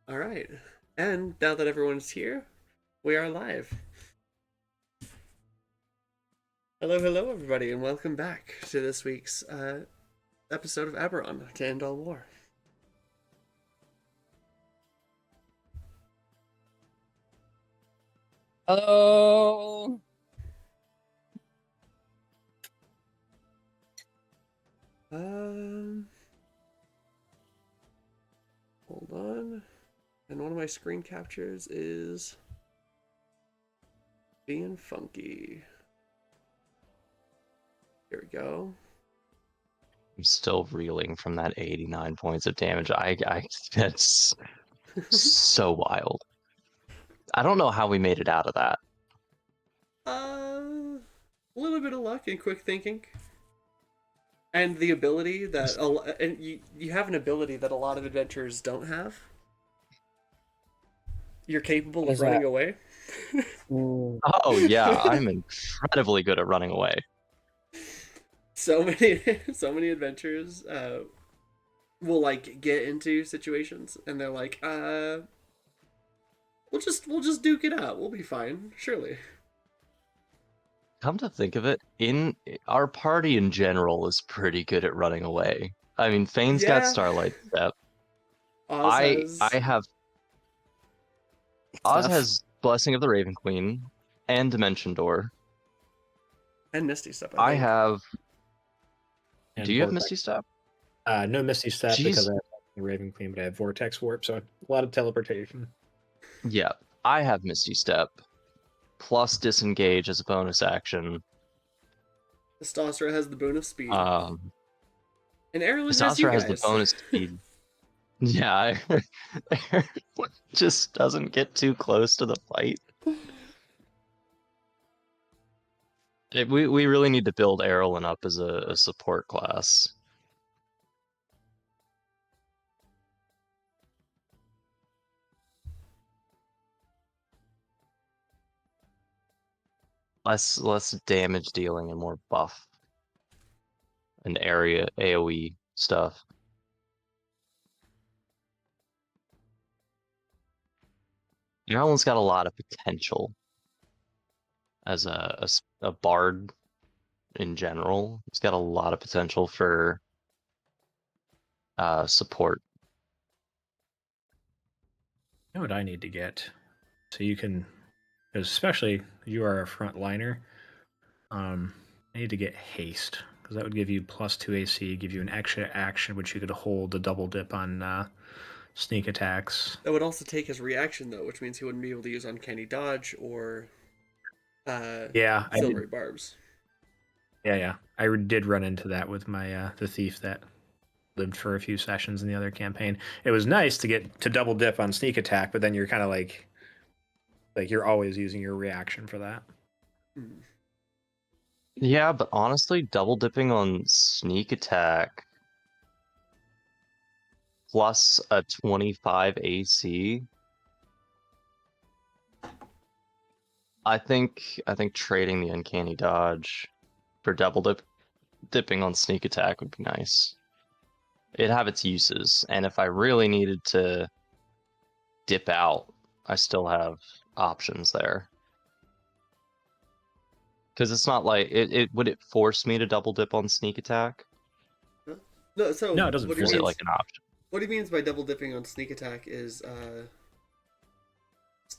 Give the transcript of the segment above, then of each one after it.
All right. And now that everyone's here, we are live. Hello, hello, everybody, and welcome back to this week's episode of Eberron to End All War. Hello. Um, Hold on. And one of my screen captures is being funky. Here we go. I'm still reeling from that 89 points of damage. That's so wild. I don't know how we made it out of that. A little bit of luck and quick thinking. And the ability that and you have an ability that a lot of adventurers don't have. You're capable What of is running that? away. Oh yeah, I'm incredibly good at running away. So many adventurers will like get into situations and they're like, we'll just duke it out. We'll be fine, surely. Come to think of it, in our party in general is pretty good at running away. I mean, Fane's got Yeah. Starlight Step. Oz I have Oz Stuff. has Blessing of the Raven Queen and Dimension Door. and Misty stuff, I think. have. And Do you have Vortex. Misty Step? No Misty Step Jeez. because I have the Raven Queen, but I have Vortex Warp, so a lot of teleportation. Yeah, I have Misty Step plus Disengage as a bonus action. Testosterone has the boon of speed. Um, And Eberron has you Testosterone has guys. the bonus speed. Yeah, just doesn't get too close to the fight. We really need to build Eberron up as a support class. Less damage dealing and more buff and area AoE stuff. Eberron's got a lot of potential as a bard in general. He's got a lot of potential for support. You know what I need to get? So you can, because especially you are a front liner, I need to get haste, because that would give you +2 AC, give you an extra action, which you could hold a double dip on sneak attacks. That would also take his reaction though, which means he wouldn't be able to use uncanny dodge or Yeah, I did. silvery barbs. Yeah. I did run into that with my the thief that lived for a few sessions in the other campaign. It was nice to get to double dip on sneak attack, but then you're kind of like you're always using your reaction for that. Hmm. Yeah, but honestly, double dipping on sneak attack plus a 25 AC. I think trading the uncanny dodge for dipping on sneak attack would be nice. It'd have its uses, and if I really needed to dip out, I still have options there. Because it's not like it would it force me to double dip on sneak attack? No, so No, it doesn't what Or he is force it means, like an option? what he means by double dipping on sneak attack is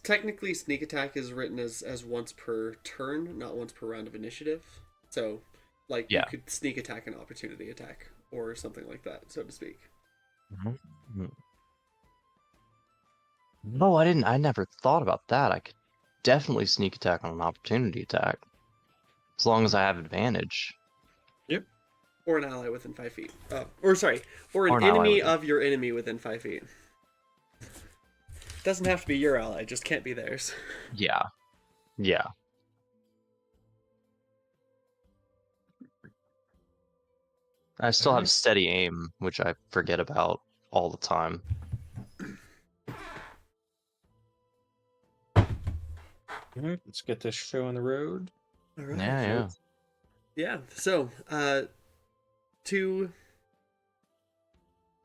technically sneak attack is written as once per turn, not once per round of initiative. So like you Yeah. could sneak attack an opportunity attack or something like that, so to speak. No, I didn't. I never thought about that. I could definitely sneak attack on an opportunity attack. As long as I have advantage. Yep. Or an ally within 5 feet. Or an Or an ally enemy within- of your enemy within 5 feet. Doesn't have to be your ally, just can't be theirs. Yeah. Yeah. I still have steady aim, which I forget about all the time. Let's get this show on the road. All right. Yeah. Yeah. So, to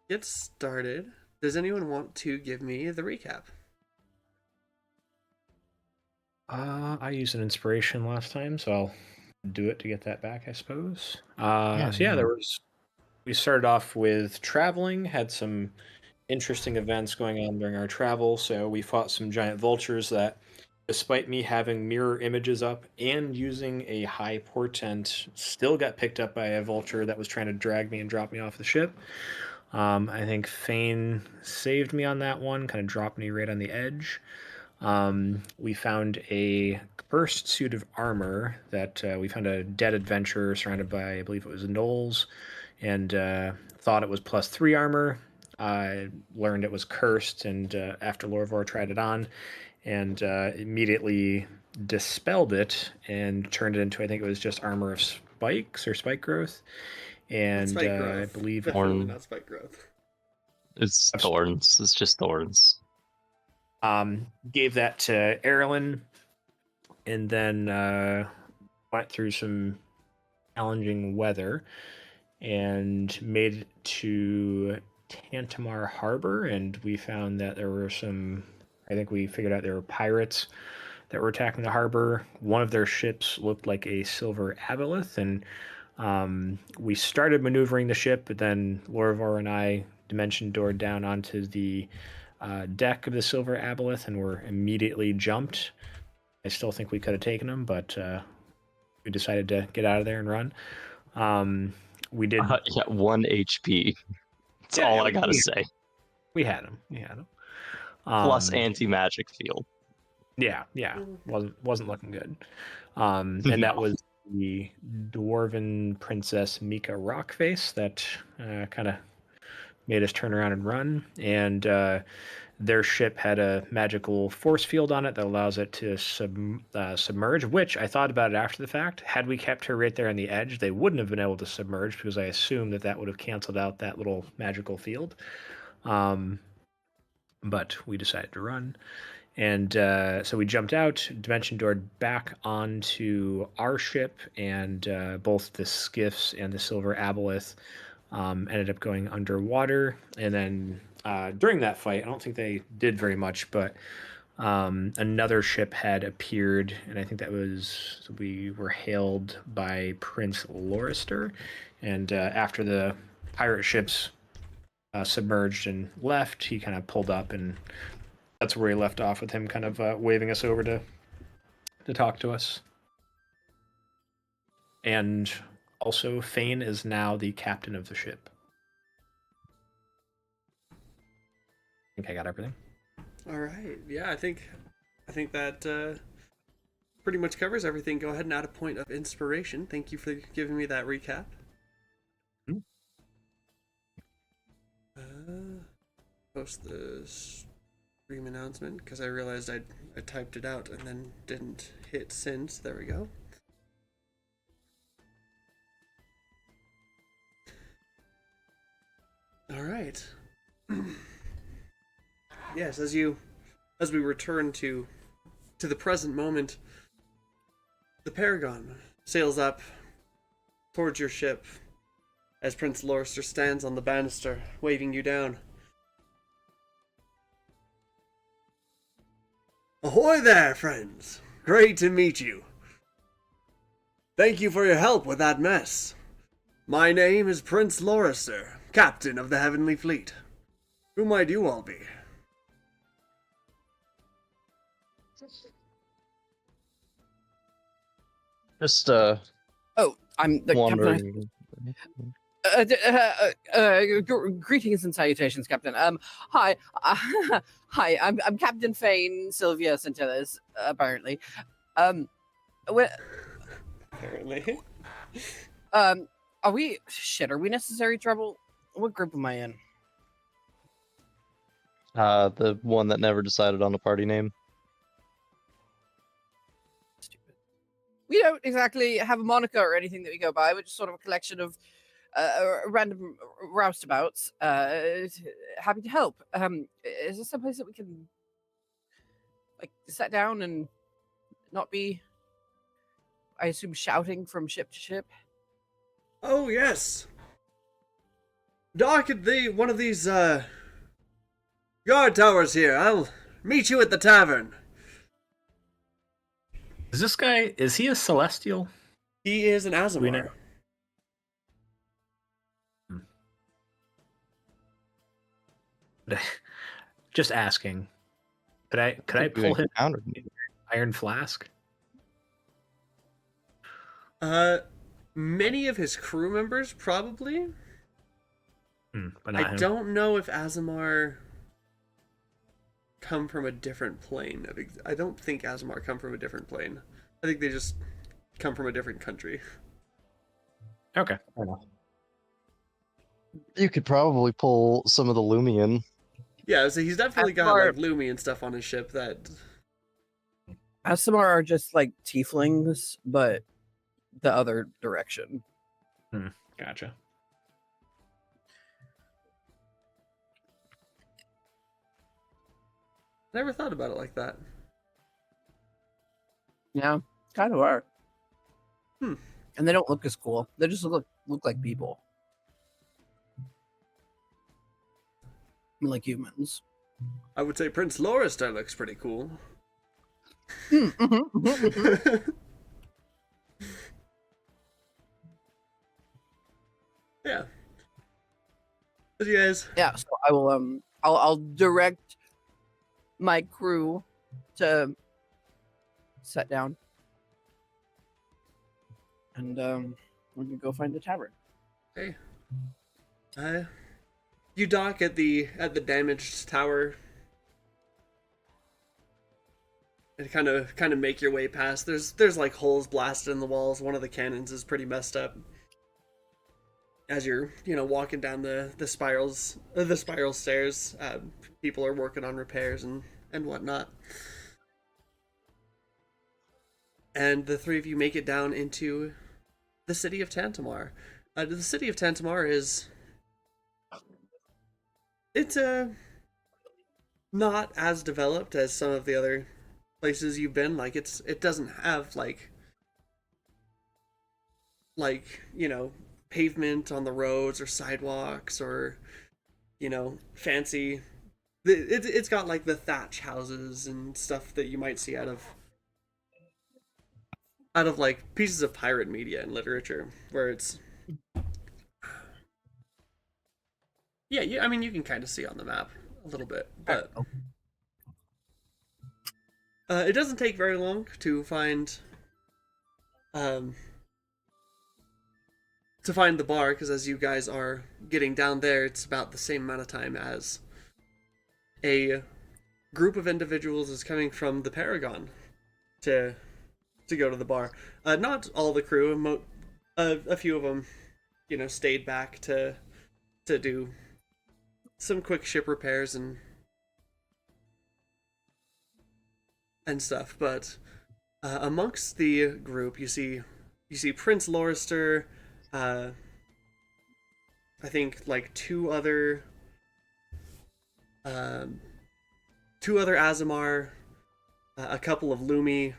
get started, Does anyone want to give me the recap? I used an inspiration last time, so I'll do it to get that back, I suppose. Yeah, So yeah, yeah. we started off with traveling, had some interesting events going on during our travel. So we fought some giant vultures that, despite me having mirror images up and using a high portent, still got picked up by a vulture that was trying to drag me and drop me off the ship. I think Fane saved me on that one, kind of dropped me right on the edge. We found a cursed suit of armor that we found a dead adventurer surrounded by, I believe it was gnolls, and thought it was +3 armor. I learned it was cursed, and after Lorvor tried it on, and immediately dispelled it and turned it into, I think it was just armor of spikes or spike growth, Not and spike I growth. believe Definitely Horn. not spike growth. It's thorns. It's just thorns. gave that to Erilyn, and then went through some challenging weather and made it to Tantamar Harbor, and we found that there were some. I think we figured out there were pirates that were attacking the harbor. One of their ships looked like a silver aboleth, and we started maneuvering the ship, but then Lorvor and I dimension doored down onto the deck of the silver aboleth and were immediately jumped. I still think we could have taken them, but we decided to get out of there and run. We did. Yeah, 1 HP. That's Yeah, all yeah, I gotta say. We had him. We had him. Plus anti-magic field. Yeah, wasn't looking good. And No. that was the dwarven princess Mika Rockface that kind of made us turn around and run. And their ship had a magical force field on it that allows it to submerge, which I thought about it after the fact. Had we kept her right there on the edge, they wouldn't have been able to submerge because I assumed that would have canceled out that little magical field. But we decided to run. And so we jumped out, dimension doored back onto our ship, and both the skiffs and the silver aboleth ended up going underwater. And then during that fight, I don't think they did very much, but another ship had appeared, and I think we were hailed by Prince Lorister. And after the pirate ships submerged and left, he kind of pulled up, and that's where he left off, with him kind of waving us over to talk to us. And also, Fane is now the captain of the ship. I think I got everything. All right. Yeah, I think that pretty much covers everything. Go ahead and add a point of inspiration. Thank you for giving me that recap. Post the stream announcement because I realized I typed it out and then didn't hit send. So there we go. All right. Yes, as we return to the present moment, the Paragon sails up towards your ship as Prince Lorister stands on the banister, waving you down. Ahoy there, friends! Great to meet you. Thank you for your help with that mess. My name is Prince Lorister, captain of the Heavenly Fleet. Who might you all be? Just Oh, I'm the wondering. Captain. Greetings and salutations, Captain. Hi, hi. I'm Captain Fane Sylvia Centellas. Apparently, Apparently. are we? Shit, are we necessary trouble? What group am I in? The one that never decided on a party name. Stupid. We don't exactly have a moniker or anything that we go by. We're just sort of a collection of random roustabouts. Happy to help. Is there some place that we can like sit down and not be, I assume, shouting from ship to ship? Oh yes. Dock at one of these Guard tower's here. I'll meet you at the tavern. Is this guy? Is he a celestial? He is an We know. Azamar. Just asking. Could I Think you pull him encountered me. iron flask? Many of his crew members probably. But not I him. don't know if Azamar come from a different plane. I don't think Azamar come from a different plane. I think they just come from a different country. Okay. Fair enough. You could probably pull some of the Lumion. Yeah, so he's definitely got Azamar- like Lumi and stuff on his ship that. Asimar are just like tieflings, but the other direction. Gotcha. Never thought about it like that. Yeah, kind of are. Hmm. And they don't look as cool. They just look like people. Like humans. I would say Prince Loristar looks pretty cool. Yeah. But you guys, Yeah, so I will I'll direct my crew to set down. And we can go find the tavern. hey, you dock at the damaged tower, and kind of make your way past. There's like holes blasted in the walls. One of the cannons is pretty messed up. As you're walking down the spiral stairs, people are working on repairs and whatnot. And the three of you make it down into the city of Tantamar. The city of Tantamar is not as developed as some of the other places you've been. Like it doesn't have like pavement on the roads or sidewalks or fancy. It's got like the thatch houses and stuff that you might see out of like pieces of pirate media and literature, where it's I mean, you can kind of see on the map a little bit, but it doesn't take very long to find the bar, because as you guys are getting down there, it's about the same amount of time as a group of individuals is coming from the Paragon to go to the bar. Not all the crew, a few of them, stayed back to do some quick ship repairs and stuff. But amongst the group, you see Prince Lorister, I think like two other Azamar, a couple of Lumi.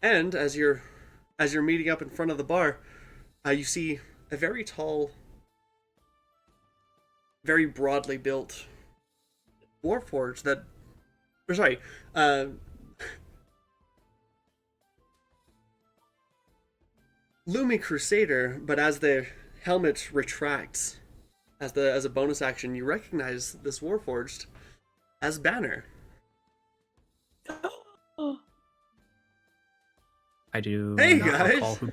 And as you're meeting up in front of the bar, you see a very tall, very broadly built warforged that, or sorry, Lumi Crusader, but as the helmet retracts, as a bonus action, you recognize this warforged as Banner. I do. Hey, not guys! recall who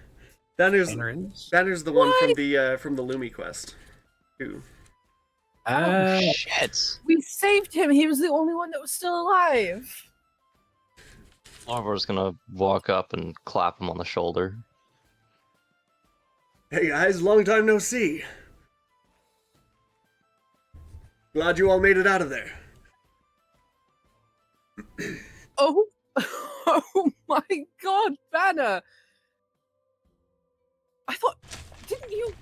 Banner's Banner is. Banner's the one from the Lumi quest. Who? Oh, shit. We saved him. He was the only one that was still alive. Larvar's gonna walk up and clap him on the shoulder. Hey guys, long time no see. Glad you all made it out of there. Oh, oh my God, Banner! I thought, didn't you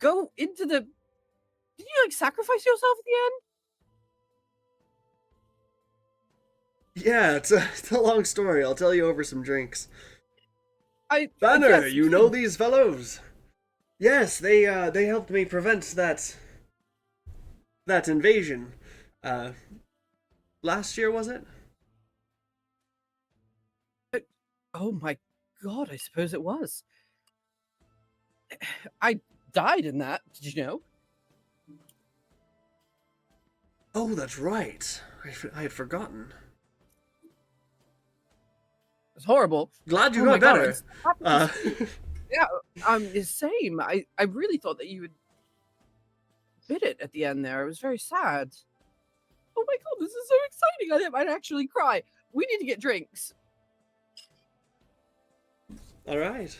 go into the? Did you sacrifice yourself at the end? Yeah, it's a long story. I'll tell you over some drinks. Yes, Banner, you know these fellows? Yes, they helped me prevent that that invasion. Last year, was it? Oh my god, I suppose it was. I died in that, did you know? Oh, that's right. I had forgotten. It's horrible. Glad you Oh my got God, better. it's happy to Uh, Yeah, the same. I really thought that you would bit it at the end there. It was very sad. Oh my god, this is so exciting. I might actually cry. We need to get drinks. all right.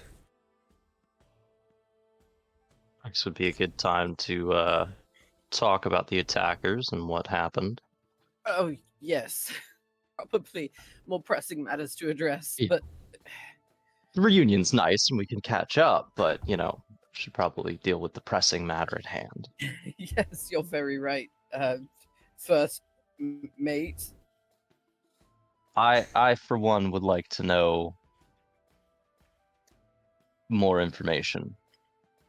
This would be a good time to talk about the attackers and what happened. Oh, yes. Probably more pressing matters to address, Yeah. but The reunion's nice and we can catch up, but should probably deal with the pressing matter at hand. yes, you're very right. First mate. I for one would like to know more information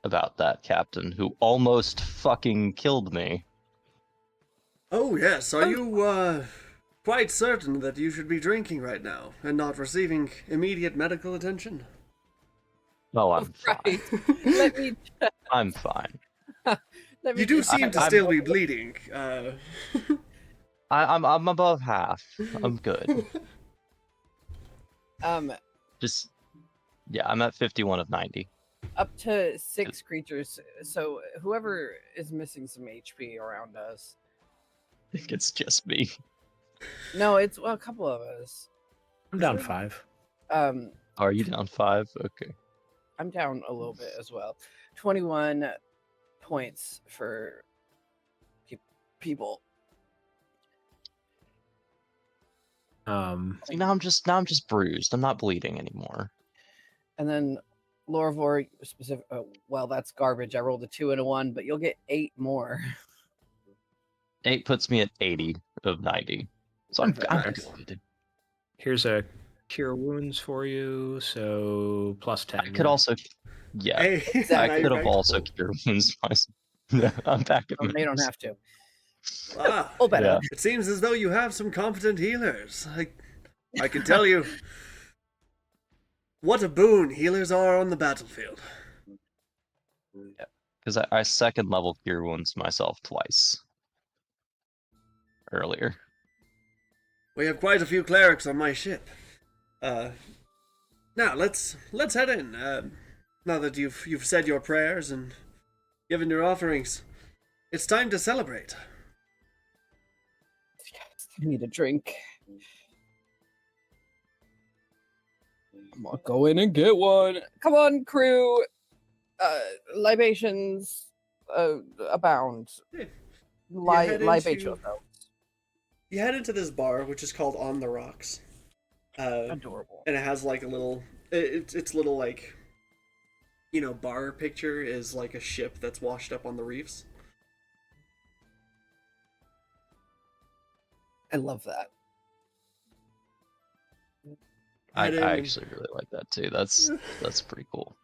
about that captain who almost fucking killed me. Oh yes. Are you quite certain that you should be drinking right now and not receiving immediate medical attention? Oh, I'm Right. fine. Let me I'm fine. let me You do just- seem to I'm- still be bleeding. I'm above half. I'm good. Just I'm at 51 of 90. up to 6 creatures. So whoever is missing some HP around us. I think it's just me. No, it's a couple of us. I'm down 5. Are you down 5? Okay. I'm down a little bit as well. 21 points for people. See, now I'm just bruised. I'm not bleeding anymore. And then Lorvor specific. Well, that's garbage. I rolled a 2 and a 1, but you'll get 8 more. 8 puts me at 80 of 90. So I'm Nice. good. Here's a cure wounds for you, so plus 10. I could also, Hey, I could have right. also cured wounds myself. I'm back at Oh, they don't have to. Ah, Oh, better. Yeah. it seems as though you have some competent healers. I can tell you what a boon healers are on the battlefield. Because I second level cure wounds myself twice earlier. We have quite a few clerics on my ship. Now let's head in. Now that you've said your prayers and given your offerings, it's time to celebrate. I need a drink. I'm gonna go in and get one. Come on, crew. Libations abound. Yeah. head Libate into- yourselves. You head into this bar, which is called On the Rocks, Adorable. and it has like a little, its little like, bar picture is like a ship that's washed up on the reefs. I love that. I Head in, actually really like that too. That's pretty cool.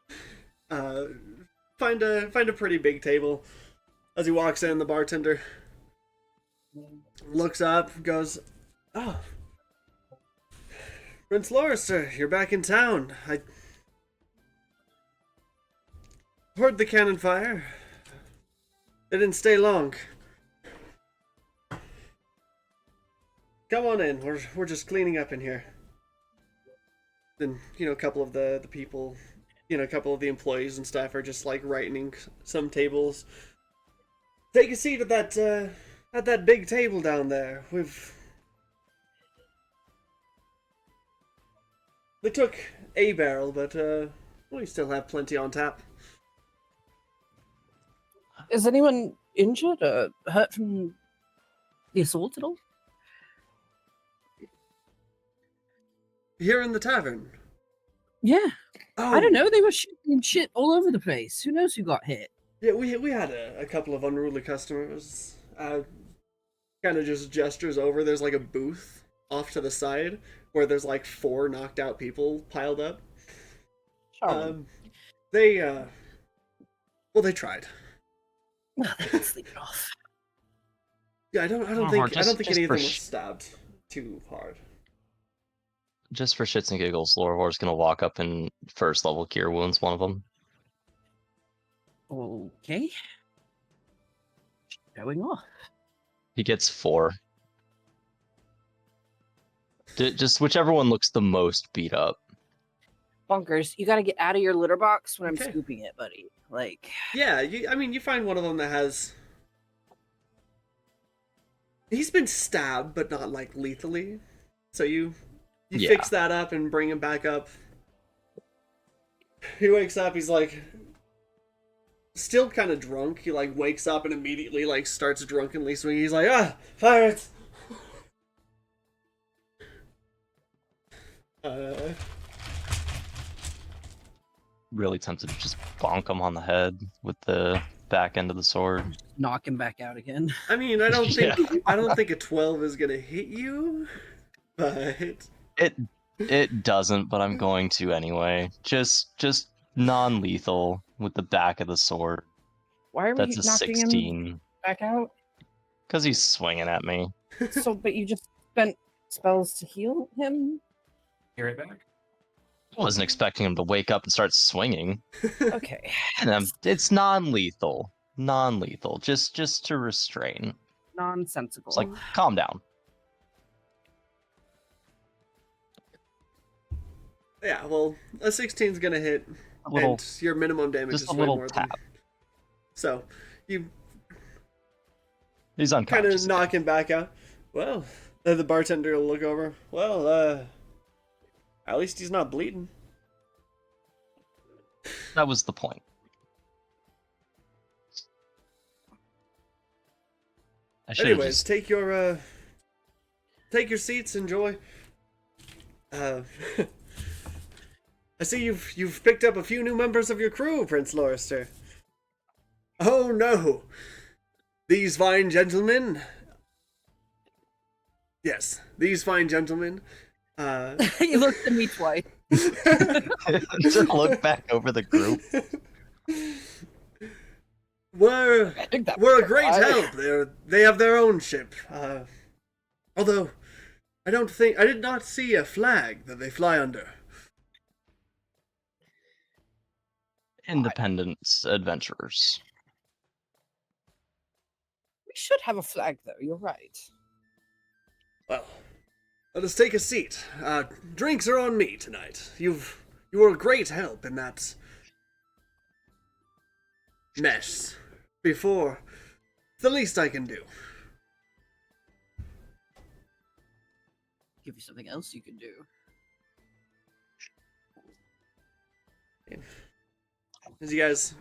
find a pretty big table. As he walks in, the bartender looks up, goes, "Oh, Prince Lorister, you're back in town. I heard the cannon fire. It didn't stay long. Come on in. We're just cleaning up in here." Then a couple of the people, a couple of the employees and stuff are just like rightening some tables. Take a seat at that big table down there. They took a barrel, but we still have plenty on tap. Is anyone injured or hurt from the assault at all? Here in the tavern. Yeah. Oh, I don't know. They were shooting shit all over the place. Who knows who got hit? Yeah, we had a couple of unruly customers. Kind of just gestures over. There's like a booth off to the side where there's like 4 knocked out people piled up. They well, they tried. Well, they can sleep it off. Yeah, I don't Oh, think just- just anything for was sh- stabbed too hard. Just for shits and giggles, Lorvor's gonna walk up and first level cure wounds one of them. Okay. Showing off. He gets 4. Just whichever one looks the most beat up. Bonkers, you got to get out of your litter box when Okay. I'm scooping it, buddy. Like, Yeah, you find one of them that has. He's been stabbed, but not like lethally. So you Yeah. fix that up and bring him back up. He wakes up. He's like, still kind of drunk. He like wakes up and immediately like starts drunkenly swinging. He's like, pirates. Really tempted to just bonk him on the head with the back end of the sword. Knock him back out again. I mean, I don't think Yeah. I don't think a 12 is gonna hit you, but It doesn't, but I'm going to anyway. Just non-lethal with the back of the sword. why are That's we a knocking him 16. back out? Because he's swinging at me. So, but you just spent spells to heal him? You're right back. I wasn't expecting him to wake up and start swinging. Okay. And it's non-lethal. Non-lethal. Just to restrain. Nonsensical. It's like, calm down. yeah. Well, a 16 is gonna hit, A little, and your minimum damage just is a way little more tap. than. So you He's kind unconscious. of knock him back out. Well, then the bartender will look over. Well, at least he's not bleeding. That was the point. I should have Anyways, just... take your seats. Enjoy. I see you've picked up a few new members of your crew, Prince Lorister. Oh no, these fine gentlemen. Yes, these fine gentlemen. He looked at me twice. just look back over the group. We're I think that a was great right. help. They have their own ship. Although I did not see a flag that they fly under. Independence adventurers. We should have a flag, though. You're right. Well, let us take a seat. Drinks are on me tonight. You were a great help in that mess before. The least I can do. Give you something else you can do. As you guys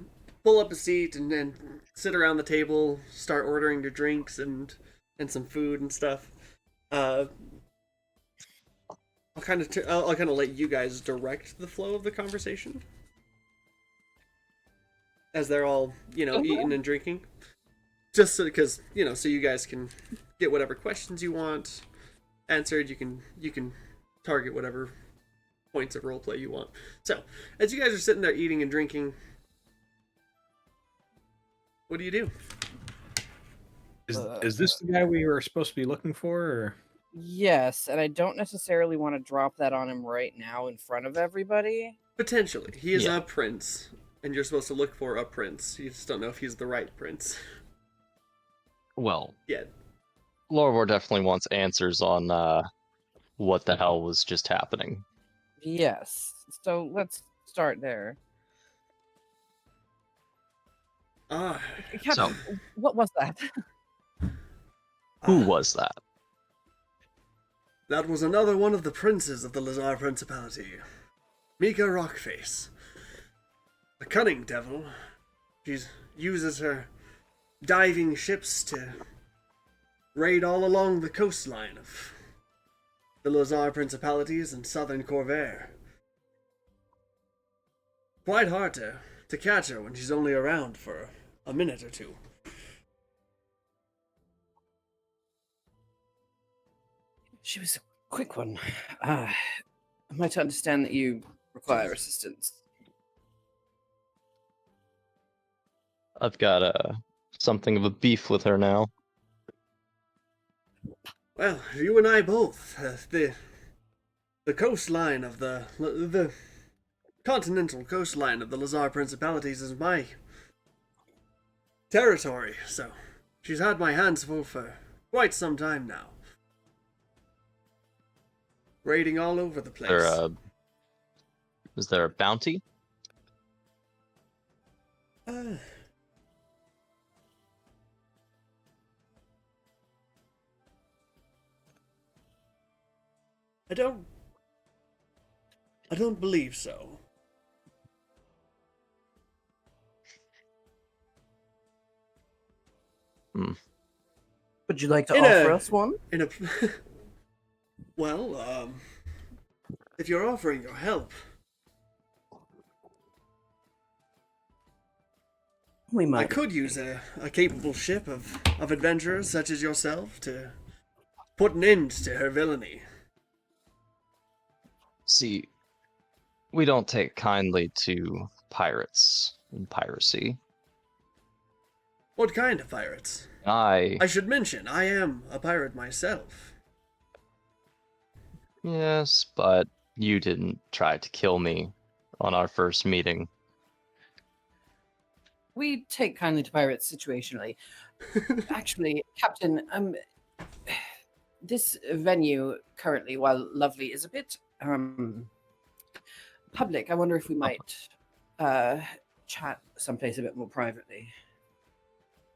pull up a seat and sit around the table, start ordering your drinks and some food and stuff. I'll kind of let you guys direct the flow of the conversation as they're all eating and drinking, just so because so you guys can get whatever questions you want answered. You can target whatever points of roleplay you want. So as you guys are sitting there eating and drinking, what do you do? Is this the guy we were supposed to be looking for? Or? Yes, and I don't necessarily want to drop that on him right now in front of everybody. Potentially, he is Yeah. a prince, and you're supposed to look for a prince. You just don't know if he's the right prince Well, yet. Lorvor definitely wants answers on what the hell was just happening. Yes. So let's start there. Captain, what was that? Who was that? That was another one of the princes of the Lazar Principality, Mika Rockface. A cunning devil. She uses her diving ships to raid all along the coastline of the Lazar Principalities and southern Corvair. Quite hard to catch her when she's only around for a minute or two. She was a quick one. Am I to understand that you require assistance? I've got something of a beef with her now. Well, you and I both. The coastline of the continental coastline of the Lazar Principalities is my territory, so she's had my hands full for quite some time now. Raiding all over the place. Is there a bounty? I don't believe so. Would you like to In offer a- us one? In a well, if you're offering your help, We I might. could use a capable ship of adventurers such as yourself to put an end to her villainy. See, we don't take kindly to pirates and piracy. What kind of pirates? I I should mention, I am a pirate myself. Yes, but you didn't try to kill me on our first meeting. We take kindly to pirates situationally. Actually, Captain, this venue currently, while lovely, is a bit public. I wonder if we might chat someplace a bit more privately.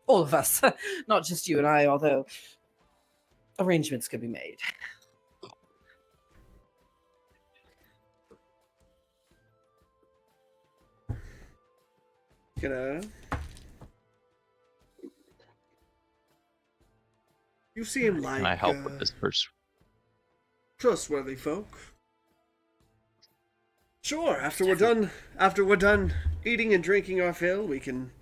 All of us, not just you and I, although arrangements could be made. You seem like Can I help with this first? trustworthy folk. Sure, after we're done eating and drinking our fill, we can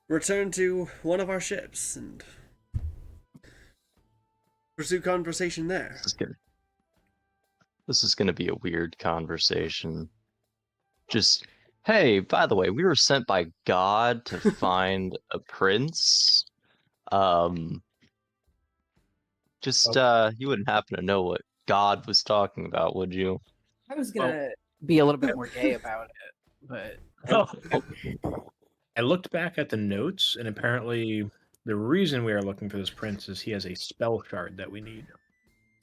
return to one of our ships and pursue conversation there. This is gonna be a weird conversation. Just, hey, by the way, we were sent by God to find a prince. You wouldn't happen to know what God was talking about, would you? I was gonna be a little bit more gay about it, but I looked back at the notes, and apparently the reason we are looking for this prince is he has a spell shard that we need.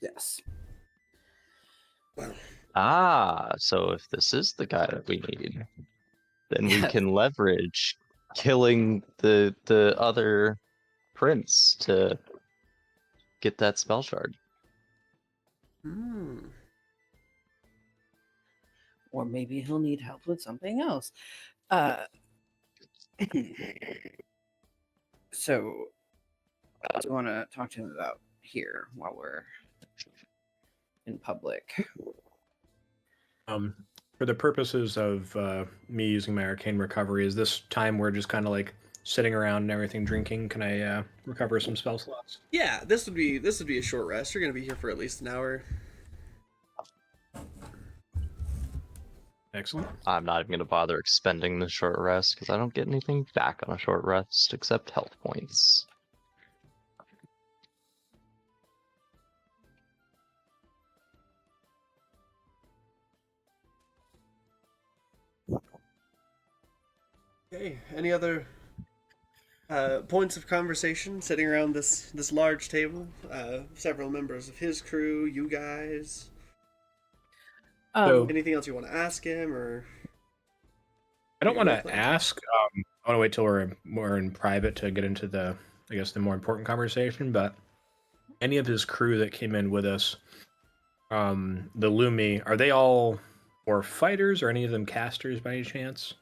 yes. Well, So if this is the guy that we need, then we Yes. can leverage killing the other prince to get that spell shard. Or maybe he'll need help with something else. So, what do you want to talk to him about here while we're in public? For the purposes of me using my arcane recovery, is this time we're just kind of like sitting around and everything drinking? Can I recover some spell slots? yeah, this would be a short rest. You're gonna be here for at least an hour. Excellent. I'm not even going to bother expending the short rest because I don't get anything back on a short rest except health points. Okay. Any other points of conversation sitting around this large table? Several members of his crew, you guys. So- Anything else you want to ask him, or I don't Your want to plan. ask. I want to wait till we're more in private to get into the more important conversation. But any of his crew that came in with us, the Lumi, are they all or fighters, or any of them casters by any chance?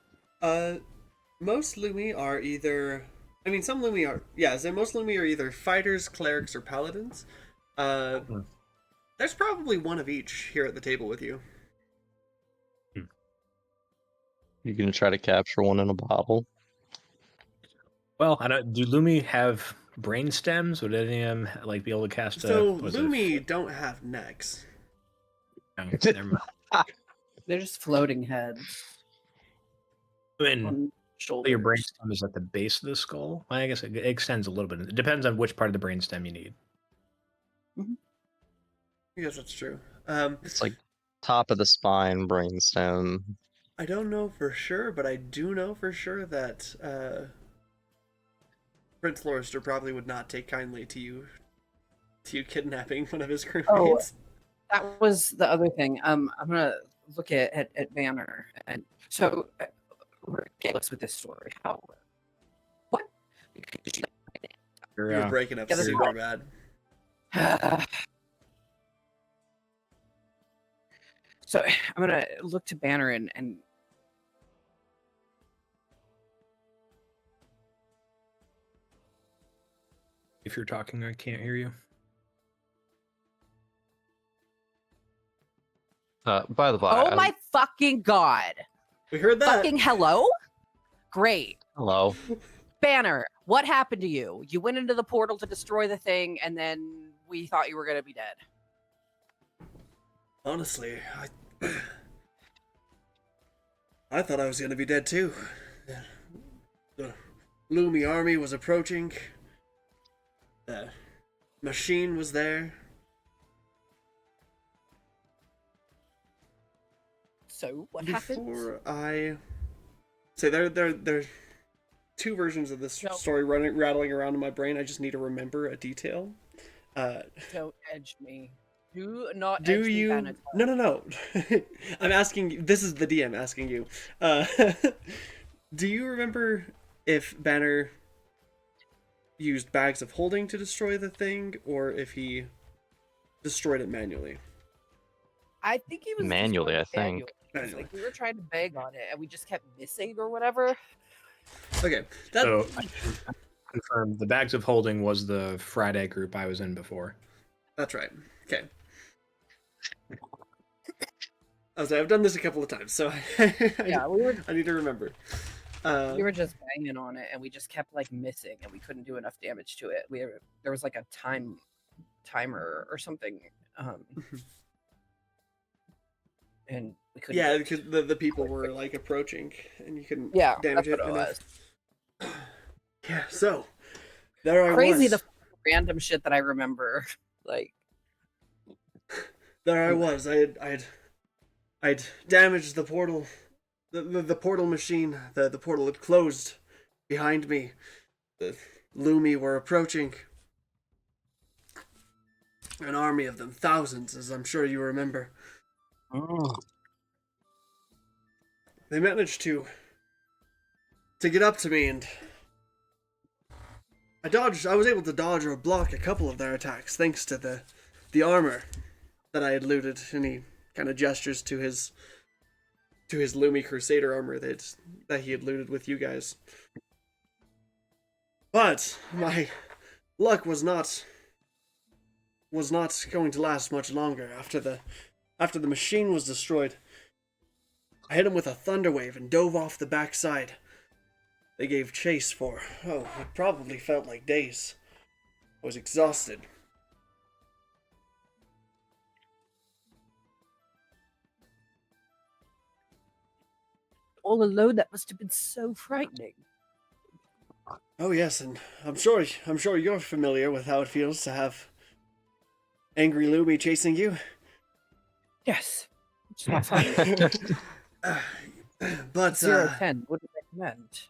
most Lumi are either. I mean, some Lumi are. Yeah, so most Lumi are either fighters, clerics, or paladins. There's probably one of each here at the table with you. You gonna try to capture one in a bottle? Well, I don't. Do Lumi have brain stems? Would any of them like be able to cast So was it Lumi don't have necks. no, never mind. They're just floating heads I mean, on shoulders. your brain stem is at the base of the skull. Well, I guess it extends a little bit. It depends on which part of the brain stem you need. I guess that's true. It's like top of the spine, brainstem. I don't know for sure, but I do know for sure that Prince Lorister probably would not take kindly to you kidnapping one of his crewmates. That was the other thing. I'm gonna look at Banner, and so regardless with this story, how what? You're, You're breaking up Yeah, that's super right. bad. So I'm gonna look to Banner and if you're talking, I can't hear you. By the by, oh my fucking god! We heard that. Fucking hello! Great. hello. Banner, what happened to you? You went into the portal to destroy the thing, and then we thought you were gonna be dead. Honestly, I thought I was gonna be dead too. The Lumi army was approaching. The machine was there. So what happened? Before I say there's two versions of this No. story rattling around in my brain. I just need to remember a detail. Don't edge me. Do not Do edge me, you? Banner. No. I'm asking you. This is the DM asking you. Do you remember if Banner used bags of holding to destroy the thing, or if he destroyed it manually? I think he was Manually, destroying I it think. manually. Manually. Like we were trying to beg on it, and we just kept missing or whatever. Okay, that So I can confirm the bags of holding was the Friday group I was in before. that's right. Okay. I've done this a couple of times, so Yeah, we were I need to remember. we were just banging on it, and we just kept like missing, and we couldn't do enough damage to it. There was like a timer or something, and we couldn't. Yeah, get it. because the people were like approaching, and you couldn't Yeah, damage that's it what it enough. was. Yeah, so there I Crazy was. the random shit that I remember. Like There I was. I'd damaged the portal, the portal machine. The portal had closed behind me. The Lumi were approaching. An army of them, thousands, as I'm sure you remember. They managed to get up to me, and I was able to dodge or block a couple of their attacks thanks to the armor that I had looted. And he kind of gestures to his Lumi Crusader armor that he had looted with you guys. But my luck was not going to last much longer. After the machine was destroyed, I hit him with a thunder wave and dove off the backside. They gave chase for, it probably felt like days. I was exhausted. all alone, that must have been so frightening. Oh yes, and I'm sure you're familiar with how it feels to have angry Lumi chasing you. Yes. It's not fun. But 0-10 wouldn't recommend.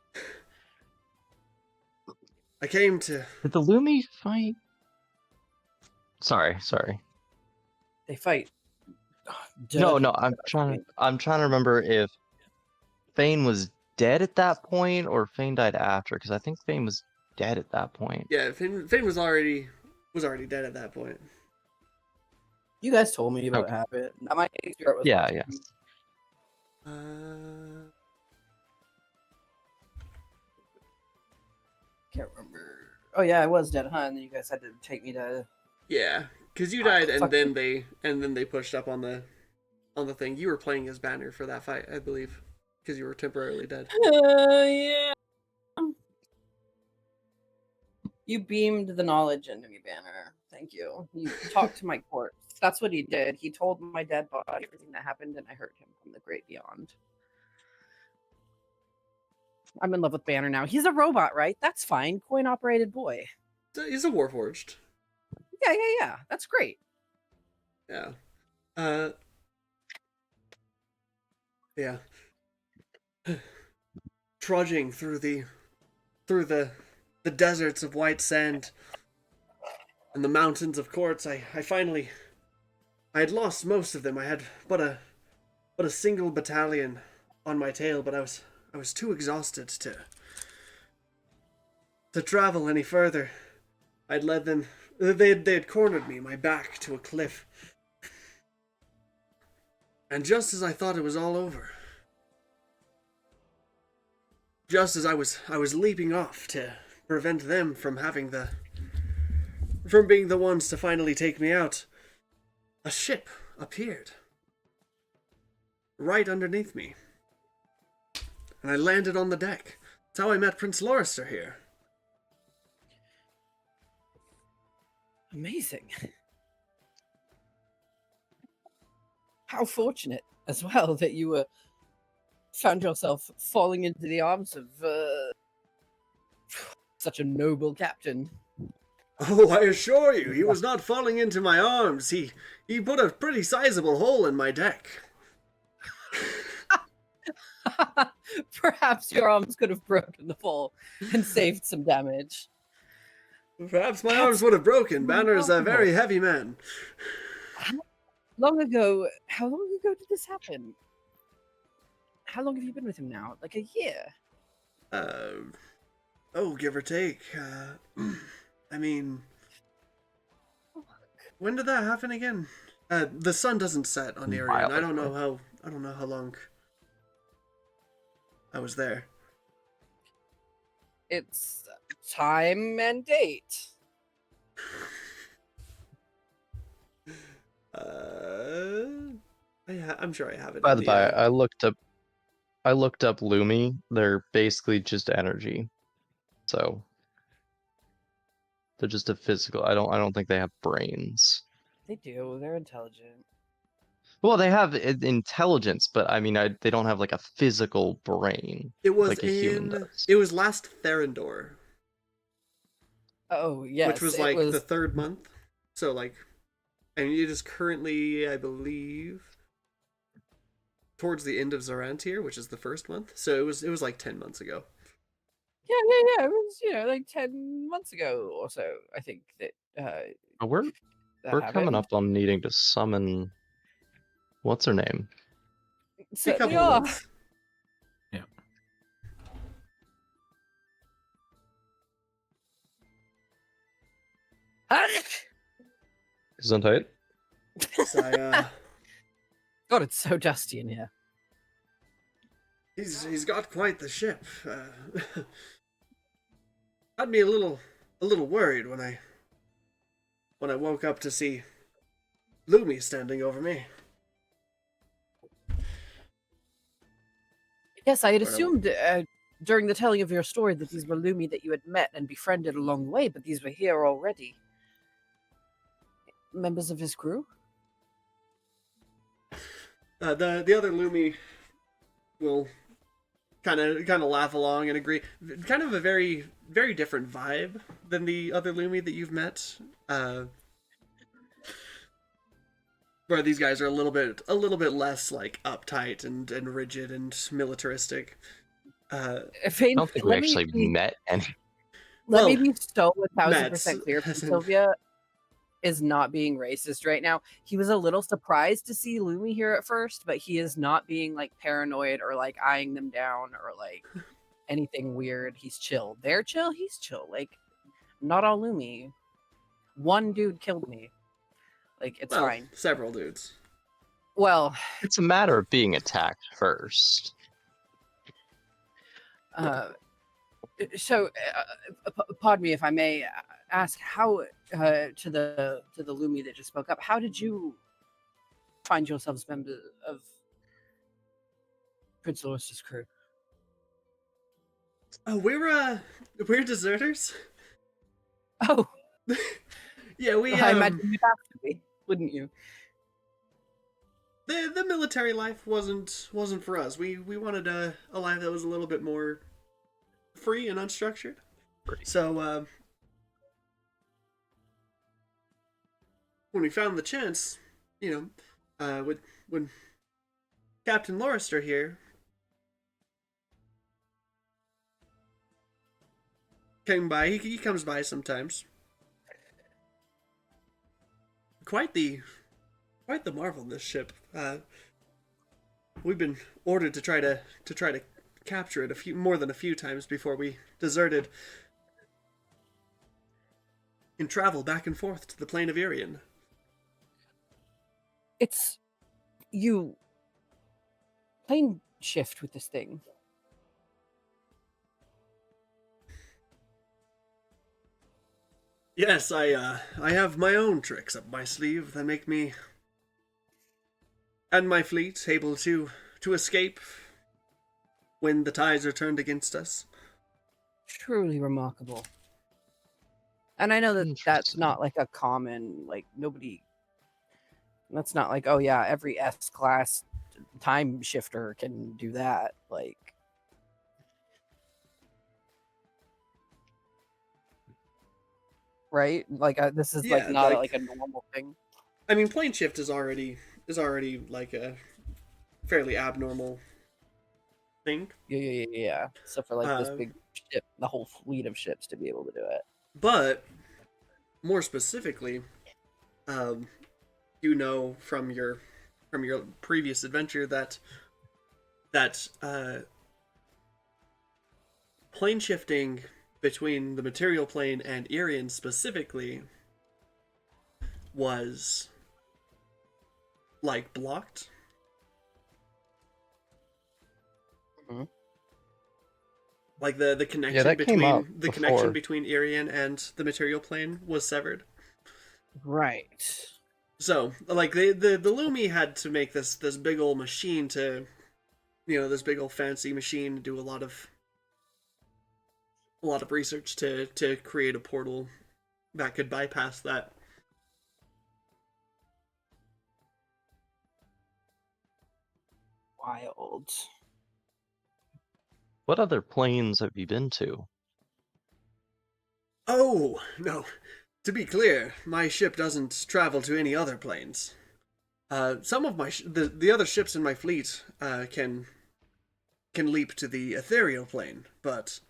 I came to. Did the Lumi fight? Sorry. They fight. No, Dirty. I'm trying to remember if Fane was dead at that point or Fane died after, because I think Fane was dead at that point. Yeah, Finn was already dead at that point. You guys told me about Okay. what happened. I might start with Yeah. Can't remember. Oh yeah, I was dead, huh? And then you guys had to take me to. Yeah, because you died, and fuck. then they pushed up on the thing. You were playing as Banner for that fight, I believe, because you were temporarily dead. Yeah. You beamed the knowledge into me, Banner. Thank you. You talked to my corpse. That's what he did. He told my dead body everything that happened, and I heard him from the great beyond. I'm in love with Banner now. He's a robot, right? That's fine. Coin-operated boy. He's a Warforged. Yeah. That's great. Yeah. Yeah. Trudging through the deserts of white sand and the mountains of quartz, I finally I had lost most of them. I had but a single battalion on my tail, but I was too exhausted to travel any further. I'd led them. They had cornered me, my back to a cliff. And just as I thought it was all over, just as I was leaping off to prevent them from from being the ones to finally take me out, a ship appeared right underneath me. And I landed on the deck. That's how I met Prince Lorister here. Amazing. How fortunate as well that you found yourself falling into the arms of such a noble captain. Oh, I assure you, he was not falling into my arms. He put a pretty sizable hole in my deck. Perhaps your arms could have broken the fall and saved some damage. Perhaps my arms would have broken. Banner's a very heavy man. How long ago did this happen? How long have you been with him now? Like a year? Give or take. I mean, when did that happen again? The sun doesn't set on Arian. I don't know how long I was there. It's time and date. I'm sure I have it. By the by, I looked up Lumi. They're basically just energy. So they're just a physical. I don't think they have brains. They do. They're intelligent. Well, they have intelligence, but I mean, they don't have like a physical brain. It was like a human does. It was last Therendor. Oh yes, which was like the third month. So like, and it is currently, I believe, towards the end of Zorantir, which is the first month. So it was like 10 months ago. Yeah. It was like 10 months ago or so. I think that. We're coming up on needing to summon. What's her name? Certainly are. Yeah. Isn't it? So, God, it's so dusty in here. he's got quite the ship. Had me a little worried when I woke up to see Lumi standing over me. Yes, I had assumed during the telling of your story that these were Lumi that you had met and befriended along the way, but these were here already. Members of his crew? The other Lumi will kind of laugh along and agree. Kind of a very, very different vibe than the other Lumi that you've met. Where these guys are a little bit less like uptight and rigid and militaristic. I don't think we actually met any. Let me be so 1,000% clear. Sylvia is not being racist right now. He was a little surprised to see Lumi here at first, but he is not being like paranoid or like eyeing them down or like anything weird. He's chill. They're chill. He's chill. Like, not all Lumi. One dude killed me. Like, it's fine. Several dudes. Well, it's a matter of being attacked first. So, pardon me if I may ask, how to the Lumi that just spoke up, how did you find yourselves members of Prince Loris's crew? Oh, we're deserters. Oh, yeah, we. I imagine you'd have to be, wouldn't you? The military life wasn't for us. We wanted a life that was a little bit more free and unstructured. So we found the chance, when Captain Lorister here came by, he comes by sometimes. Quite the marvel in this ship. We've been ordered to try to capture it more than a few times before we deserted and travel back and forth to the plane of Irian. It's you plane shift with this thing. Yes, I have my own tricks up my sleeve that make me and my fleet able to escape when the tides are turned against us. Truly remarkable. And I know that that's Interesting. not like a common, like nobody. That's not like, oh yeah, every S class time shifter can do that. Like, right? Like this is like Yeah, not like- like a normal thing. I mean, plane shift is already like a fairly abnormal thing. Yeah. So for like this Uh, big ship, the whole fleet of ships to be able to do it. But more specifically, you know from your previous adventure that plane shifting between the material plane and Irian specifically was like blocked. Mhm. Like the connection that came up connection before. between Irian and the material plane was severed. Right. So, like the Lumi had to make this big old machine to, this big old fancy machine to do a lot of research to create a portal that could bypass that. Wild. What other planes have you been to? Oh no! To be clear, my ship doesn't travel to any other planes. Some of the other ships in my fleet can leap to the ethereal plane, but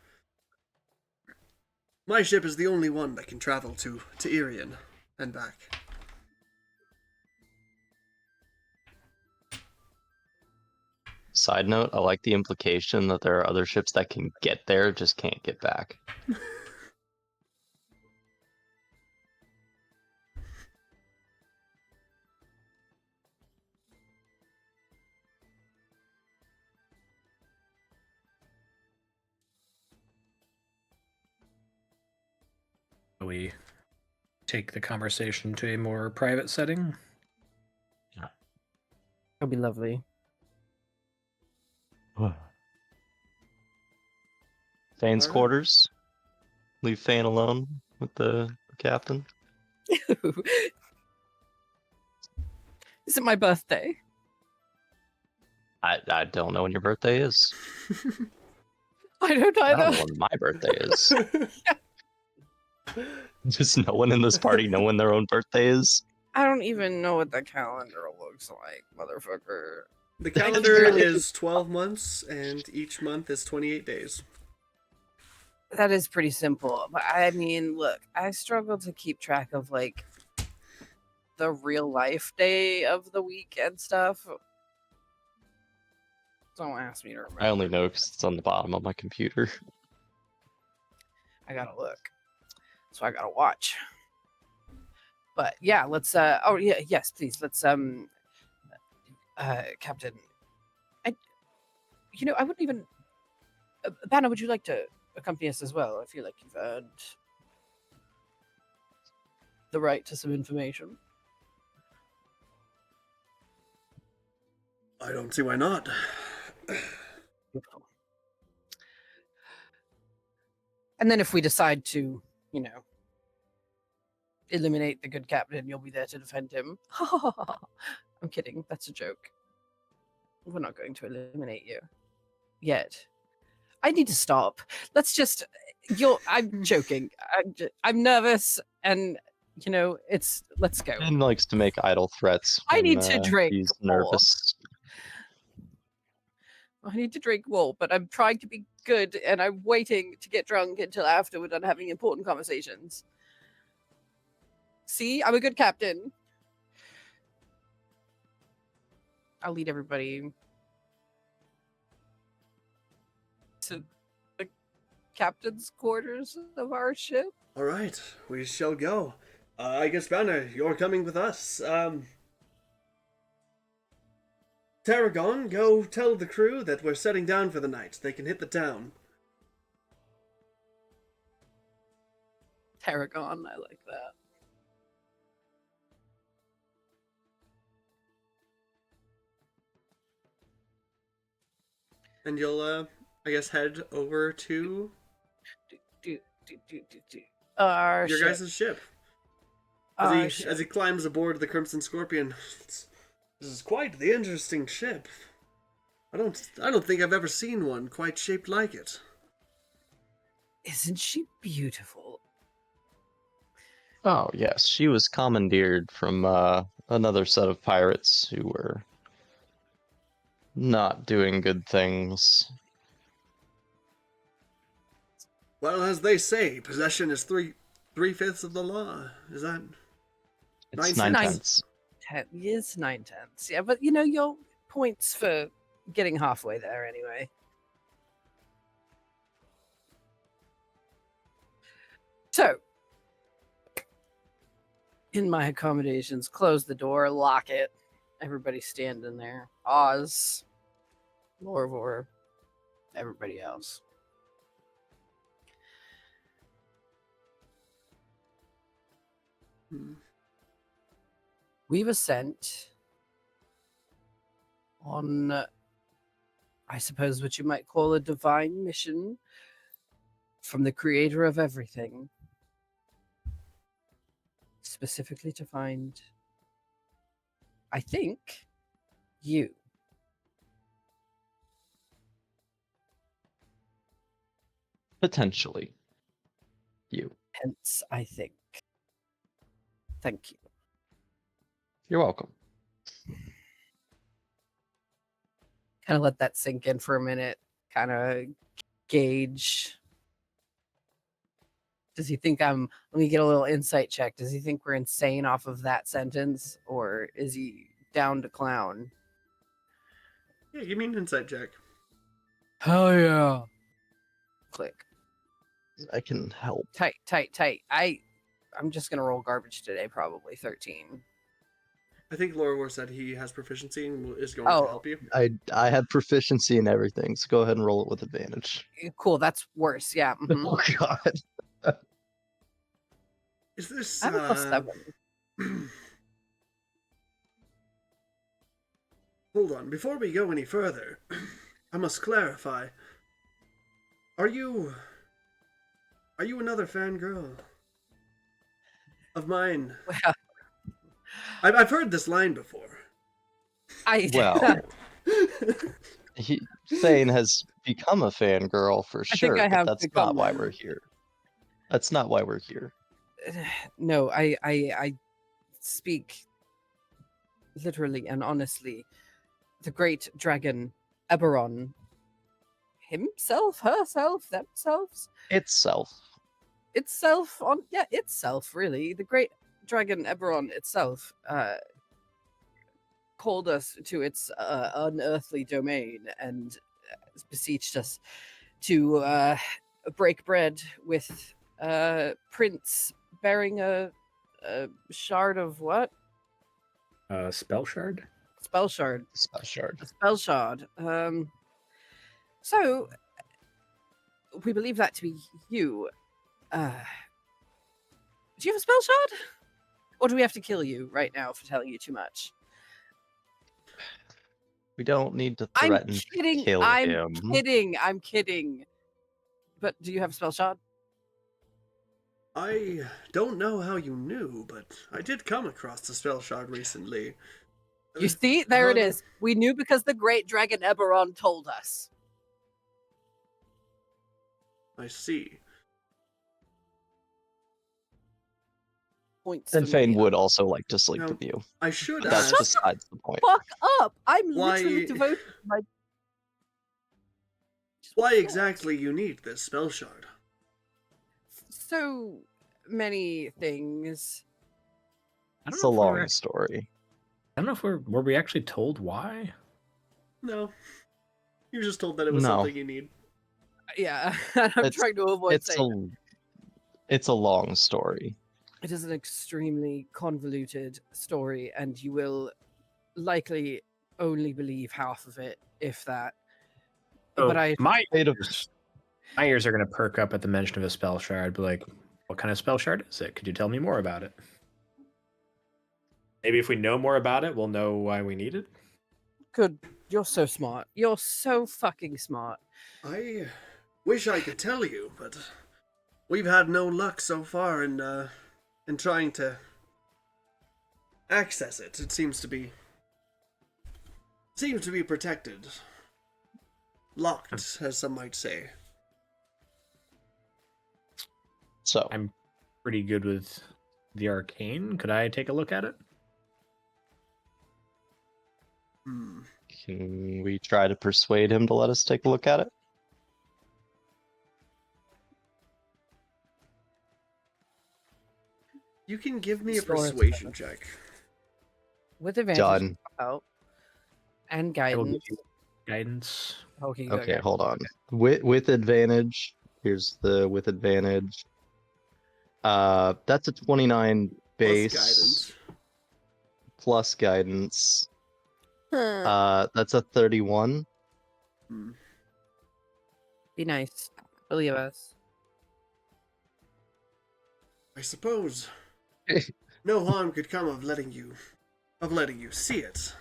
my ship is the only one that can travel to Irian and back. Side note, I like the implication that there are other ships that can get there, just can't get back. We take the conversation to a more private setting. That'd be lovely. Fane's Alright. quarters. Leave Fane alone with the captain. Is it my birthday? I don't know when your birthday is. I don't I don't either. know when my birthday is. Just no one in this party know when their own birthday is. I don't even know what the calendar looks like, motherfucker. The calendar is 12 months, and each month is 28 days. That is pretty simple. But I mean, look, I struggle to keep track of like the real life day of the week and stuff. Don't ask me to remember. I only know because it's on the bottom of my computer. I gotta look. So I gotta watch. But yeah, let's yes, please. Let's Captain. I wouldn't even Banner, would you like to accompany us as well? I feel like you've earned the right to some information. I don't see why not. Beautiful. And then if we decide to, eliminate the good captain, you'll be there to defend him. I'm kidding. That's a joke. We're not going to eliminate you. Yet. I need to stop. Let's just... I'm joking. I'm nervous, and You know, let's go. Finn likes to make idle threats. I when, need to drink He's more. nervous. I need to drink more, but I'm trying to be good, and I'm waiting to get drunk until after we're done having important conversations. See, I'm a good captain. I'll lead everybody to the captain's quarters of our ship. All right, we shall go. I guess, Banner, you're coming with us. Tarragon, go tell the crew that we're setting down for the night. They can hit the town. Tarragon, I like that. And you'll, I guess, head over to Our your ship. guys' ship. Our As ship. he climbs aboard the Crimson Scorpion. This is quite the interesting ship. I don't think I've ever seen one quite shaped like it. Isn't she beautiful? Oh yes, she was commandeered from another set of pirates who were not doing good things. Well, as they say, possession is three-fifths of the law. Is that? It's Nine 9/10. Yes, 9/10. Yeah, but you know, your points for getting halfway there anyway. So, in my accommodations, close the door, lock it. Everybody standing there. Oz, Lorvor, everybody else. We've sent on, I suppose, what you might call a divine mission from the creator of everything, specifically to find, I think, you. Potentially. You. Hence, I think. Thank you. You're welcome. Kind of let that sink in for a minute. Kind of gauge. Does he think I'm... Let me get a little insight check. Does he think we're insane off of that sentence? Or is he down to clown? Yeah, give me an insight check. Hell yeah. Click. I can help. Tight. I'm just going to roll garbage today, probably. 13. I think Lorwar said he has proficiency and is going Oh. to help you. I have proficiency in everything, so go ahead and roll it with advantage. Cool, that's worse. Yeah. mhm. Oh god. Is this? I have a plus 7. Hold on. Before we go any further, I must clarify. Are you another fangirl of mine? Well, I've heard this line before. Well, Thane has become a fangirl for think sure, I but have that's become not why one. we're here. That's not why we're here. no, I speak literally and honestly. The great dragon Eberron, himself, herself, themselves, itself really. The great dragon Eberron itself called us to its unearthly domain and beseeched us to break bread with Prince bearing a shard of what? Spell shard? Spell shard. Spell shard. A spell shard. So we believe that to be you. Do you have a spell shard? Or do we have to kill you right now for telling you too much? We don't need to I'm threaten kidding. to kill him. I'm kidding. But do you have a spell shard? I don't know how you knew, but I did come across the spell shard recently. You see, there it How- is. We knew because the great dragon Eberron told us. I see. points. And for Fane me. would also like to sleep Now, with you. I should But that's ask, besides the point. Fuck up! I'm Why- literally devoted to my. why exactly you need this spell shard? So many things. I don't It's know a if we were long act- story. I don't know if were we actually told why? No. You were just told that it was No. something you need. Yeah, and I'm It's- trying to avoid It's saying a long story. it is an extremely convoluted story, and you will likely only believe half of it, if that. So But I my Made of- ears are gonna perk up at the mention of a spell shard. Be like, what kind of spell shard is it? Could you tell me more about it? Maybe if we know more about it, we'll know why we need it. could. You're so smart. You're so fucking smart. I wish I could tell you, but we've had no luck so far in trying to access it. It seems to be protected. Locked, as some might say. So I'm pretty good with the arcane. Could I take a look at it? Hmm. can we try to persuade him to let us take a look at it? You can give me a Store it. persuasion check. With advantage Done. out and I will give guidance. you guidance. Okay, you Okay, got hold on. With advantage. Here's the with advantage. That's a 29 base Plus guidance. plus guidance. guidance. That's a 31. Hmm. Be nice. Believe us. I suppose no harm could come of letting you see it.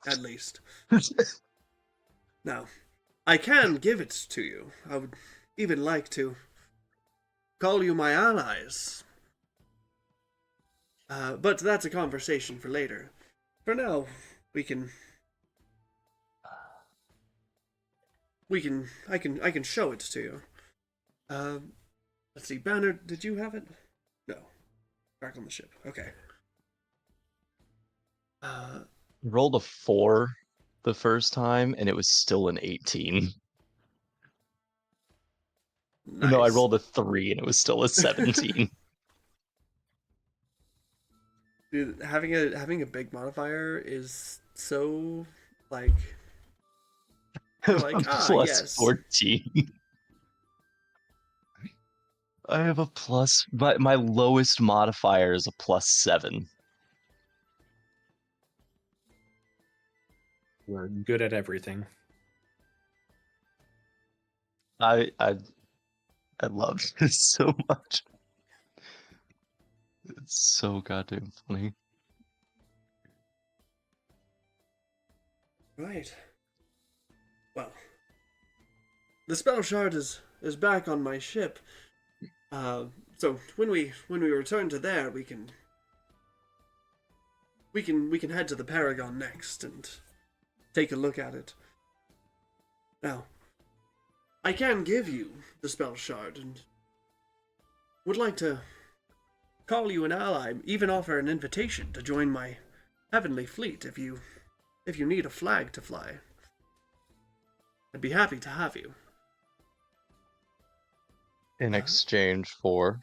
At least. Now, I can give it to you. I would even like to call you my allies. But that's a conversation for later. For now, I can show it to you. Let's see, Banner, did you have it? No. Back on the ship. Okay. Rolled a 4 the first time, and it was still an 18. Nice. No, I rolled a 3, and it was still a 17. Dude, having a big modifier is so like Like, Plus yes. 14. I have a plus, but my lowest modifier is a plus 7. We're good at everything. I love this so much. It's so goddamn funny. Right. Well, the spell shard is back on my ship. So when we return to there, we can head to the Paragon next and take a look at it. Now, I can give you the spell shard and would like to call you an ally, even offer an invitation to join my heavenly fleet if you need a flag to fly. I'd be happy to have you. In exchange for...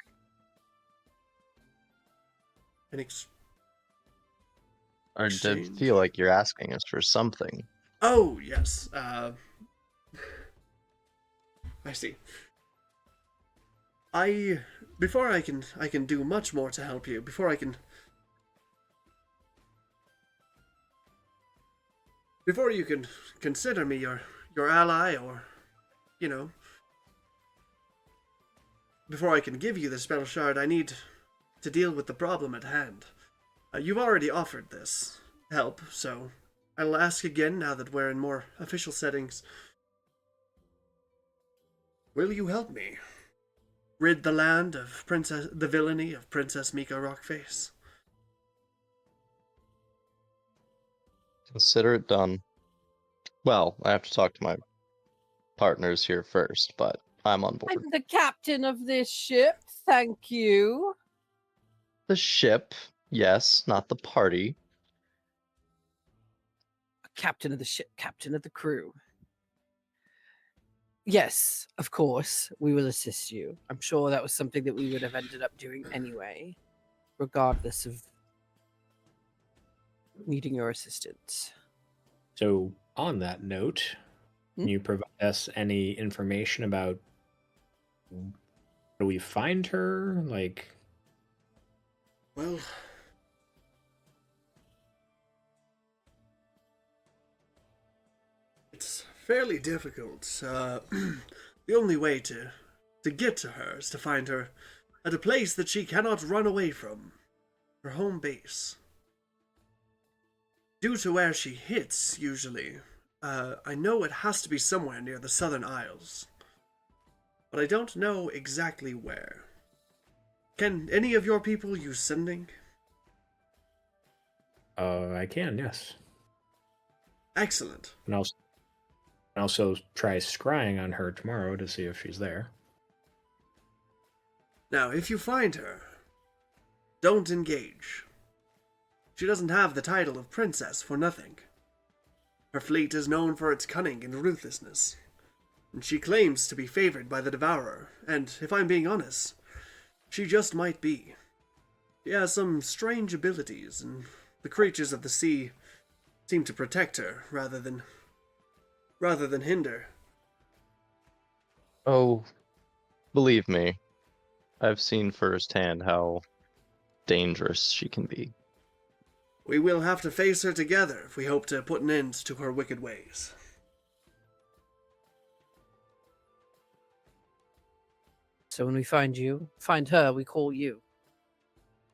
Or to exchange? feel like you're asking us for something. Oh, yes. I see. Before I can do much more to help you, before you can consider me your ally, or, before I can give you the spell shard, I need to deal with the problem at hand. You've already offered this help, so I'll ask again now that we're in more official settings. Will you help me rid the land of the villainy of Princess Mika Rockface? Consider it done. Well, I have to talk to my partners here first, but I'm on board. I'm the captain of this ship. Thank you. The ship, yes, not the party. Captain of the ship, captain of the crew. Yes, of course, we will assist you. I'm sure that was something that we would have ended up doing anyway, regardless of needing your assistance. So, on that note, can you provide us any information about how do we find her? Like, Well, it's fairly difficult. The only way to get to her is to find her at a place that she cannot run away from, her home base. Due to where she hits, usually, I know it has to be somewhere near the Southern Isles, but I don't know exactly where. Can any of your people use sending? I can, yes. Excellent. And also try scrying on her tomorrow to see if she's there. Now, if you find her, don't engage. She doesn't have the title of princess for nothing. Her fleet is known for its cunning and ruthlessness, and she claims to be favored by the Devourer, and if I'm being honest, she just might be. She has some strange abilities, and the creatures of the sea seem to protect her rather than hinder. Oh, believe me, I've seen firsthand how dangerous she can be. We will have to face her together if we hope to put an end to her wicked ways. So when we find her, we call you.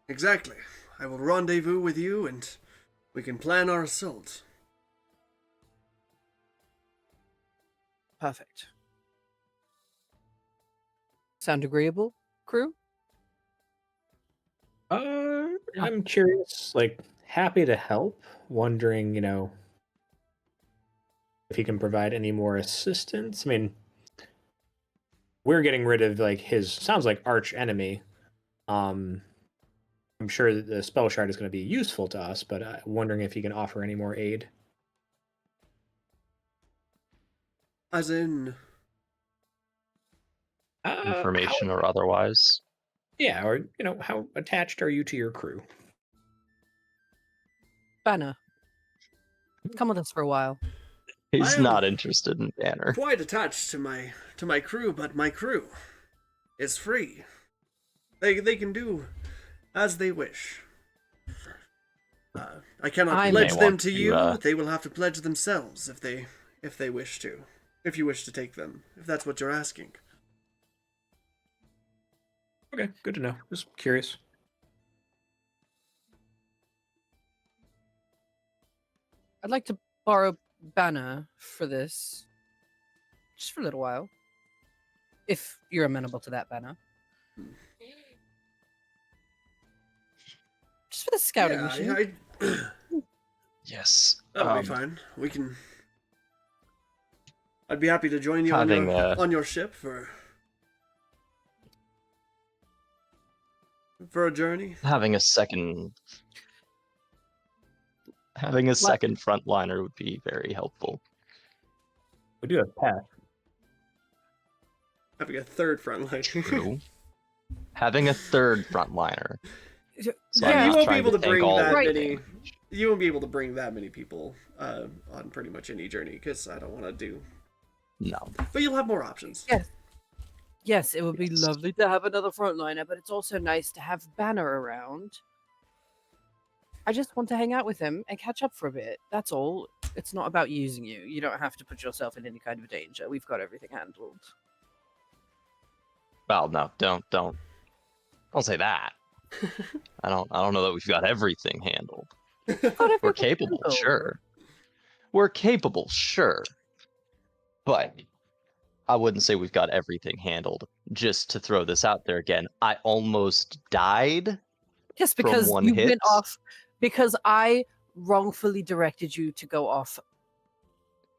Exactly. I will rendezvous with you and we can plan our assault. Perfect. Sound agreeable, crew? I'm curious, like, happy to help, wondering, if he can provide any more assistance. I mean, we're getting rid of, like, his, sounds like, arch enemy. I'm sure that the spell shard is going to be useful to us, but wondering if he can offer any more aid. As in... Information or otherwise. Yeah, or, how attached are you to your crew? Banner, come with us for a while. He's I am not interested in Banner. quite attached to my crew, but my crew is free. They can do as they wish. I cannot I pledge may them want to to, you. They will have to pledge themselves if they wish to. If you wish to take them, if that's what you're asking. Okay, good to know. Just curious. I'd like to borrow Banner for this. Just for a little while. If you're amenable to that, Banner. Just for the scouting mission. Yes. That'll be fine. We can... I'd be happy to join you on Having, on your ship for a journey. Having a second frontliner would be very helpful. We do have Pat. Having a third frontline. True. Having a third frontliner. So Yeah, I'm you not won't be trying able to think bring all that of many. it. You won't be able to bring that many people on pretty much any journey because I don't want to do. No. But you'll have more options. Yes. Yes, it would be lovely to have another frontliner, but it's also nice to have Banner around. I just want to hang out with him and catch up for a bit. That's all. It's not about using you. You don't have to put yourself in any kind of danger. We've got everything handled. Well, no, don't say that. I don't know that we've got everything handled. We're capable, sure. We're capable, sure. But I wouldn't say we've got everything handled. Just to throw this out there again, I almost died. Yes, from because one you hit. went off. Because I wrongfully directed you to go off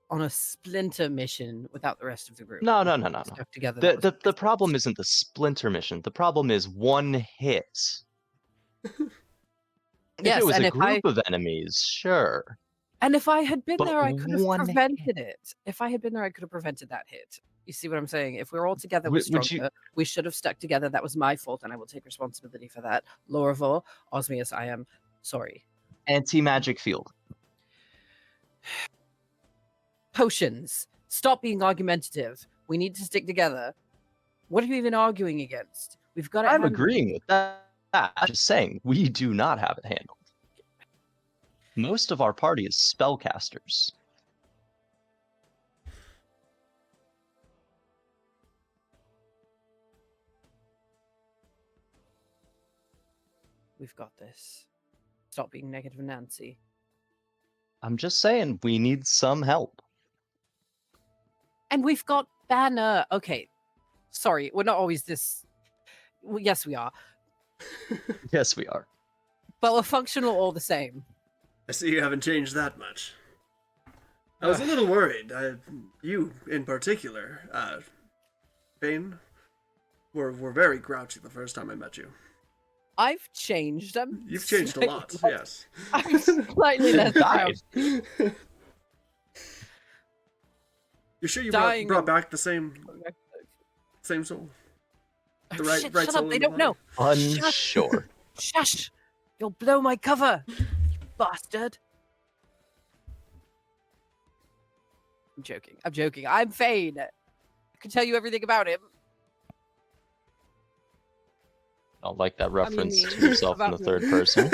on a splinter mission without the rest of the group. No. Stuck together. The problem isn't the splinter mission. The problem is one hit. If it was and a if I group of enemies, sure. and if I had been But there, I could have one prevented it. If I had been there, I could have prevented that hit. You see what I'm saying? If we were all together, we're Would you- stronger. We should have stuck together. That was my fault, and I will take responsibility for that. Loravor, Osmius, I am sorry. Anti-magic field. Potions. Stop being argumentative. We need to stick together. What are you even arguing against? We've got it. I'm handled. agreeing with that. I'm just saying, we do not have it handled. Most of our party is spellcasters. We've got this. Stop being negative, Nancy. I'm just saying, we need some help. And we've got Banner. Okay. Sorry, we're not always this. Well, yes, we are. Yes, we are. But we're functional all the same. I see you haven't changed that much. I was a little worried. You, in particular, Bane, were very grouchy the first time I met you. I've changed. You've changed a lot, yes. I'm slightly less Died. proud. You sure you Dying brought of- back the same soul? The right Shit, right shut soul up, in they the don't know. body? Unsure. Shush! You'll blow my cover, you bastard. I'm joking. I'm joking. I'm Fane. I can tell you everything about him. I don't like that reference mean, to yourself in the about third me. person.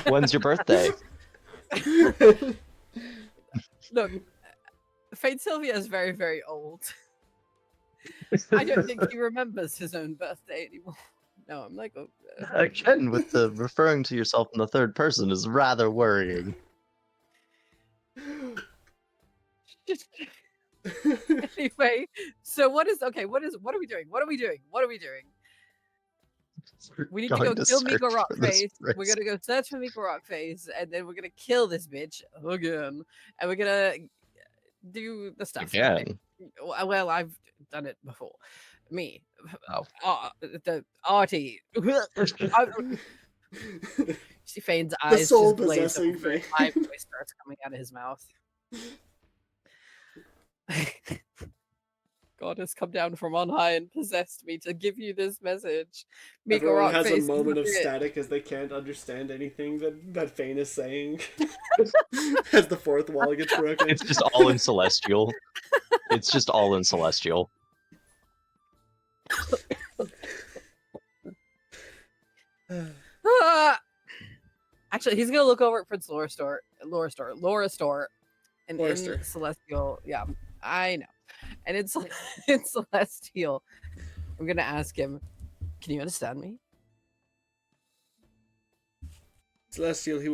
When's your birthday? Look, Fane Sylvia is very, very old. I don't think he remembers his own birthday anymore. No, I'm like, oh, Again, with the referring to yourself in the third person is rather worrying. Anyway, so what are we doing? What are we doing? We need to go Going kill search Miko for this Rockface. We're phrase. gonna go search for Miko Rockface, and then we're gonna kill this bitch again. And we're gonna do the stuff. okay? Again. Well, I've done it before. Me. Oh. The arty. See Fane's The eyes soul just blaze possessing over, and Fane. my voice starts coming out of his mouth. God has come down from on high and possessed me to give you this message. Miko Everyone has Rockface a is moment of it. static as they can't understand anything that Fane is saying. As the fourth wall gets broken. It's just all in Celestial. It's just all in Celestial. Ah! Actually, he's gonna look over at Prince Laura Store, and Laura Store. in Celestial. Yeah, I know. And in, in Celestial, I'm gonna ask him, "Can you understand me?" Celestial, he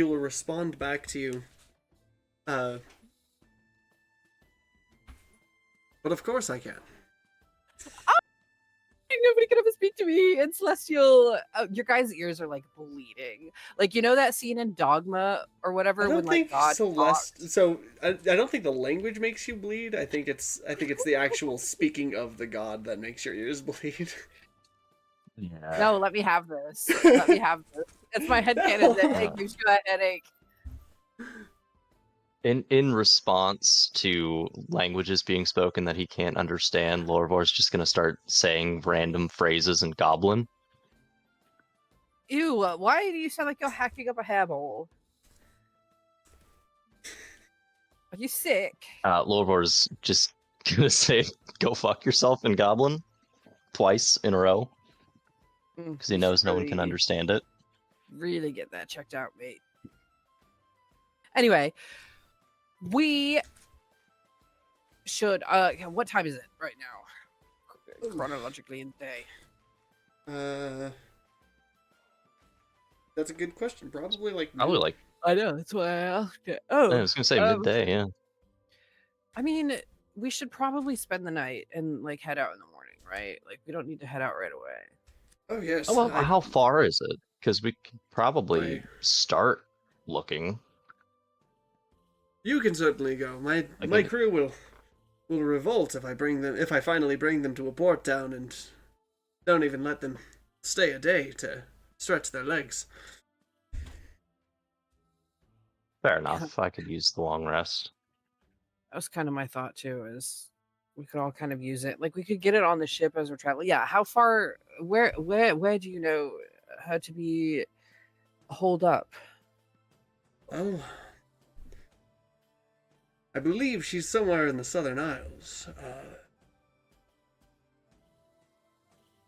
will respond back to you. But of course I can. Nobody can ever speak to me in Celestial. Your guys' ears are like bleeding. Like, you know that scene in Dogma or whatever I when don't like think God Celeste. So I don't think the language makes you bleed. I think it's the actual speaking of the god that makes your ears bleed. Yeah. No, let me have this. Let me have this. It's my headcanon that it gives you a headache. In response to languages being spoken that he can't understand, Lorvor's just gonna start saying random phrases in Goblin. Ew, why do you sound like you're hacking up a hairball? Are you sick? Lorvor's just gonna say, "Go fuck yourself" in Goblin twice in a row because he knows no one can Really- understand it. Really get that checked out, mate. Anyway, we should what time is it right now? Chronologically in the day. That's a good question. Probably like Probably like I know, that's why I asked it. I Oh, was gonna say um, midday. Yeah. I mean, we should probably spend the night and like head out in the morning, right? Like we don't need to head out right away. Oh yes. Oh, well, I- how far is it? Because we could probably Right. start looking. You can certainly go. My Okay. crew will revolt if I finally bring them to a port town and don't even let them stay a day to stretch their legs. Fair enough. I could use the long rest. That was kind of my thought too. Is we could all kind of use it. Like we could get it on the ship as we're traveling. Yeah. How far? Where do you know how to be holed up? Well, I believe she's somewhere in the Southern Isles.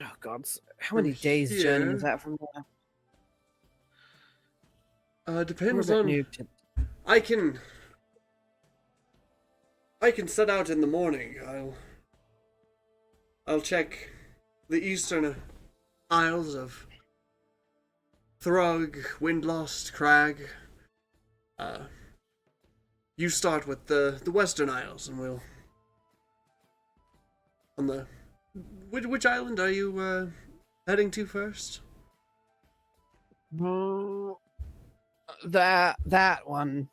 Oh God, how many From days journey here- is that from there? We're a Depends bit on. new to- I can set out in the morning. I'll check the eastern isles of Thrug, Windlost, Crag. You start with the Western Isles, and we'll on the which island are you heading to first? That one.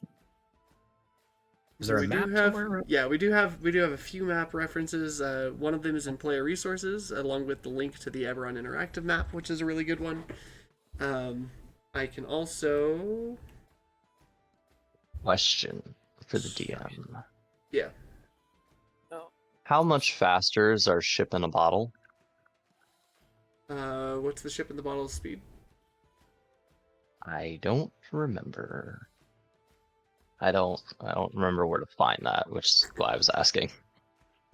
Is there a We do map have- somewhere? Yeah, we do have a few map references. One of them is in player resources, along with the link to the Eberron interactive map, which is a really good one. I can also Question for the DM. yeah. How much faster is our ship in a bottle? What's the ship in the bottle speed? I don't remember. I don't remember where to find that, which is why I was asking.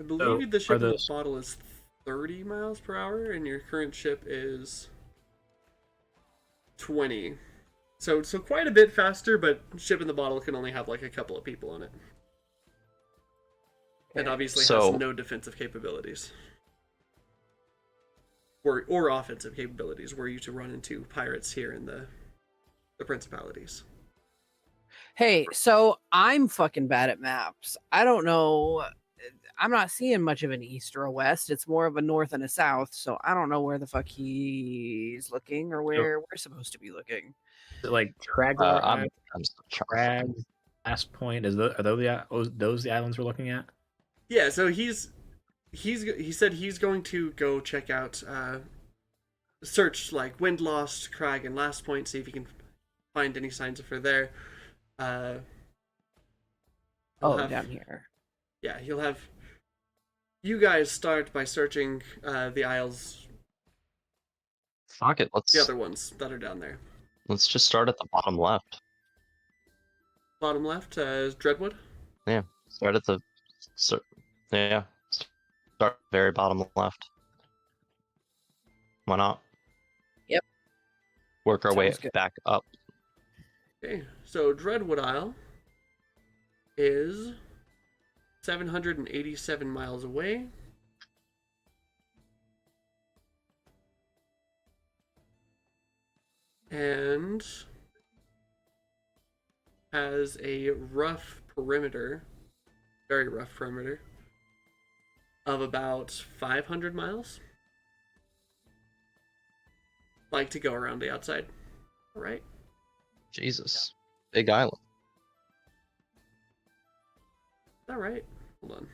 I believe the ship in those- the bottle is 30 miles per hour, and your current ship is 20. So quite a bit faster, but ship in the bottle can only have like a couple of people on it. And obviously So- has no defensive capabilities. Or offensive capabilities, were you to run into pirates here in the principalities. Hey, so I'm fucking bad at maps. I don't know. I'm not seeing much of an east or a west. It's more of a north and a south. So I don't know where the fuck he's looking or where we're supposed to be looking. Is it like Tragler I'm Island, still trying. Crag, Last Point? Are those the islands we're looking at? Yeah, so he said he's going to go check out search like Windlost, Crag, and Last Point, see if he can find any signs of her there. He'll have- Down here. Yeah, he'll have you guys start by searching the isles, Fuck it, the other ones that are down there. let's just start at the bottom left. Bottom left is Dreadwood. Yeah, start at the yeah, start very bottom left. Why not? Yep. Work our way Sounds good. back up. Okay, so Dreadwood Isle is 787 miles away. And has a rough perimeter, very rough perimeter, of about 500 miles. Like to go around the outside. All right. Jesus, big island. All right. Hold on.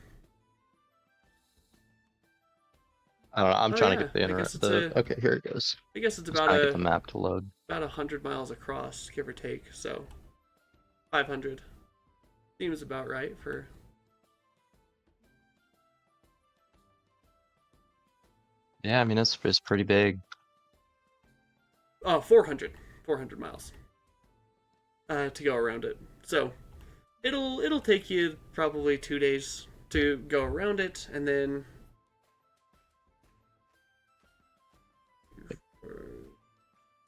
I don't know. I'm Oh, trying yeah, to get the I internet. guess it's Okay, here it goes. I guess it's Just about trying to get the map to load. about 100 miles across, give or take. So 500 seems about right for. Yeah, I mean it's pretty big. Oh, 400 miles to go around it. So it'll take you probably 2 days to go around it, and then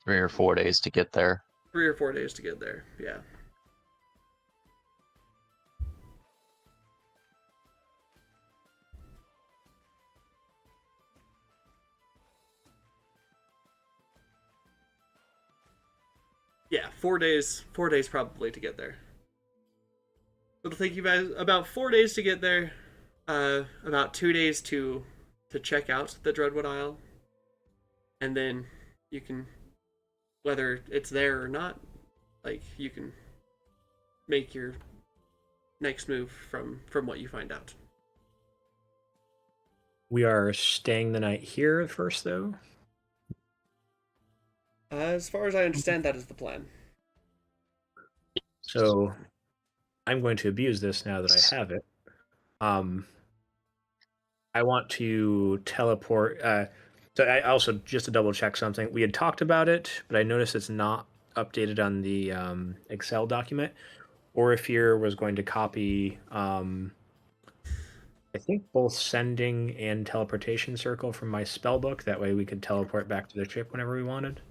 3 or 4 days to get there. 3 or 4 days to get there. Yeah. Yeah, 4 days. 4 days probably to get there. It'll take you guys about 4 days to get there. About 2 days to check out the Dreadwood Isle, and then you can, whether it's there or not, like you can make your next move from what you find out. We are staying the night here first, though. As far as I understand, that is the plan. So I'm going to abuse this now that I have it. I want to teleport. So I also, just to double check something, we had talked about it, but I noticed it's not updated on the Excel document. Or if here was going to copy, I think both sending and teleportation circle from my spell book. That way we could teleport back to the ship whenever we wanted.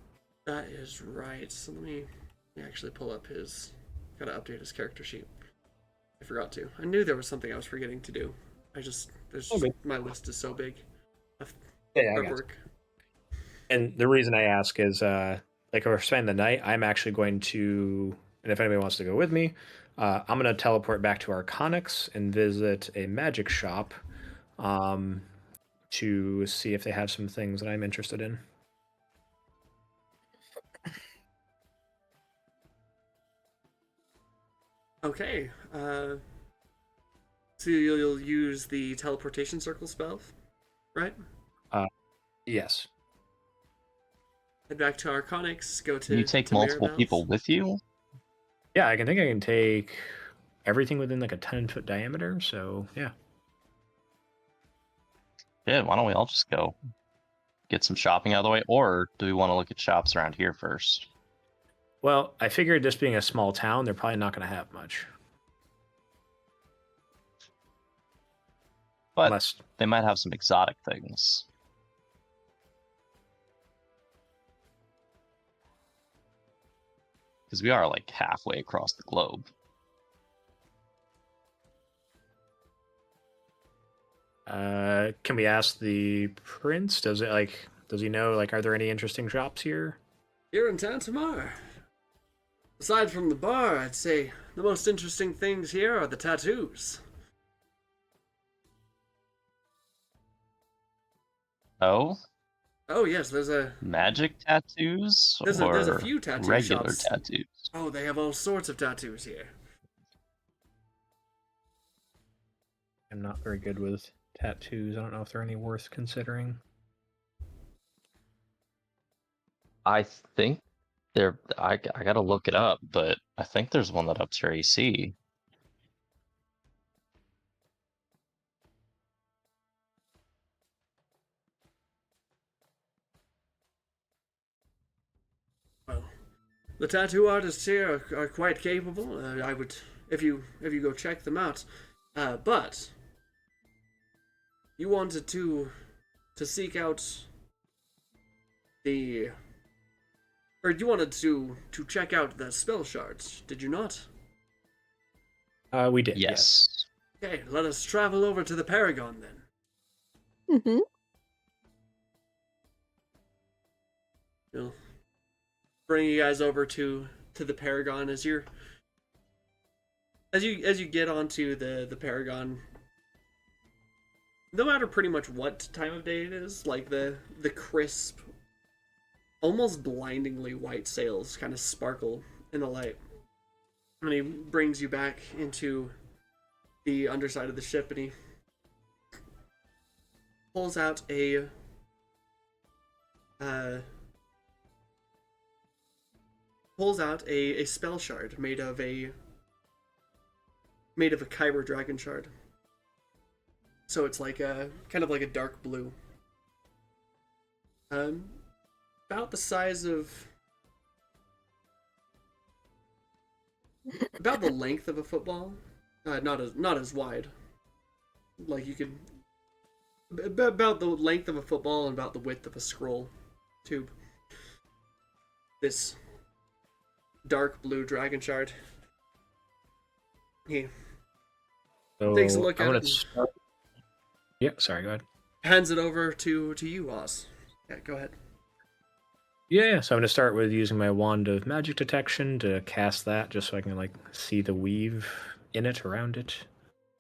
That is right. So let me actually pull up his. Gotta update his character sheet. I forgot to. I knew there was something I was forgetting to do. My list is so big of Yeah, I got work. And the reason I ask is, like, if we're spending the night, I'm actually going to, and if anybody wants to go with me, I'm going to teleport back to Arconyx and visit a magic shop to see if they have some things that I'm interested in. Okay. So you'll use the teleportation circle spell, right? Yes. Head back to Arconyx. Go to. Can you take to multiple Miraval's. people with you? Yeah, I can take everything within like a 10-foot diameter. So yeah. Yeah, why don't we all just go get some shopping out of the way? Or do we want to look at shops around here first? Well, I figured this being a small town, they're probably not going to have much. But Unless they might have some exotic things. Because we are like halfway across the globe. can we ask the prince? Does he know, like, are there any interesting shops here? Here in Tantamar. Aside from the bar, I'd say the most interesting things here are the tattoos. Oh? Oh yes, there's a Magic tattoos? there's or a few tattoo regular shops. tattoos? Oh, they have all sorts of tattoos here. I'm not very good with tattoos. I don't know if they're any worth considering. I think I gotta look it up, but I think there's one that ups your AC. Well, the tattoo artists here are quite capable. I would, if you go check them out. But you wanted to seek out the, or you wanted to check out the spell shards, did you not? We did. Yes. Okay, let us travel over to the Paragon then. Mm-hmm. We'll bring you guys over to the Paragon as you get onto the Paragon. No matter pretty much what time of day it is, like the crisp, almost blindingly white sails kind of sparkle in the light. And he brings you back into the underside of the ship, and he pulls out a spell shard made of a Kyber dragon shard. So it's like a kind of like a dark blue. About the size of, about the length of a football. Not as wide. Like you could, about the length of a football and about the width of a scroll tube. This dark blue dragon shard. He So takes a look I'm at gonna it. start... Yeah, sorry, go ahead. Hands it over to you, Oz. Yeah, go ahead. Yeah, so I'm gonna start with using my wand of magic detection to cast that, just so I can like see the weave in it, around it.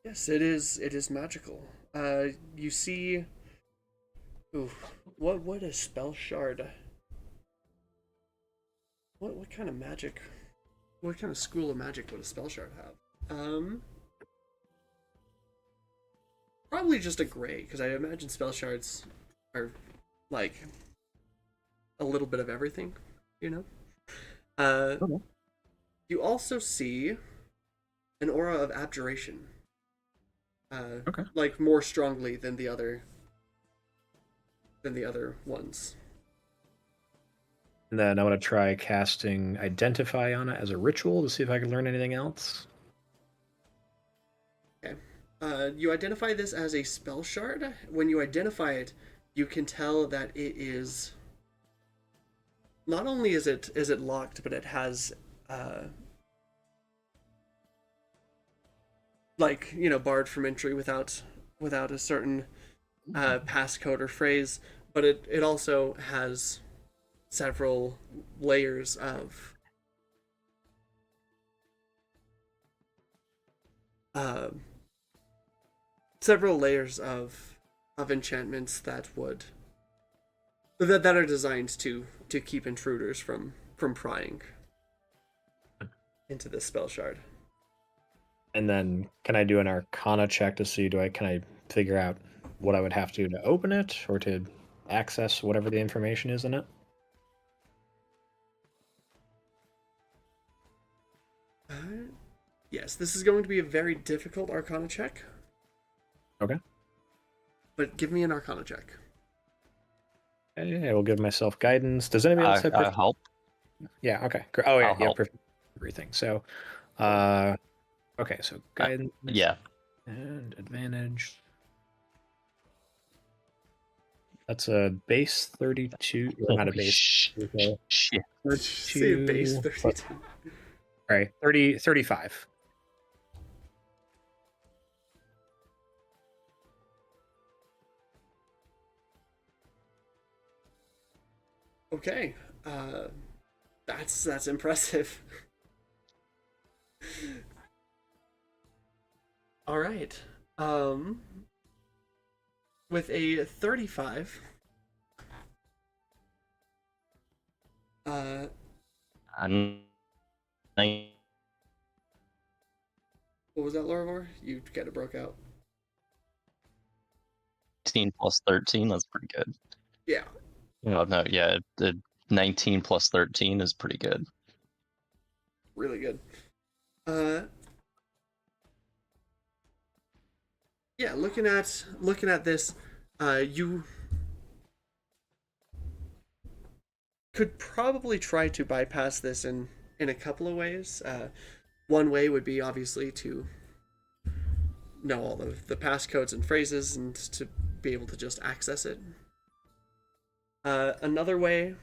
Yes, it is magical. You see. Ooh, what a spell shard. What kind of magic? What kind of school of magic would a spell shard have? Probably just a gray, because I imagine spell shards are like a little bit of everything. you know. Okay. You also see an aura of abjuration. Okay. Like more strongly than the other ones. And then I want to try casting Identify on it as a ritual to see if I can learn anything else. Okay. You identify this as a spell shard. When you identify it, you can tell that it is. Not only is it locked, but it has like, you know, barred from entry without a certain passcode or phrase, but it also has several layers of uh, enchantments that are designed to keep intruders from prying into this spell shard. And then can I do an Arcana check to see can I figure out what I would have to do to open it or to access whatever the information is in it? Yes, this is going to be a very difficult Arcana check. Okay. But give me an Arcana check. Okay, I will give myself guidance. Does anybody else have I help. Yeah, okay. Oh yeah, I'll help. Everything. So okay, so guidance Yeah. and advantage. That's a base 32. Or not a base. Shit. Say base 32. All right, 35. Okay. That's impressive. All right. With a 35, I'm what was that, Lorivor? You kind of broke out. 19 plus 13. That's pretty good. Yeah. Oh no, yeah, the 19 plus 13 is pretty good. Really good. Yeah, looking at this, you could probably try to bypass this in a couple of ways. One way would be obviously to know all the passcodes and phrases and to be able to just access it. Another way,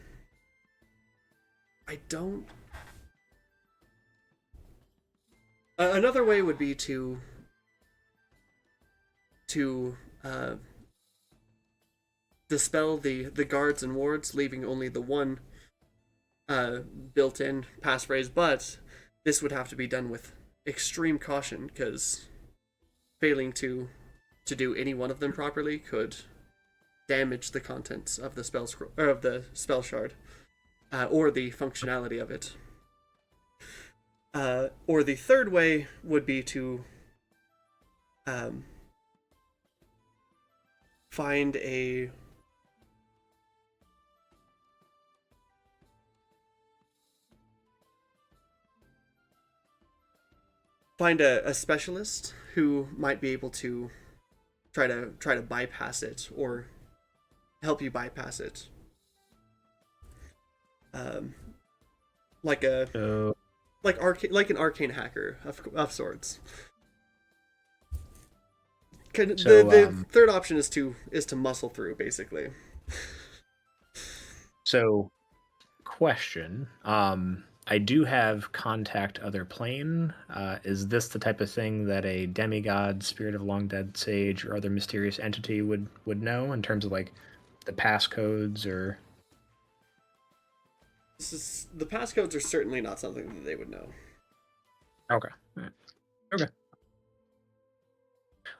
another way would be to dispel the guards and wards, leaving only the one built-in passphrase. But this would have to be done with extreme caution, because failing to do any one of them properly could damage the contents of the spell scroll or of the spell shard, or the functionality of it. Or the third way would be to find a specialist who might be able to try to bypass it or help you bypass it. Like an arcane hacker of sorts. The third option is to muscle through, basically. So, question. I do have contact other plane. Is this the type of thing that a demigod, spirit of long dead sage, or other mysterious entity would know in terms of like the passcodes or? The passcodes are certainly not something that they would know. Okay. Okay.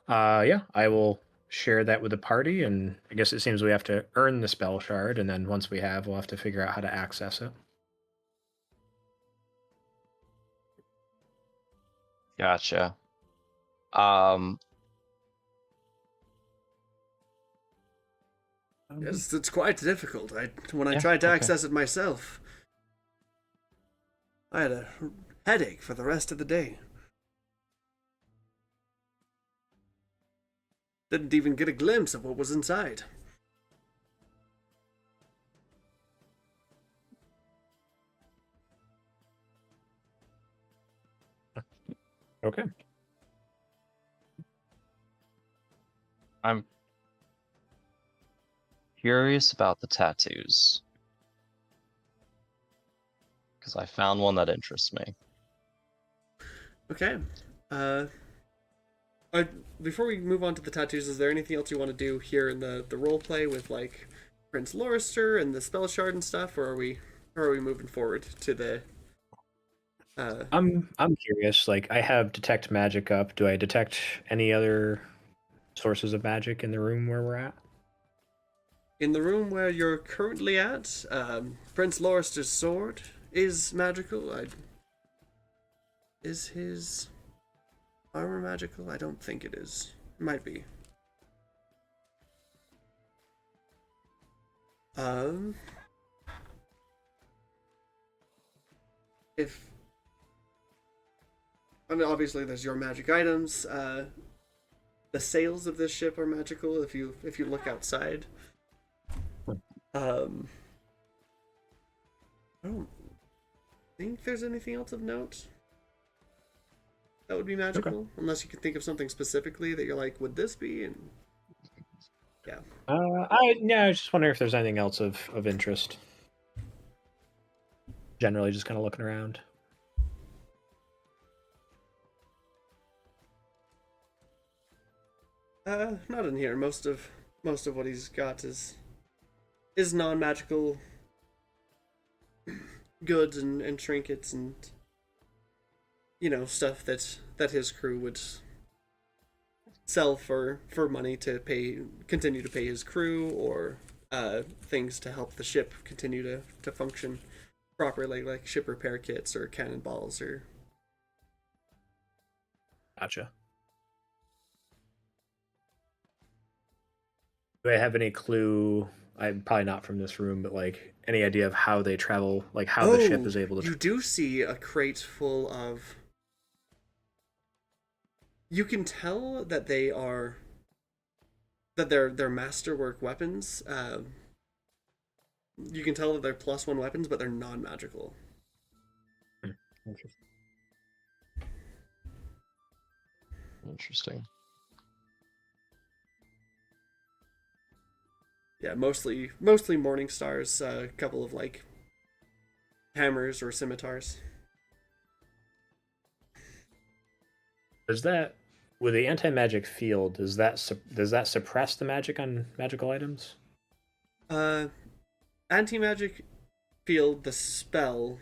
Yeah, I will share that with the party, and I guess it seems we have to earn the spell shard, and then once we have, we'll have to figure out how to access it. Gotcha. Yes, it's quite difficult. When I Yeah, tried to okay. access it myself, I had a headache for the rest of the day. Didn't even get a glimpse of what was inside. Okay. I'm curious about the tattoos. Because I found one that interests me. Okay. Before we move on to the tattoos, is there anything else you want to do here in the role play with like Prince Lorister and the spell shard and stuff, or are we moving forward to the? I'm curious. Like, I have detect magic up. Do I detect any other sources of magic in the room where we're at? In the room where you're currently at, Prince Lorister's sword is magical. Is his armor magical? I don't think it is. It might be. If I mean, obviously, there's your magic items. The sails of this ship are magical. If you look outside, I don't think there's anything else of note that would be magical, unless you can think of something specifically that you're like, would this be? And yeah. I was just wondering if there's anything else of interest. Generally, just kind of looking around. Not in here. Most of what he's got is non-magical goods and trinkets and stuff that his crew would sell for money to continue to pay his crew, or things to help the ship continue to function properly, like ship repair kits or cannonballs or. Gotcha. Do I have any clue? I'm probably not from this room, but like any idea of how they travel, like how the ship is able to. You do see a crate full of. You can tell that they're masterwork weapons. You can tell that they're +1 weapons, but they're non-magical. Interesting. Yeah, mostly morning stars. A couple of like hammers or scimitars. Does that, with the anti-magic field, does that suppress the magic on magical items? Anti-magic field, the spell,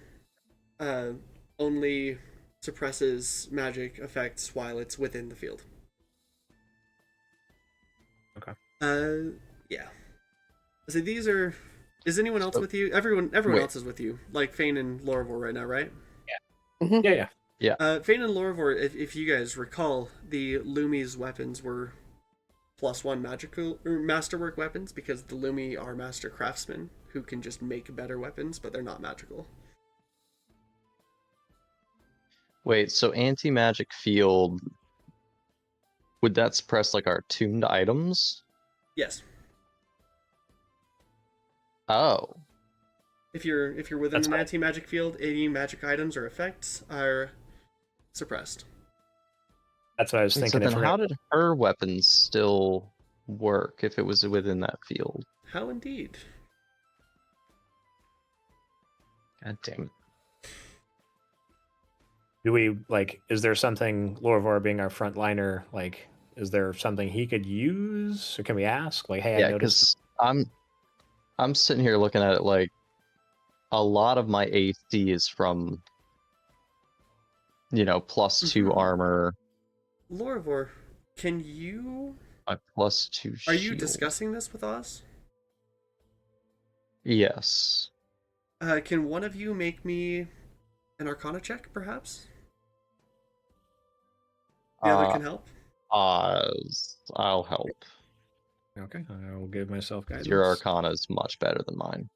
only suppresses magic effects while it's within the field. Okay. Yeah. So these are. Is anyone else with you? Everyone else is with you. Like Fane and Lorivor right now, right? Yeah. Mm-hmm. Yeah. Fane and Lorivor, if you guys recall, the Lumi's weapons were +1 magical or masterwork weapons, because the Lumi are master craftsmen who can just make better weapons, but they're not magical. Wait, so anti-magic field, would that suppress like our tuned items? Yes. Oh. If you're within an anti-magic field, any magic items or effects are suppressed. That's what I was thinking. So then how did her weapons still work if it was within that field? How indeed? God damn it. Do we, like, is there something, Lorivor being our frontliner, like, is there something he could use? Or can we ask? Like, hey, Yeah, I noticed. because I'm sitting here looking at it like a lot of my AC is from, +2 armor. Lorivor, can you... A +2 shield. Are you discussing this with us? Yes. Can one of you make me an Arcana check, perhaps? The other can help? I'll help. Okay, I will give myself guidance. Your Arcana is much better than mine.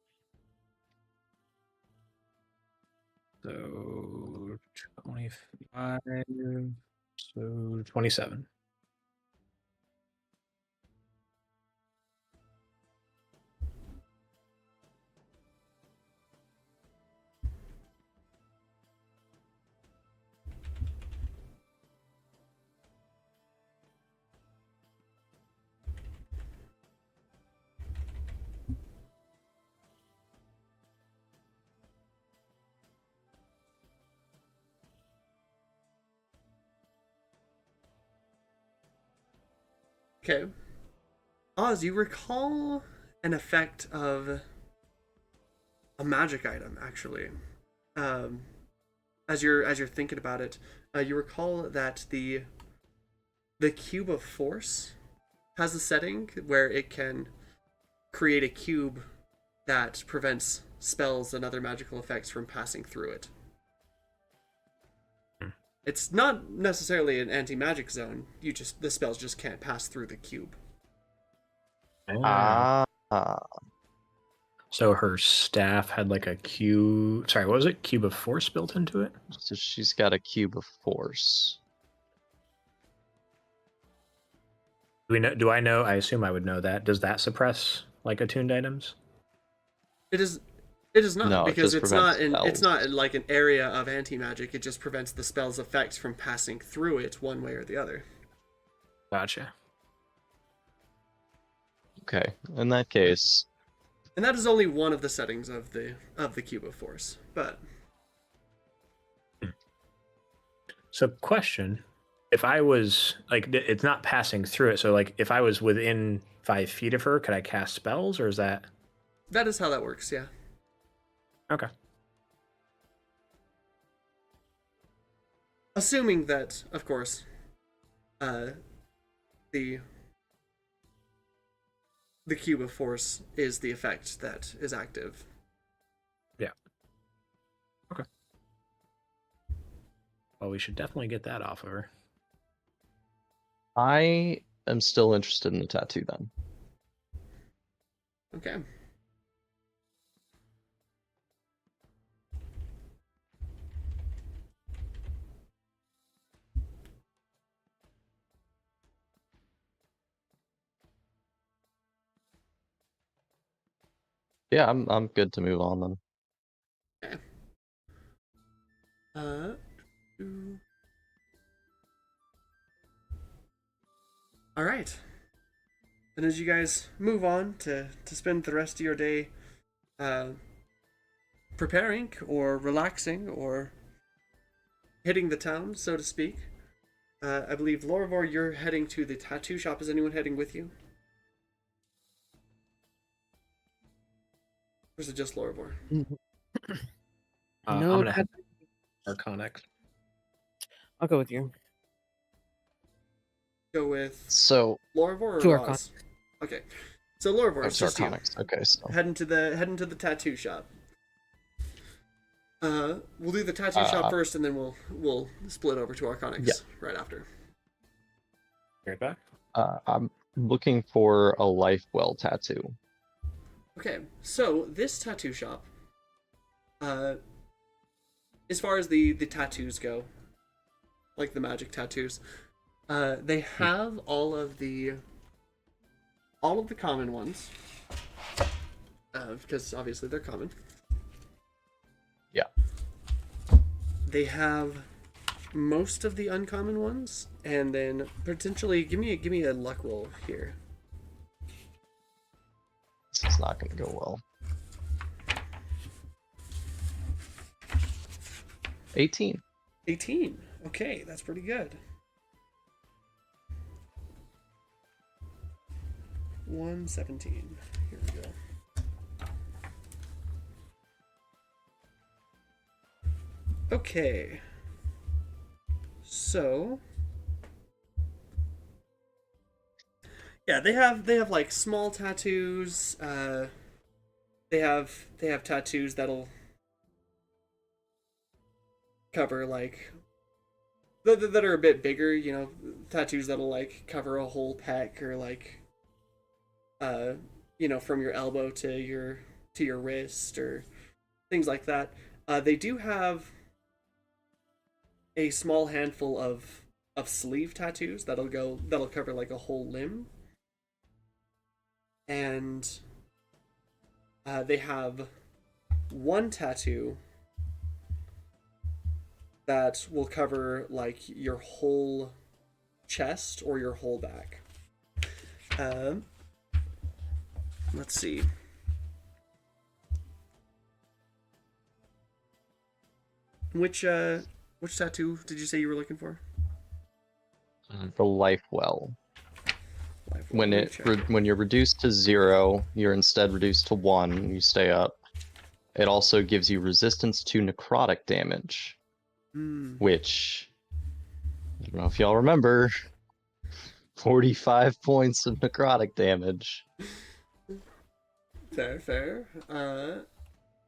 So 25. So 27. Okay. Oz, you recall an effect of a magic item, actually. Um, as you're thinking about it, you recall that the cube of force has a setting where it can create a cube that prevents spells and other magical effects from passing through it. It's not necessarily an anti-magic zone. The spells just can't pass through the cube. Ah, So her staff had like a cube. Sorry, what was it? Cube of force built into it? so she's got a cube of force. Do I know? I assume I would know that. Does that suppress like attuned items? It is not, No, it because just it's not prevents it's not spells. like an area of anti-magic. It just prevents the spell's effects from passing through it one way or the other. Gotcha. Okay, in that case, And that is only one of the settings of the cube of force. But So, question: if I was like, it's not passing through it. So, like, if I was within 5 feet of her, could I cast spells, or is that that is how that works, yeah. okay? Assuming that, of course, the cube of force is the effect that is active. Yeah. Okay. Well, we should definitely get that off of her. I am still interested in the tattoo then. Okay. Yeah, I'm good to move on then. Okay. Uh. All right. And as you guys move on to spend the rest of your day preparing or relaxing or hitting the town, so to speak, I believe, Lorvor, you're heading to the tattoo shop. Is anyone heading with you? Or is it just Lorvor? I'm No, gonna head Arconic. I'll go with you. Go with So, Lorvor or To Roz? Okay. So Lorvor, oh, it's just you. Sarconics. Okay, so Heading to the tattoo shop. We'll do the tattoo shop first, and then we'll split over to Arconics Yeah. right after. Right back. I'm looking for a life well tattoo. Okay, so this tattoo shop, as far as the tattoos go, like the magic tattoos, they have all of the common ones, because obviously they're common. Yeah. They have most of the uncommon ones, and then potentially give me a luck roll here. This is not going to go well. 18. 18. Okay, that's pretty good. 117. Here we go. Okay. So yeah, they have like small tattoos. They have tattoos that'll cover like that are a bit bigger, you know, tattoos that'll like cover a whole pec, or like you know, from your elbow to your wrist, or things like that. They do have a small handful of sleeve tattoos that'll cover like a whole limb, and they have one tattoo that will cover like your whole chest or your whole back. Let's see. Which tattoo did you say you were looking for? The life well. Let me check. When you're reduced to 0, you're instead reduced to 1. You stay up. It also gives you resistance to necrotic damage, which I don't know if y'all remember. 45 points of necrotic damage. Fair.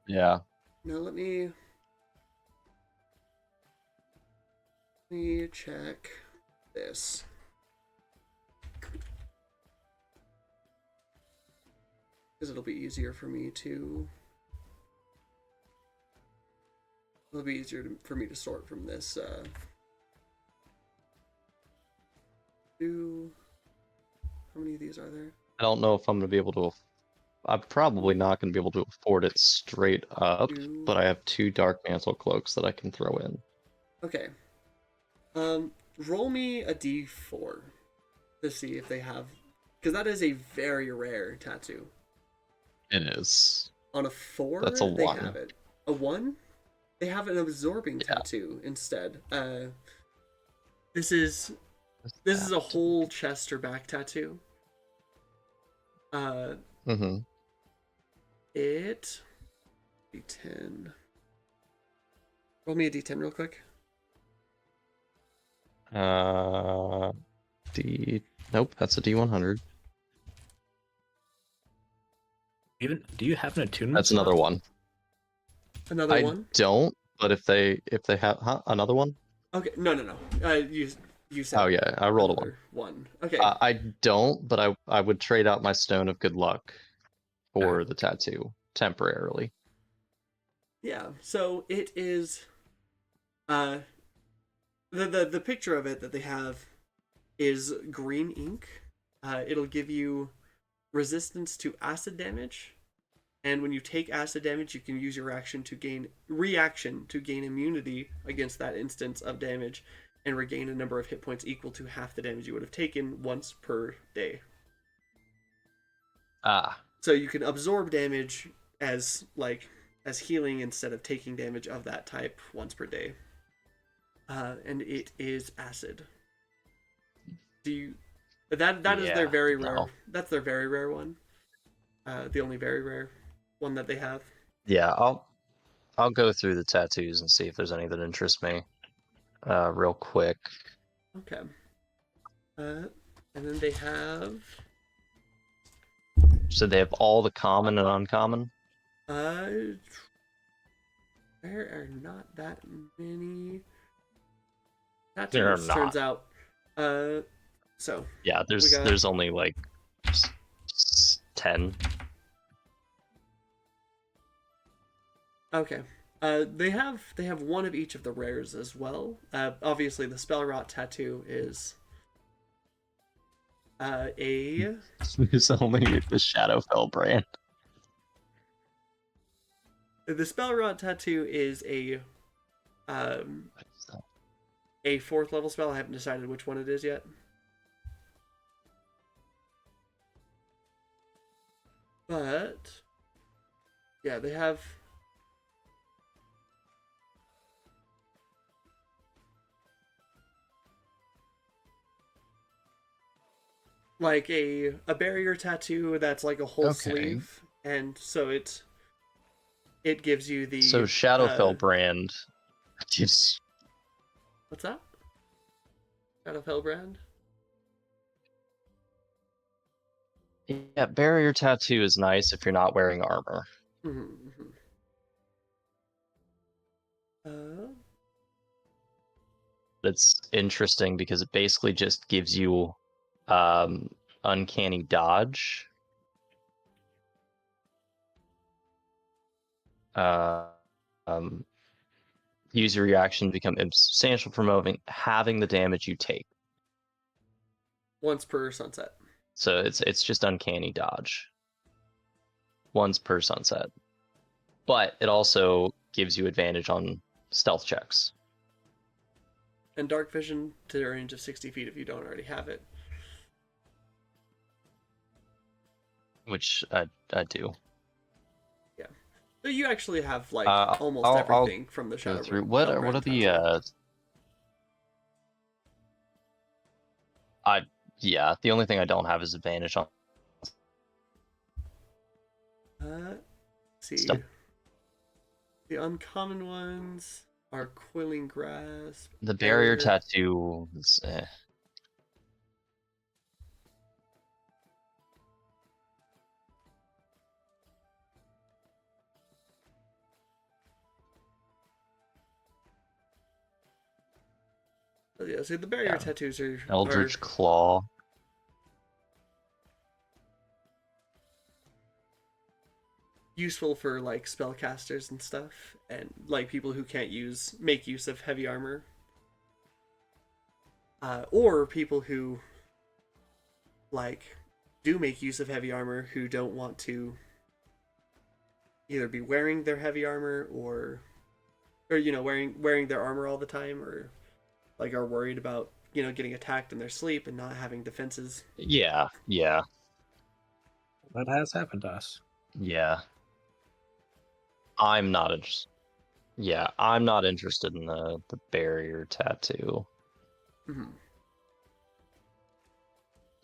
Yeah. Now let me check this. Because it'll be easier for me to... It'll be easier for me to sort from this. How many of these are there? I don't know if I'm going to be able to... I'm probably not going to be able to afford it straight up, but I have 2 Dark Mantle Cloaks that I can throw in. Okay. Roll me a d4 to see if they have... Because that is a very rare tattoo. It is. On a 4, That's a they 1. have it. A 1? They have an absorbing tattoo instead. This is a whole chest or back tattoo. It D10. Roll me a D10 real quick. Nope, that's a D100. Do you have an attunement? That's another one. Another one? I don't, but if they have another one? Okay, no. You said. Oh yeah, I rolled a 1. Okay. I don't, but I would trade out my Stone of Good Luck for the tattoo temporarily. Yeah. So it is. The picture of it that they have is green ink. It'll give you resistance to acid damage, and when you take acid damage, you can use your reaction to gain immunity against that instance of damage, and regain a number of hit points equal to half the damage you would have taken once per day. So you can absorb damage as healing instead of taking damage of that type once per day. And it is acid. That is their very rare. No. That's their very rare one. The only very rare one that they have. Yeah, I'll go through the tattoos and see if there's any that interest me. Real quick. Okay. And then they have. So they have all the common and uncommon? There are not that many tattoos. There are not. Turns out. So. Yeah, there's only like 10. Okay. They have one of each of the rares as well. Obviously, the Spell Rot tattoo is a. There's only the Shadowfell brand. The Spell Rot tattoo is a 4th level spell. I haven't decided which one it is yet. But yeah, they have. Like a barrier tattoo that's like a whole sleeve, and so it gives you the. So Shadowfell brand gives. What's that? Shadowfell brand. Yeah, barrier tattoo is nice if you're not wearing armor. It's interesting because it basically just gives you uncanny dodge. use your reaction to become insubstantial for having the damage you take. Once per sunset. So it's just uncanny dodge. Once per sunset. But it also gives you advantage on stealth checks. And dark vision to a range of 60 feet if you don't already have it. Which I do. So you actually have like almost I'll everything from the Go Shadow. through. What are the yeah, the only thing I don't have is advantage on. Let's see. Stuff. The uncommon ones are Quilling Grasp. The barrier Air. tattoo is Oh, yeah, so the barrier Yeah. tattoos are Eldritch Claw. useful for like spellcasters and stuff, and like people who can't make use of heavy armor, or people who like do make use of heavy armor who don't want to either be wearing their heavy armor or you know wearing their armor all the time, or like are worried about getting attacked in their sleep and not having defenses. Yeah, yeah, That has happened to us. yeah. I'm not interested. Yeah, I'm not interested in the barrier tattoo. Mm-hmm.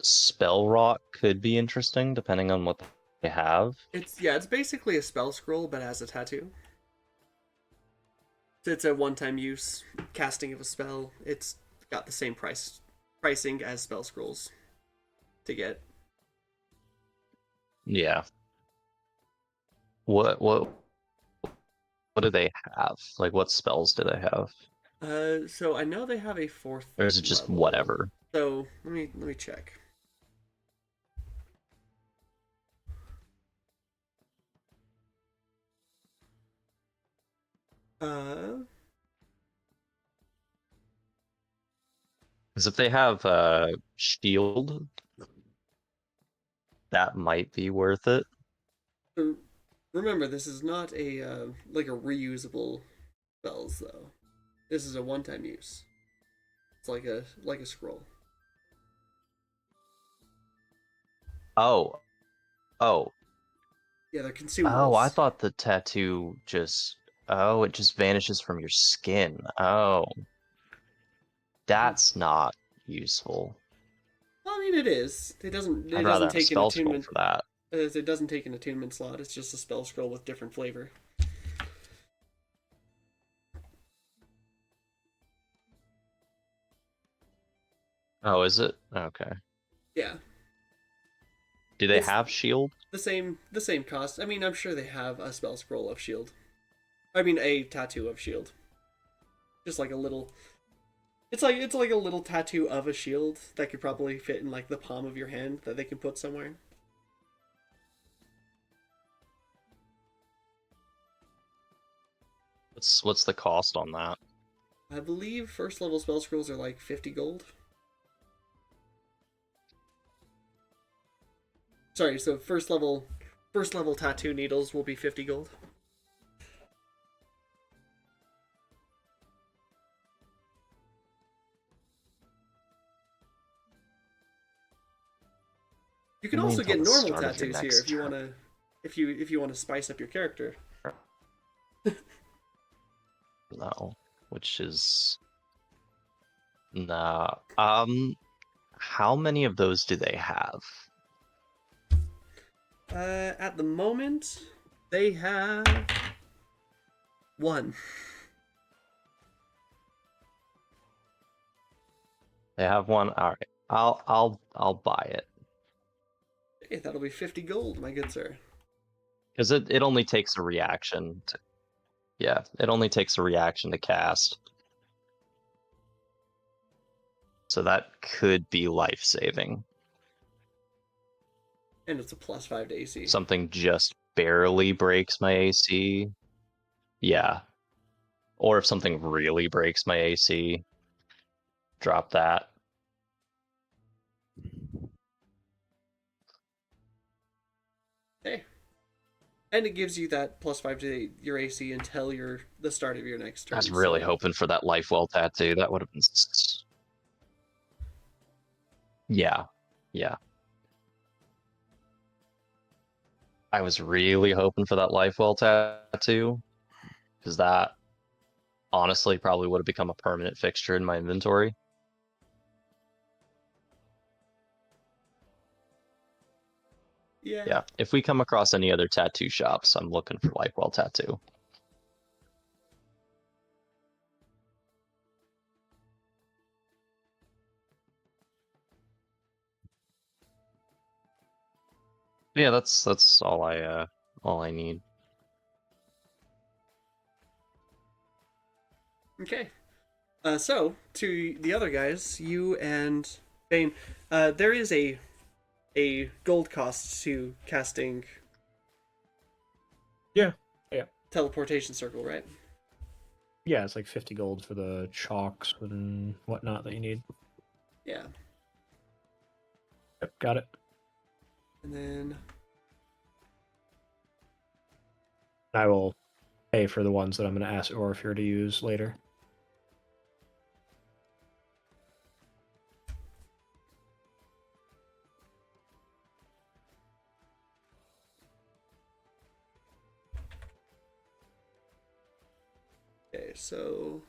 Spell Rock could be interesting depending on what they have. It's basically a spell scroll but as a tattoo. It's a one-time use casting of a spell. It's got the same pricing as spell scrolls to get. Yeah. What do they have? Like, what spells do they have? So I know they have a 4th. Or is it just level. whatever? So let me check. Because if they have shield, that might be worth it. So remember, this is not a like a reusable spells though. This is a one-time use. It's like a scroll. Oh. Yeah, they're consumables. Oh, I thought the tattoo just... Oh, it just vanishes from your skin. Oh. That's not useful. Well, I mean, it is. It doesn't. I'd It rather doesn't have a take an spell scroll attunement. for that. It doesn't take an attunement slot. It's just a spell scroll with different flavor. Oh, is it? Okay. Yeah. Do they It's- have shield? The same cost. I mean, I'm sure they have a spell scroll of shield. I mean, a tattoo of shield. Just like a little. It's like a little tattoo of a shield that could probably fit in like the palm of your hand that they can put somewhere. What's the cost on that? I believe first level spell scrolls are like 50 gold. Sorry, so first level tattoo needles will be 50 gold. You can Wait also until get the normal start of your tattoos here next if you turn. wanna if you wanna spice up your character. No. Which is... Nah. How many of those do they have? At the moment, they have one. They have one? Alright. I'll buy it. Hey, that'll be 50 gold, my good sir. Because it only takes a reaction to... Yeah, it only takes a reaction to cast. So that could be life-saving. And it's a +5 to AC. Something just barely breaks my AC. Yeah. Or if something really breaks my AC, drop that. Okay. And it gives you that +5 to your AC until the start of your next turn. I was really so- hoping for that life well tattoo. That would have been. Yeah. Yeah. I was really hoping for that life well tattoo. Because that honestly probably would have become a permanent fixture in my inventory. Yeah. If we come across any other tattoo shops, I'm looking for life well tattoo. Yeah, that's all I need. Okay. So, to the other guys, you and Bane, there is a gold cost to casting Yeah. teleportation circle, right? Yeah, it's like 50 gold for the chalks and whatnot that you need. Yeah. Yep, got it. And then I will pay for the ones that I'm going to ask Orifir to use later. okay, so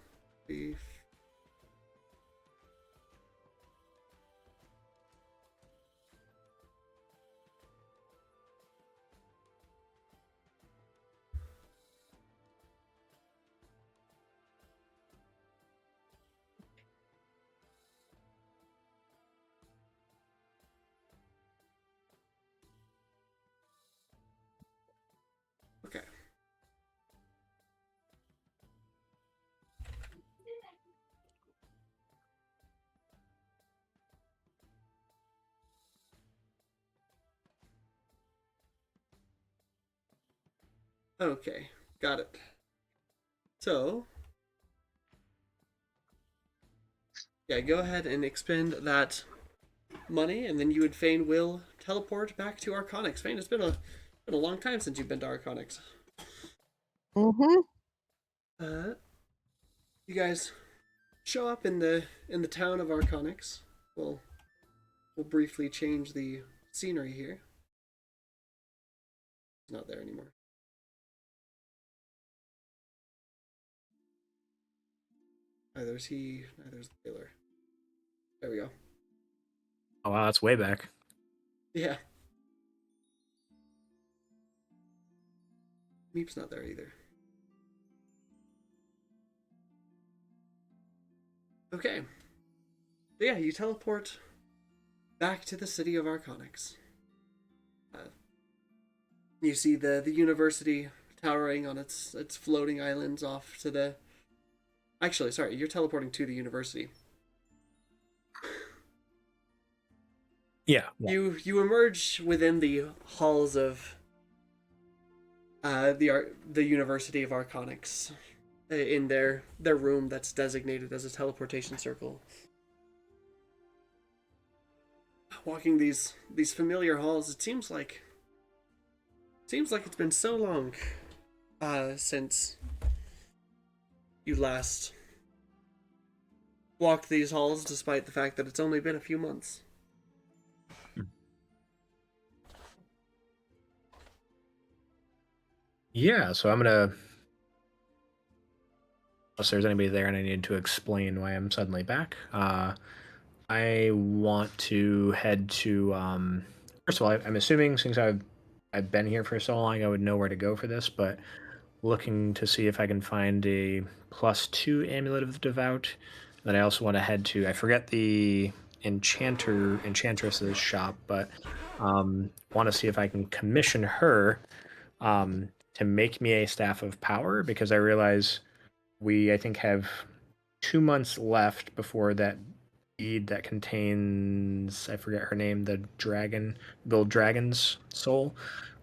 we okay. Okay, got it. So, yeah, go ahead and expend that money, and then you and Fane will teleport back to Arconix. Fane, it's been a long time since you've been to Arconix. Mm-hmm. You guys show up in the town of Arconix. We'll briefly change the scenery here. It's not there anymore. Neither's he, neither's the Taylor. There we go. Oh, wow, that's way back. Yeah. Meep's not there either. Okay. So yeah, you teleport back to the city of Arconix. You see the university towering on its floating islands off to the... Actually, sorry, you're teleporting to the university. Yeah. You emerge within the halls of the University of Arconix, in their room that's designated as a teleportation circle. Walking these familiar halls, it seems like it's been so long since you last walked these halls, despite the fact that it's only been a few months. Yeah, so I'm gonna... Unless there's anybody there and I need to explain why I'm suddenly back, I want to head to... First of all, I'm assuming since I've been here for so long, I would know where to go for this, but looking to see if I can find a +2 Amulet of the Devout. Then I also want to head to... I forget the Enchantress's shop, but want to see if I can commission her to make me a Staff of Power, because I realize I think, have 2 months left before that bead that contains, I forget her name, the gold dragon's soul,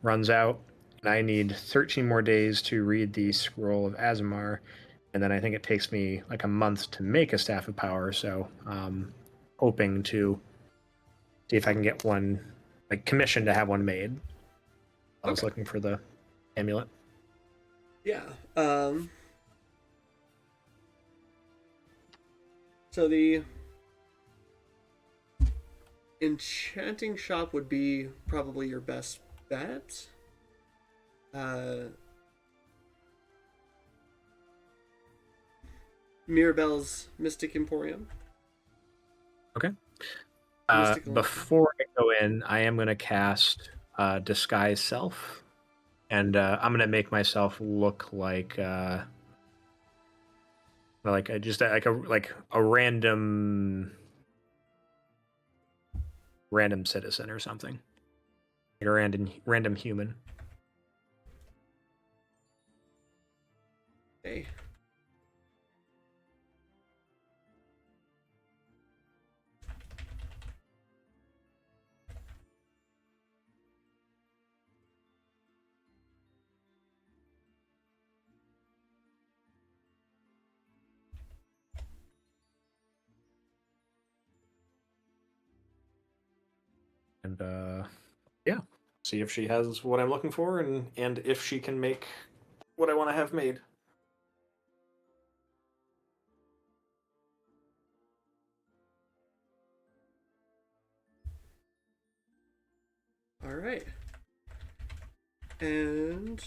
runs out. And I need 13 more days to read the Scroll of Azamar. and then I think it takes me like a month to make a staff of power. So, hoping to see if I can get one, like commissioned to have one made. I was Okay. looking for the amulet. Yeah. So the enchanting shop would be probably your best bet. Mirabelle's Mystic Emporium. Okay. Mystical. Before I go in, I am going to cast Disguise Self, and I'm going to make myself look like like a random citizen or something, like a random human. Hey. And yeah, see if she has what I'm looking for, and if she can make what I want to have made. All right. And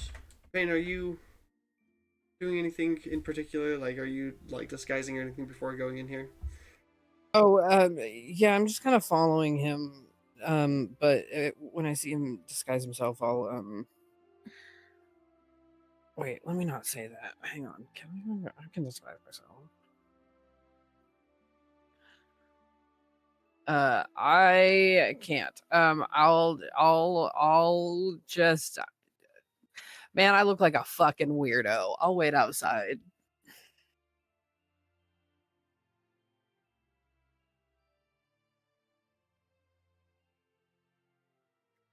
Bane, are you doing anything in particular? Like, are you like disguising or anything before going in here? Oh, yeah, I'm just kind of following him. But when I see him disguise himself, I'll wait. Let me not say that. Hang on. I can disguise myself. I can't. I'll just. Man, I look like a fucking weirdo. I'll wait outside.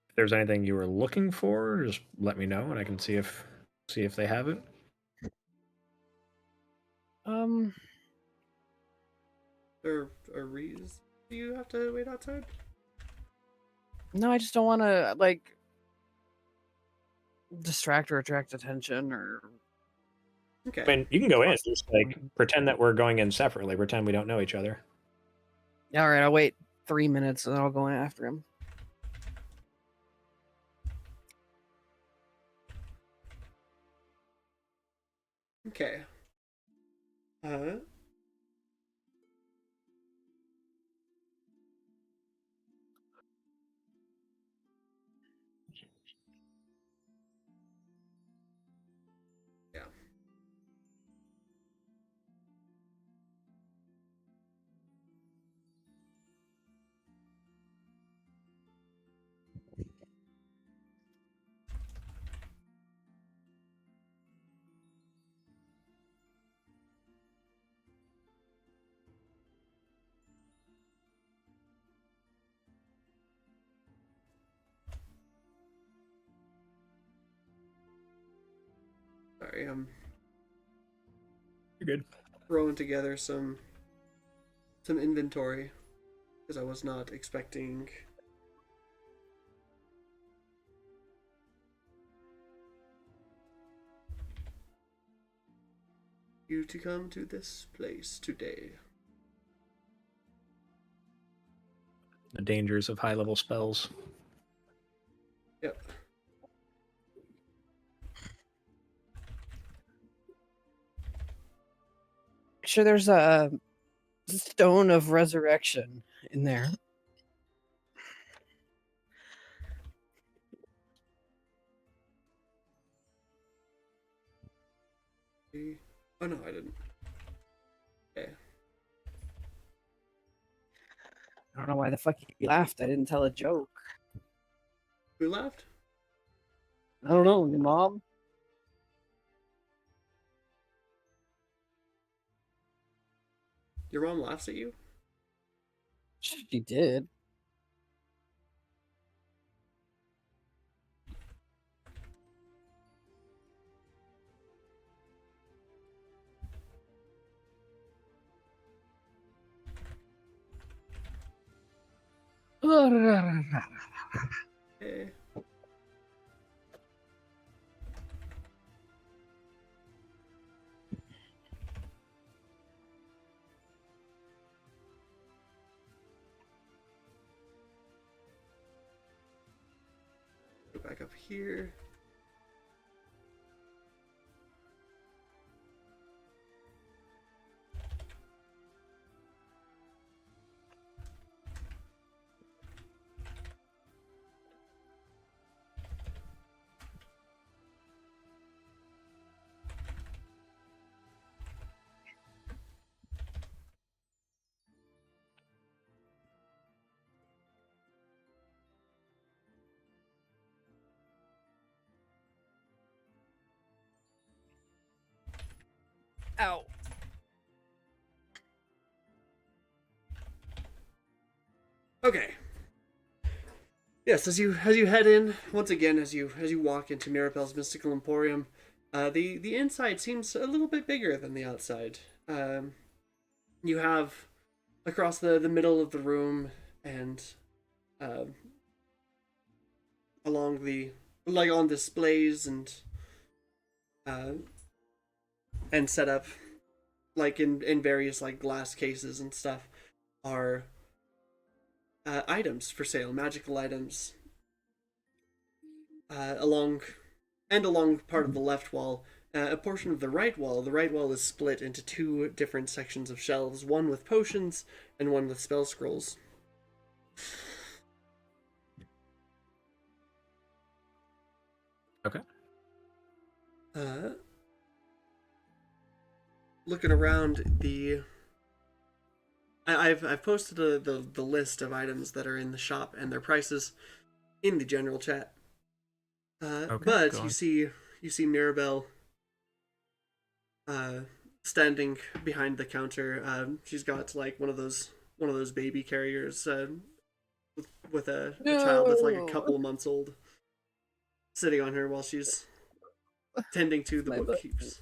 If there's anything you were looking for, just let me know, and I can see if they have it. There are reasons you have to wait outside? No, I just don't want to like distract or attract attention or. Okay. I mean, you can go in, just like pretend that we're going in separately. Pretend we don't know each other. All right, I'll wait 3 minutes and then I'll go in after him. Okay. Yeah. Sorry, I'm You're good. throwing together some inventory because I was not expecting you to come to this place today. The dangers of high-level spells. Yep. Sure, there's a stone of resurrection in there. Oh no, I didn't. Okay. I don't know why the fuck you laughed. I didn't tell a joke. Who left? I don't know, your mom? Your mom laughs at you? She did. Okay. Go back up here. Ow. Okay. Yes, as you head in once again, as you walk into Mirabelle's Mystical Emporium, the inside seems a little bit bigger than the outside. You have across the middle of the room and uh, along the like on displays uh, and set up like in various like glass cases and stuff are items for sale, magical items. Along part of the left wall, a portion of the right wall. The right wall is split into two different sections of shelves, one with potions and one with spell scrolls. Okay. Looking around I've posted the list of items that are in the shop and their prices in the general chat. But go you on. see Mirabelle standing behind the counter. She's got like one of those baby carriers with a child that's like a couple months old sitting on her while she's tending to the My butt. bookkeeps.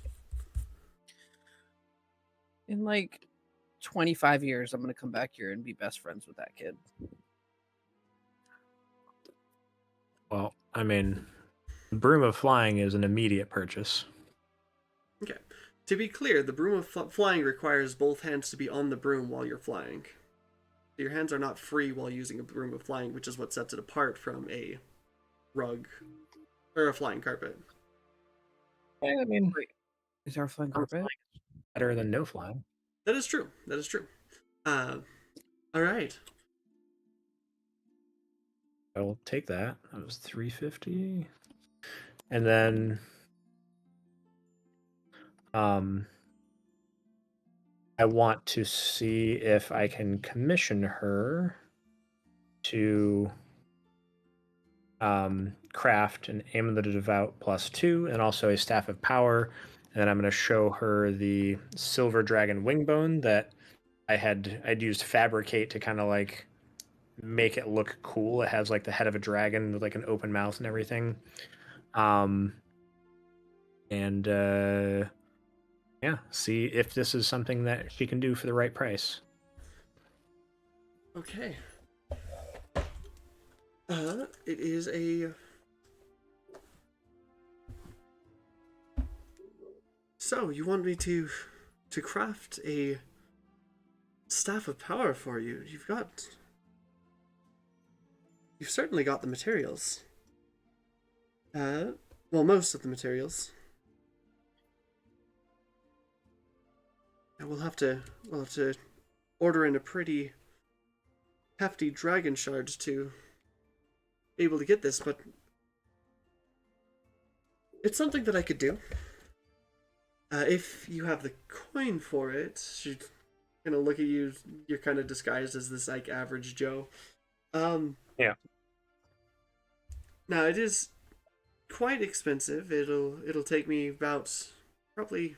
In like 25 years, I'm gonna come back here and be best friends with that kid. Well, I mean, Broom of Flying is an immediate purchase. Okay. To be clear, the broom of flying requires both hands to be on the broom while you're flying. Your hands are not free while using a broom of flying, which is what sets it apart from a rug or a flying carpet. I mean, Is there a flying carpet? better than no flying. That is true. That is true. All right. I will take that. That was $350. And then I want to see if I can commission her to craft an Aim of the Devout +2 and also a Staff of Power. And then I'm going to show her the Silver Dragon Wingbone that I'd used Fabricate to kind of like make it look cool. It has like the head of a dragon with like an open mouth and everything. Yeah, see if this is something that she can do for the right price. Okay. It is a... So, you want me to craft a Staff of Power for you? You've certainly got the materials. Well, most of the materials. And we'll have to order in a pretty hefty dragon shards to be able to get this, but it's something that I could do. If you have the coin for it, she's gonna look at you. You're kind of disguised as this like average Joe. Yeah. Now it is quite expensive. It'll take me about probably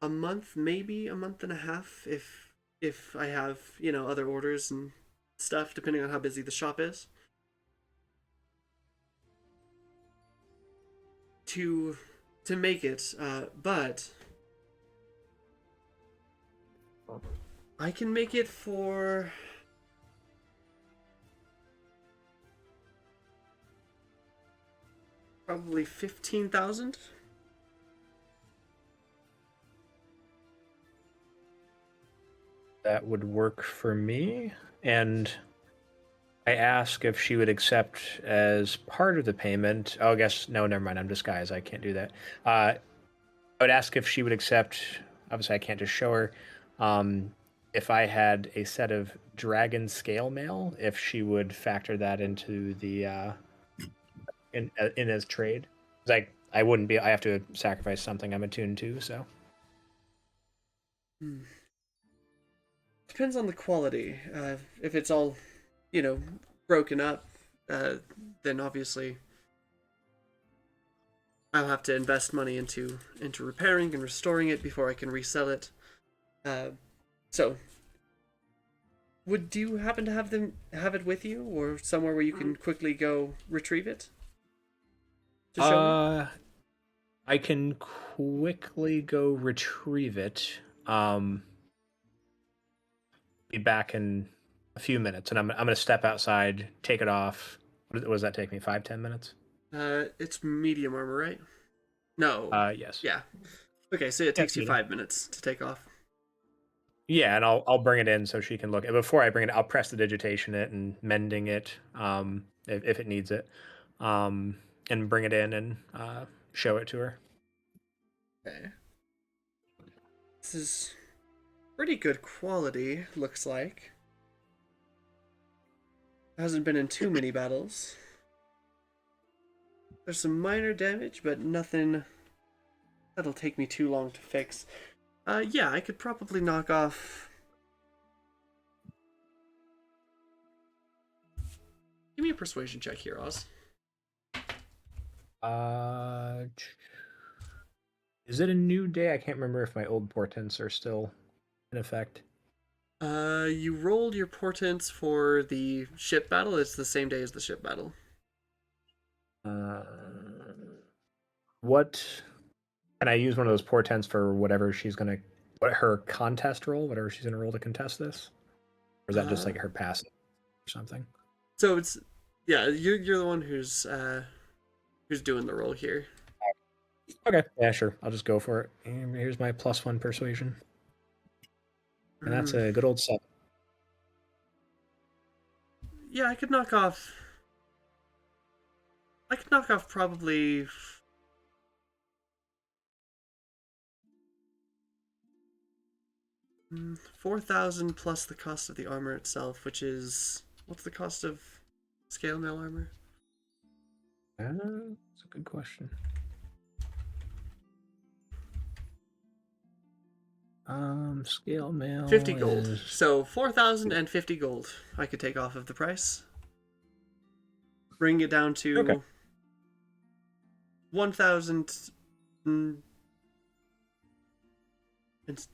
a month, maybe a month and a half, if I have other orders and stuff, depending on how busy the shop is. To make it, but I can make it for Probably 15,000. That would work for me. And I ask if she would accept as part of the payment. Oh, I guess no, never mind. I'm disguised. I can't do that. I would ask if she would accept. Obviously, I can't just show her. If I had a set of dragon scale mail, if she would factor that into the in as trade. Like I wouldn't be. I have to sacrifice something I'm attuned to. So Depends on the quality. If it's all, broken up, then obviously I'll have to invest money into repairing and restoring it before I can resell it. So, do you happen to have it with you, or somewhere where you can quickly go retrieve it? To show me? I can quickly go retrieve it. Be back in a few minutes, and I'm gonna step outside, take it off. What does that take me? 5-10 minutes? It's medium armor, right? No. Yes. Yeah. Okay, so it takes you medium. 5 minutes to take off. Yeah, and I'll bring it in so she can look. And before I bring it, I'll press the digitation it and mending it, if it needs it, and bring it in and show it to her. Okay. This is pretty good quality, looks like. Hasn't been in too many battles. There's some minor damage, but nothing that'll take me too long to fix. Yeah, I could probably knock off... Give me a persuasion check here, Oz. Is it a new day? I can't remember if my old portents are still in effect. You rolled your portents for the ship battle. It's the same day as the ship battle. What can I use one of those portents for whatever she's gonna, what her contest roll, whatever she's gonna roll to contest this, or is that just like her passive or something? So it's you're the one who's doing the roll here. Okay, yeah, sure. I'll just go for it. And here's my +1 persuasion, and that's a good old 7. Yeah, I could knock off. Probably 4,000 plus the cost of the armor itself, which is what's the cost of scale mail armor? That's a good question. Scale mail 50 gold. is... So 4,000 and 50 gold I could take off of the price. Bring it down to Okay. 1,000.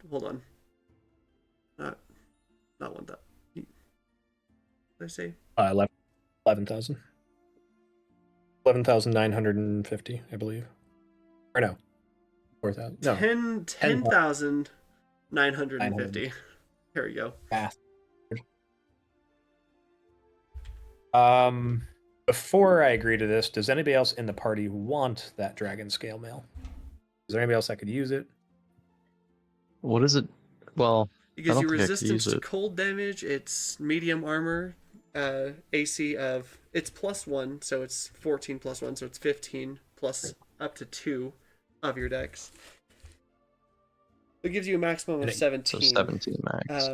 Hold on. Not 1,000. Did I say? 11,000. 11,950, I believe. Or no. 4,000. No. 10,950. Here we go. Before I agree to this, does anybody else in the party want that dragon scale mail? Is there anybody else that could use it? What is it? Well, It gives I you don't think I could resistance use to it. cold damage. It's medium armor. AC of it's +1, so it's 14 plus 1, so it's 15 plus up to 2 of your dex. It gives you a maximum of 17. So 17 max.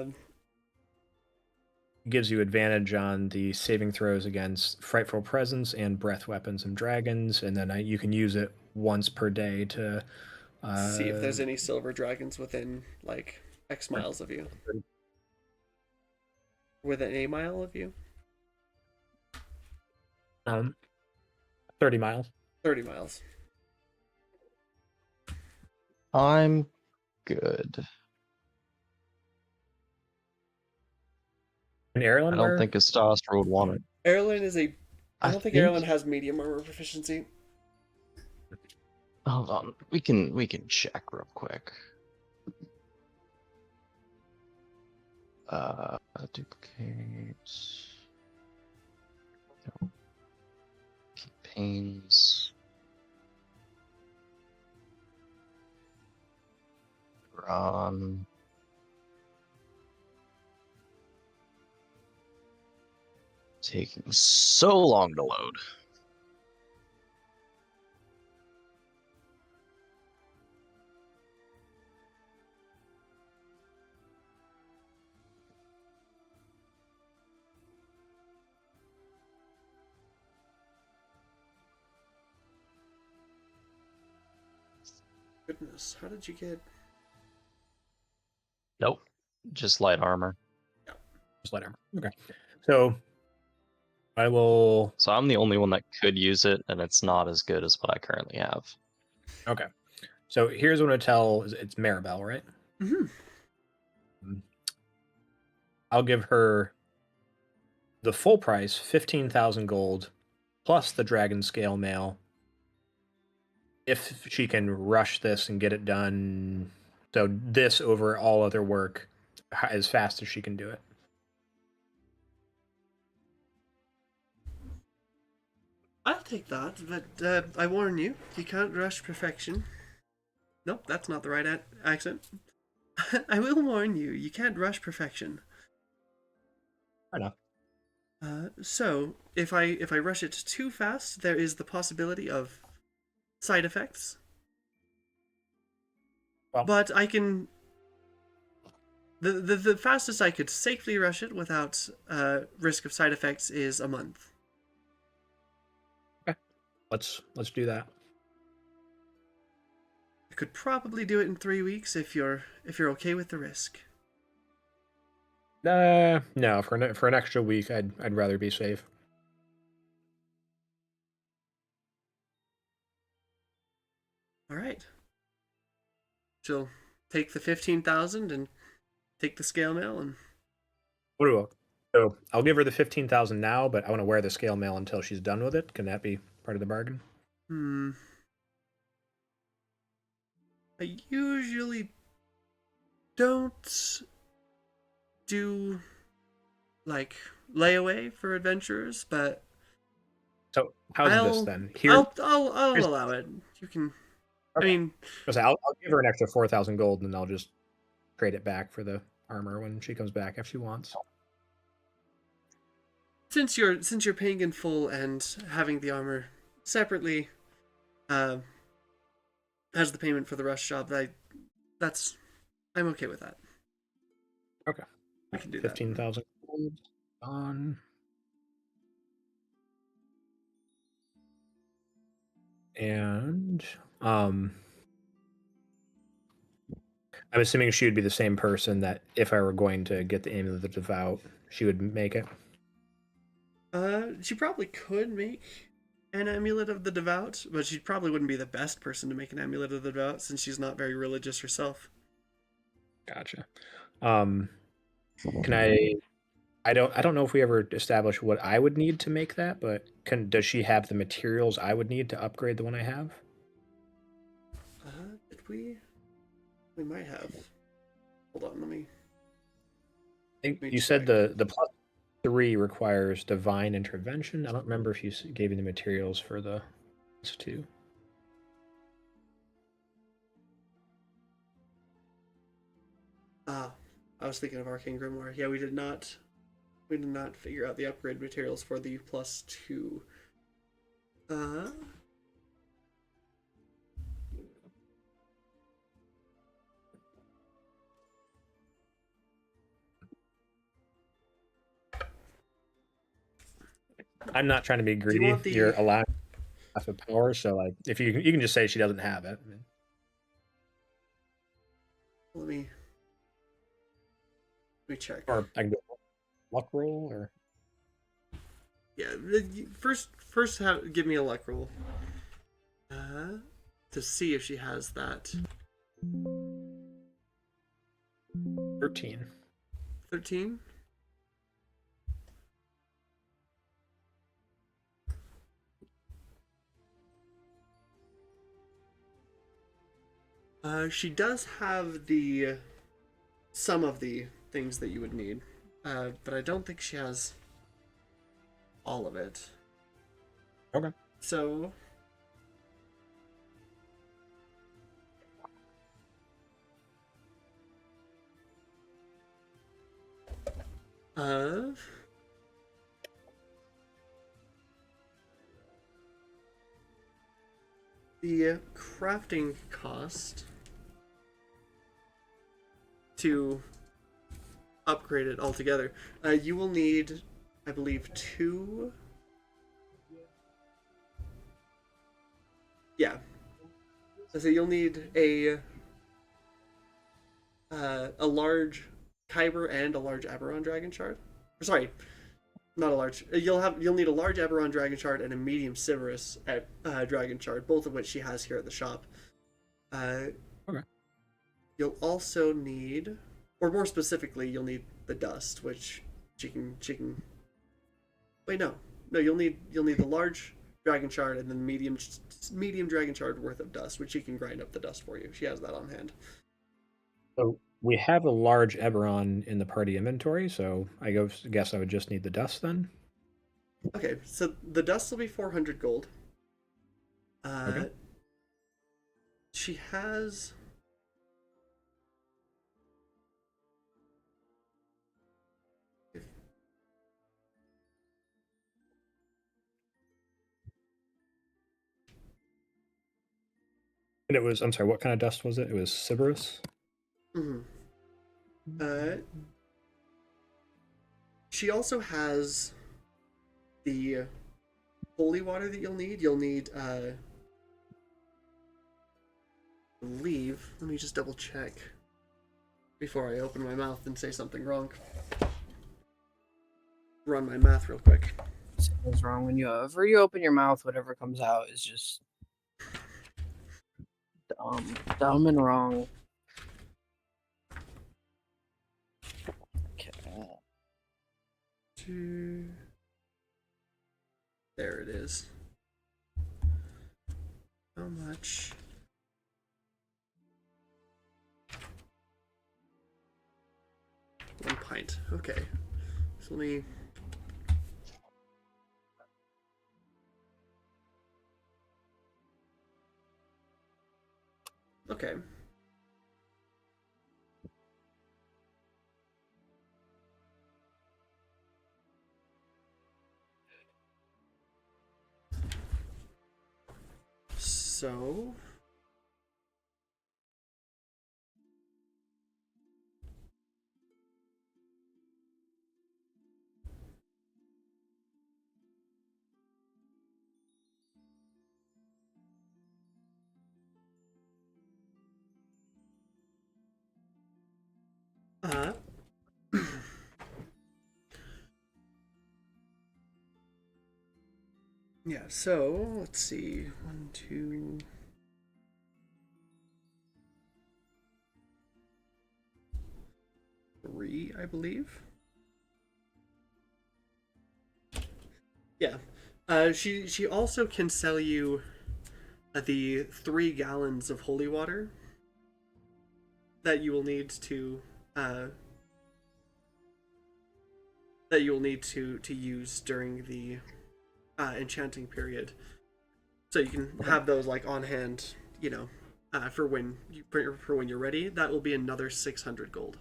It gives you advantage on the saving throws against frightful presence and breath weapons and dragons, and then you can use it once per day to see if there's any silver dragons within like X miles of you. Within a mile of you? 30 miles. 30 miles. I'm good. And Eberron, I don't think Astastro would want it. Eberron is a... I don't think think- Eberron has medium armor proficiency. Hold on, we can check real quick. Duplicates. Campaigns. Eberron. Taking so long to load. Goodness, how did you get? Nope. Just light armor. Just let her. Okay. So I will. So I'm the only one that could use it, and it's not as good as what I currently have. Okay. So here's what I tell. It's Maribel, right? Mm-hmm. I'll give her the full price, 15,000 gold, plus the dragon scale mail. If she can rush this and get it done, so this over all other work, as fast as she can do it. I'll take that, but I warn you, you can't rush perfection. Nope, that's not the right accent. I will warn you, you can't rush perfection. I know. So if I rush it too fast, there is the possibility of side effects. Well, But I can. The fastest I could safely rush it without risk of side effects is a month. let's do that. I could probably do it in 3 weeks if you're okay with the risk. No, for an extra week, I'd rather be safe. All right. She'll take the 15,000 and take the scale mail and. What do So I'll give her the 15,000 now, but I want to wear the scale mail until she's done with it. Can that be part of the bargain? I usually don't do like layaway for adventurers, but So how's this I'll then? I'll here's- allow it. You can. Okay. I mean, I'll give her an extra 4,000 gold, and then I'll just trade it back for the armor when she comes back if she wants. since you're paying in full and having the armor separately, as the payment for the rush job, I'm okay with that. Okay. I can do that. 15,000 gold on. And I'm assuming she would be the same person that if I were going to get the aim of the devout, she would make it. She probably could make an amulet of the devout, but she probably wouldn't be the best person to make an amulet of the devout since she's not very religious herself. Gotcha. Can I don't know if we ever established what I would need to make that, but does she have the materials I would need to upgrade the one I have? Did we? We might have. Hold on, let me. I think Let me you said check. the +3 requires divine intervention. I don't remember if you gave me the materials for the +2. I was thinking of Arcane Grimoire. Yeah, we did not figure out the upgrade materials for the +2. I'm not trying to be Do you greedy. want the? You're allowed half of power, so like if you can just say she doesn't have it. Let me check. Or I can do a luck roll, or Yeah, first give me a luck roll. To see if she has that. 13. 13. She does have some of the things that you would need, but I don't think she has all of it. Okay. So Uh, the crafting cost to upgrade it altogether, you will need, I believe, two. Yeah. So you'll need a large Kyber and a large Eberron Dragon Shard. Sorry, not a large. You'll need a large Eberron Dragon Shard and a medium Sivirus Dragon Shard, both of which she has here at the shop. Okay. You'll also need, or more specifically, you'll need the dust, which she can. Wait, no. You'll need the large Dragon Shard and then medium Dragon Shard worth of dust, which she can grind up the dust for you. She has that on hand. So we have a large Eberron in the party inventory, so I guess I would just need the dust then. Okay, so the dust will be 400 gold. Okay. She has. And it was, I'm sorry, what kind of dust was it? It was Siberus? Mm-hmm. She also has the holy water that you'll need. You'll need, I believe, let me just double check before I open my mouth and say something wrong. Run my math real quick. Something's wrong when you open your mouth. Whatever comes out is just dumb and wrong. Okay. There it is. How much? One pint. Okay. So let me. Okay. So. Uh. Yeah, so let's see. 1, 2. 3, I believe. Yeah. She also can sell you the 3 gallons of holy water that you will need to to use during the enchanting period. So you can have those like on hand, for when you're ready. That will be another 600 gold.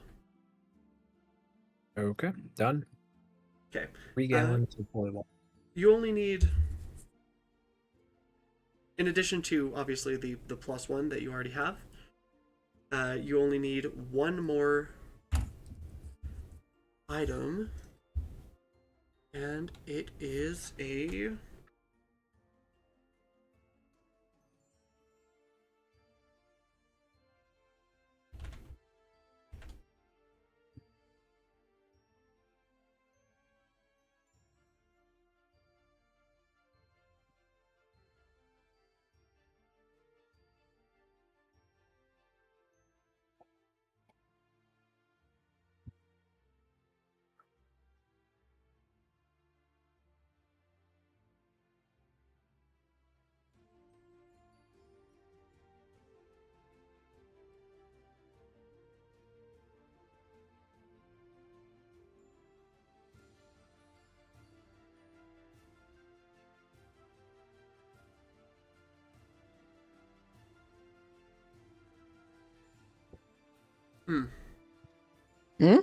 Okay, done. Okay. 3 gallons of holy water. You only need, in addition to obviously the +1 that you already have, you only need one more item, and it is a Hmm?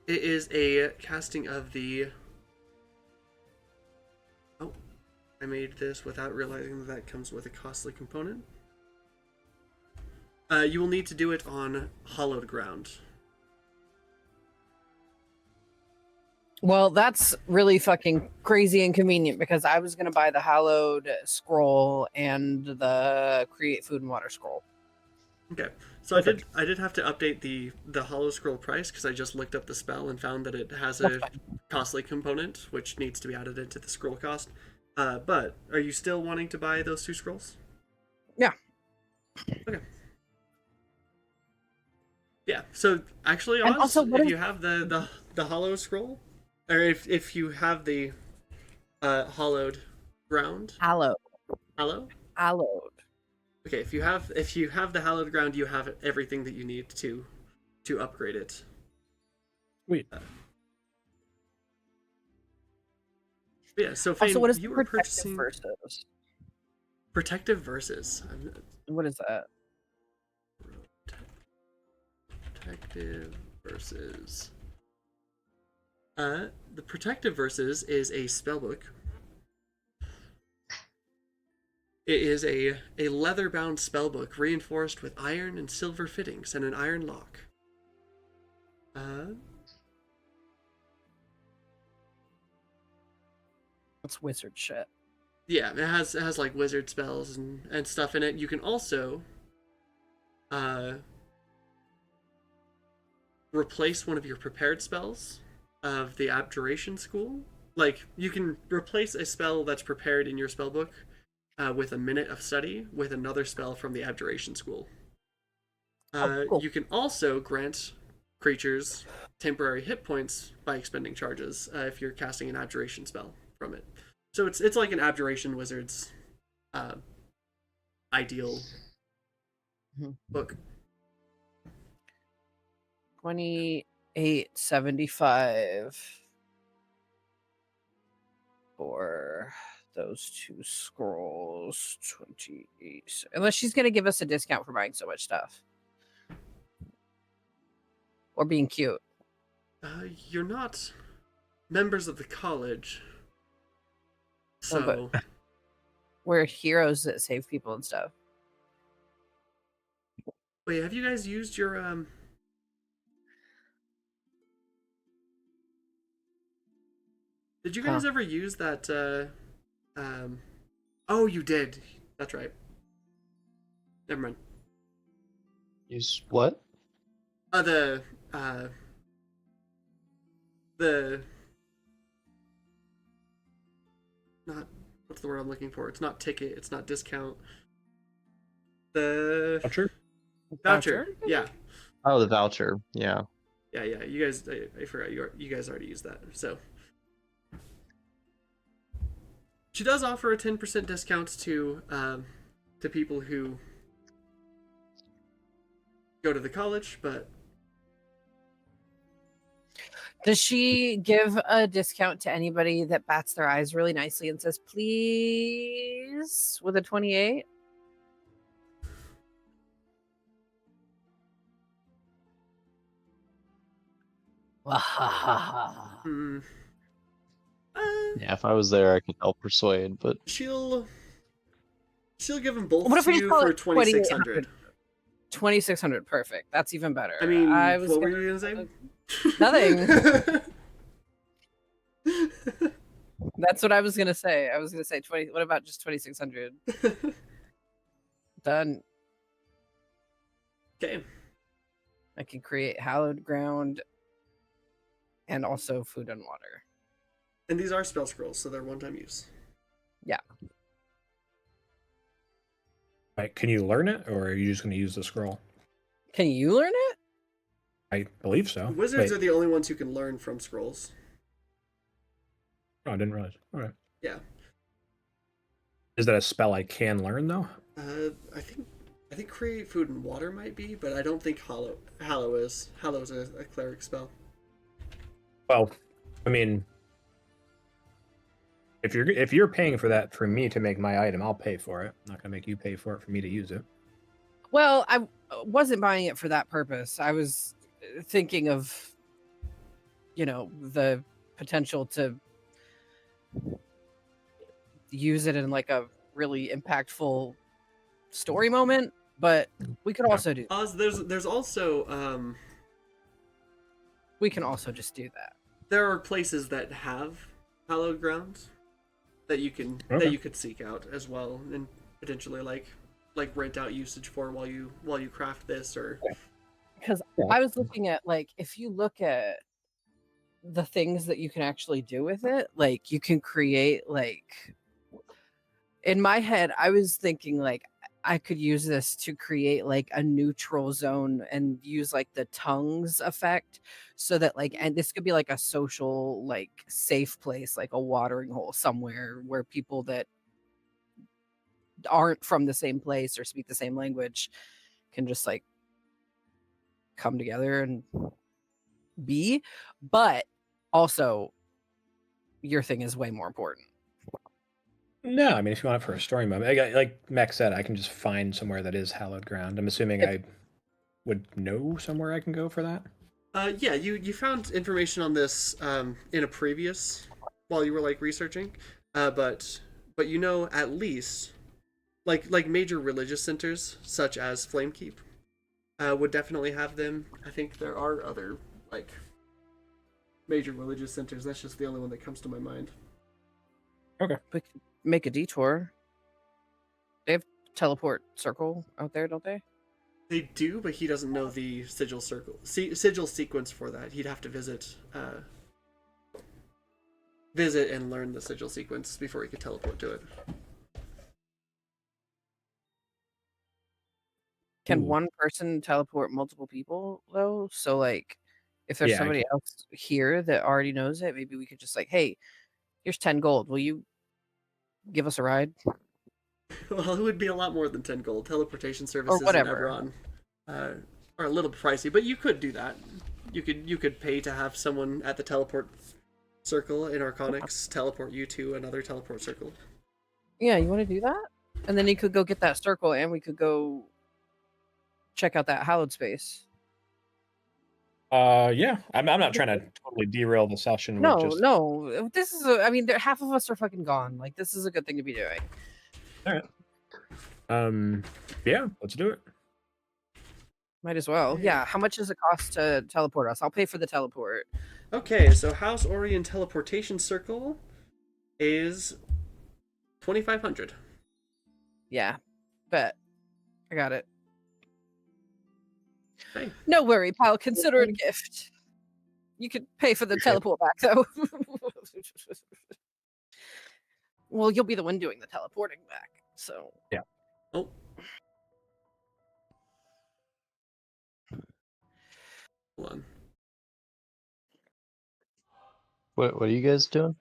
It is a casting of the... Oh, I made this without realizing that comes with a costly component. You will need to do it on hollowed ground. Well, that's really fucking crazy inconvenient because I was gonna buy the hallowed scroll and the create food and water scroll. Okay, so I did have to update the hollow scroll price because I just looked up the spell and found that it has a costly component which needs to be added into the scroll cost. But are you still wanting to buy those 2 scrolls? Yeah. Okay. Yeah. So actually, And Oz, also, what if is- you have the hollow scroll, or if you have the hollowed ground, Hallowed. hallow. Okay, if you have the hallowed ground, you have everything that you need to upgrade it. Sweet. Yeah. So Fane, Also, what is you the were protective purchasing versus? protective versus. What is that? Protective versus. The protective versus is a spellbook. It is a leather-bound spellbook reinforced with iron and silver fittings and an iron lock. That's wizard shit. Yeah, it has like wizard spells and stuff in it. You can also replace one of your prepared spells of the abjuration school. Like, you can replace a spell that's prepared in your spellbook with a minute of study with another spell from the abjuration school. Cool. You can also grant creatures temporary hit points by expending charges if you're casting an abjuration spell from it. So it's like an abjuration wizard's ideal book. 28.75 for those 2 scrolls. 28. Unless she's gonna give us a discount for buying so much stuff. Or being cute. You're not members of the college, so Oh, but we're heroes that save people and stuff. wait, have you guys used your Did you guys ever use that oh, you did. That's right. Never mind. Use what? The not what's the word I'm looking for? It's not ticket, it's not discount. The voucher. Yeah. Oh, the voucher. Yeah. Yeah, you guys I forgot you guys already used that. So she does offer a 10% discount to people who go to the college, but Does she give a discount to anybody that bats their eyes really nicely and says, please, with a 28? hmm, Yeah, if I was there, I could help persuade, but she'll give them both What if to we just you call for it 2,600. 2,600, perfect. That's even better. I mean, I was what were gonna- you gonna say? Nothing. That's what I was gonna say. I was gonna say 20. What about just 2,600? Done. Okay. I can create hallowed ground and also food and water. And these are spell scrolls, so they're one-time use. Right, can you learn it, or are you just going to use the scroll? Can you learn it? I believe so. Wizards Wait. are the only ones who can learn from scrolls. Oh, I didn't realize. All right. Yeah. Is that a spell I can learn though? I think create food and water might be, but I don't think hallow is. Hallow is a cleric spell. Well, I mean, if you're paying for that for me to make my item, I'll pay for it. I'm not gonna make you pay for it for me to use it. Well, I wasn't buying it for that purpose. I was thinking of the potential to use it in like a really impactful story moment, but we could also do There's also we can also just do that. there are places that have hallowed grounds that you can Okay. that you could seek out as well, and potentially like rent out usage for while you craft this, or Because Yeah. I was looking at, like, if you look at the things that you can actually do with it, like you can create, like, in my head, I was thinking like I could use this to create like a neutral zone and use like the tongues effect so that like, and this could be like a social, like safe place, like a watering hole somewhere where people that aren't from the same place or speak the same language can just like come together and be. But also, your thing is way more important. No, I mean, if you want it for a story moment, like Max said, I can just find somewhere that is hallowed ground. I'm assuming If- I would know somewhere I can go for that. yeah, you found information on this in a previous while you were like researching, but at least like major religious centers such as Flamekeep would definitely have them. I think there are other like major religious centers. That's just the only one that comes to my mind. We could make a detour. They have teleport circle out there, don't they? They do, but he doesn't know the sigil sigil sequence for that. He'd have to visit and learn the sigil sequence before he could teleport to it. Can Ooh. one person teleport multiple people though? So like, if there's Yeah, I somebody else here that already knows it, maybe we could just like, hey, here's 10 gold. Will you give us a ride? Well, it would be a lot more than 10 gold. Teleportation services in whatever. Eberron are a little pricey, but you could do that. You could pay to have someone at the teleport circle in Arconyx teleport you to another teleport circle. Yeah, you want to do that? And then you could go get that circle and we could go check out that hallowed space. Yeah, I'm not trying to totally derail the session. No, with just... no. This is half of us are fucking gone. Like, this is a good thing to be doing. All right. Yeah, let's do it. Might as well. Yeah. How much does it cost to teleport us? I'll pay for the teleport. Okay, so House Orion teleportation circle is 2,500. Yeah. Bet. I got it. Hey. No worry, pal. Consider it a gift. You could pay for the teleport back, though. Well, you'll be the one doing the teleporting back, so. Yeah. Oh. Hold on. What are you guys doing?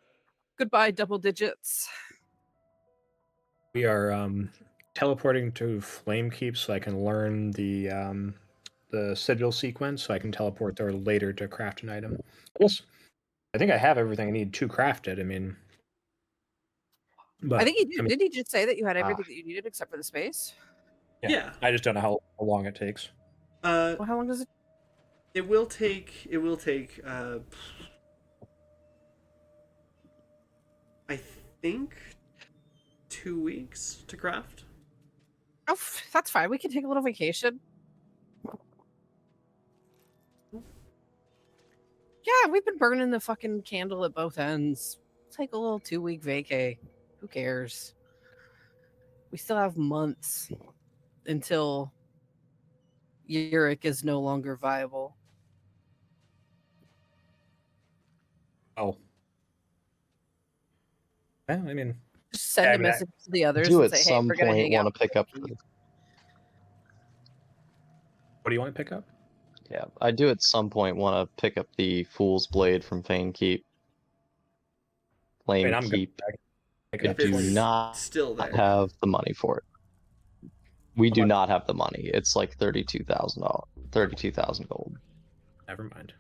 Goodbye, double digits. We are teleporting to Flamekeep so I can learn the sigil sequence, so I can teleport there later to craft an item. I think I have everything I need to craft it. I mean, but I think he did. I mean, Did he just say that you had everything that you needed except for the space? Yeah. I just don't know how long it takes. Well, how long does it? It will take I think 2 weeks to craft. Oh, that's fine. We can take a little vacation. Yeah, we've been burning the fucking candle at both ends. Take a little 2-week vacay. Who cares? We still have months until Uric is no longer viable. Oh. Well, I mean, Just send Yeah, I a mean, message to the others Do and at say, hey, some we're gonna point hang want out. to pick up. what do you want to pick up? Yeah, I do at some point want to pick up the Fool's Blade from Flamekeep. I mean, I'm Flamekeep. pick I up If do it's not still there. have the money for it. We do much? not have the money. It's like $32,000, 32,000 gold, Never mind.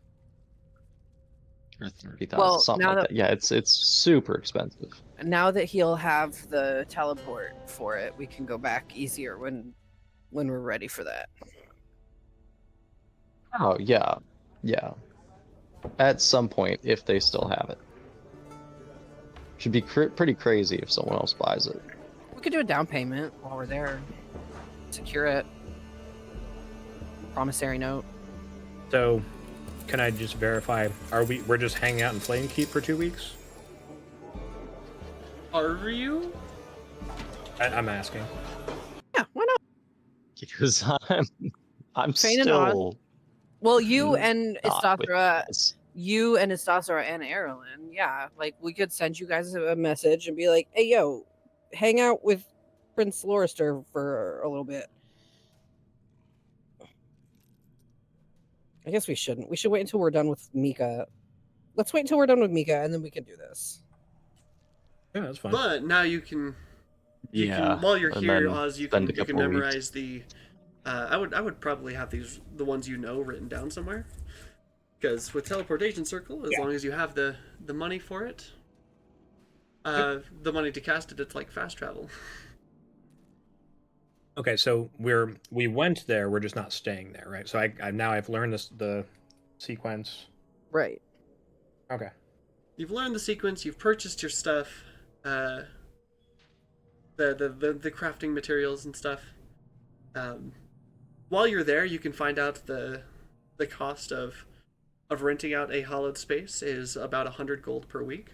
or 30,000, Well, something now like that. Yeah, it's super expensive. Now that he'll have the teleport for it, we can go back easier when we're ready for that. Oh yeah, yeah. at some point if they still have it. Should be pretty crazy if someone else buys it. We could do a down payment while we're there. Secure it. Promissory note. So, can I just verify? We're just hanging out and playing keep for 2 weeks? Are you? I'm asking. Yeah, why not? Because I'm Train and on. still Well, you and not with Istasra, this. you and Istasra and Eberron, yeah, like we could send you guys a message and be like, "Hey, yo, hang out with Prince Lorister for a little bit." I guess we shouldn't. We should wait until we're done with Mika. Let's wait until we're done with Mika, and then we can do this. Yeah, that's fine. But now you can. Yeah. While you're and here, then Oz, you spend can a couple weeks. memorize the. I would probably have the ones you know written down somewhere, because with teleportation circle, as long as you have the money for it, the money to cast it, it's like fast travel. Okay, so we went there. We're just not staying there, right? So I've learned the sequence. Right. Okay. You've learned the sequence. You've purchased your stuff, the crafting materials and stuff. While you're there, you can find out the cost of renting out a hollowed space is about 100 gold per week.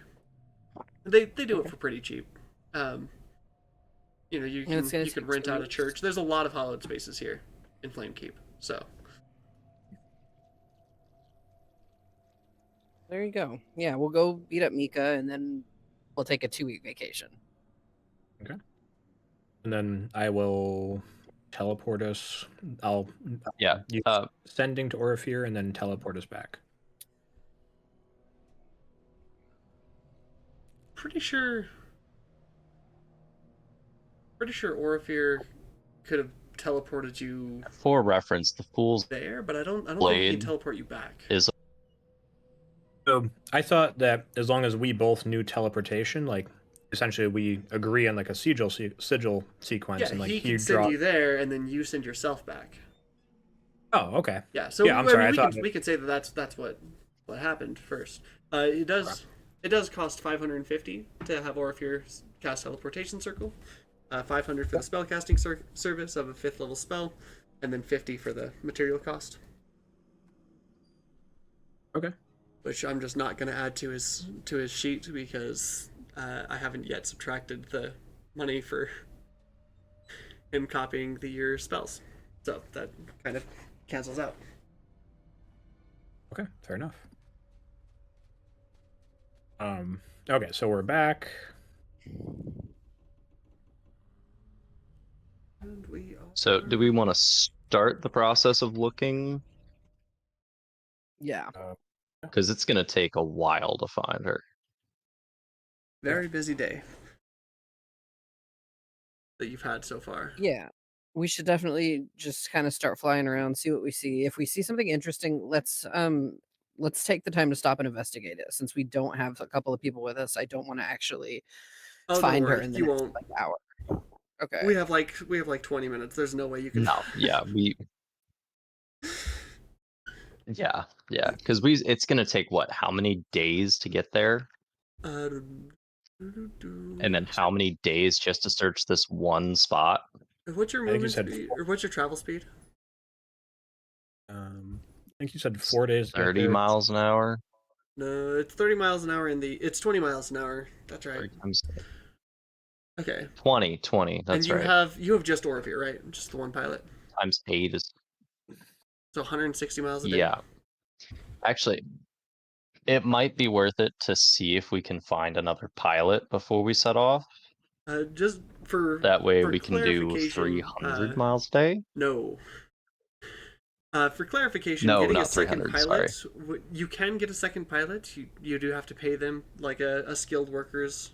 They do it for pretty cheap. You can rent out a church. There's a lot of hollowed spaces here in Flamekeep, so There you go. Yeah, we'll go beat up Mika, and then we'll take a 2-week vacation. Okay. And then I will teleport us. I'll use sending to Orifir and then teleport us back. pretty sure Orifir could have teleported you For reference, the Fool's there, but I don't think he Blade can teleport you back. is So I thought that as long as we both knew teleportation, like essentially we agree on like a sigil sequence, Yeah, and like he you can send draw. you there, and then you send yourself back. Oh, okay. Yeah, so Yeah, I'm sorry, I thought we could say that's what happened first. It does cost 550 to have Orifir cast teleportation circle, 500 for the spellcasting service of a 5th level spell, and then 50 for the material cost. Okay. Which I'm just not going to add to his sheet because I haven't yet subtracted the money for him copying the year spells, so that kind of cancels out. Okay, fair enough. Okay, so we're back. And we are... So, do we want to start the process of looking? Yeah. Because it's going to take a while to find her. Very busy day that you've had so far. Yeah. We should definitely just kind of start flying around, see what we see. If we see something interesting, let's take the time to stop and investigate it. Since we don't have a couple of people with us, I don't want to actually find her in the next like, hour. Okay. We have like 20 minutes. There's no way you can. No, yeah, yeah, because it's gonna take what? How many days to get there? And then how many days just to search this one spot? What's your movement speed, or what's your travel speed? I think you said 4 days. 30 miles an hour. No, it's 30 miles an hour it's 20 miles an hour. That's right. Okay. 20. That's and right. You have just Orifir, right? Just the one pilot. Times 8 is. So 160 miles a day. Yeah. Actually, it might be worth it to see if we can find another pilot before we set off. Just for that way for we can do 300 miles a day. No. For clarification, no, getting not a second 300, pilot, sorry. You can get a second pilot. You do have to pay them like a skilled workers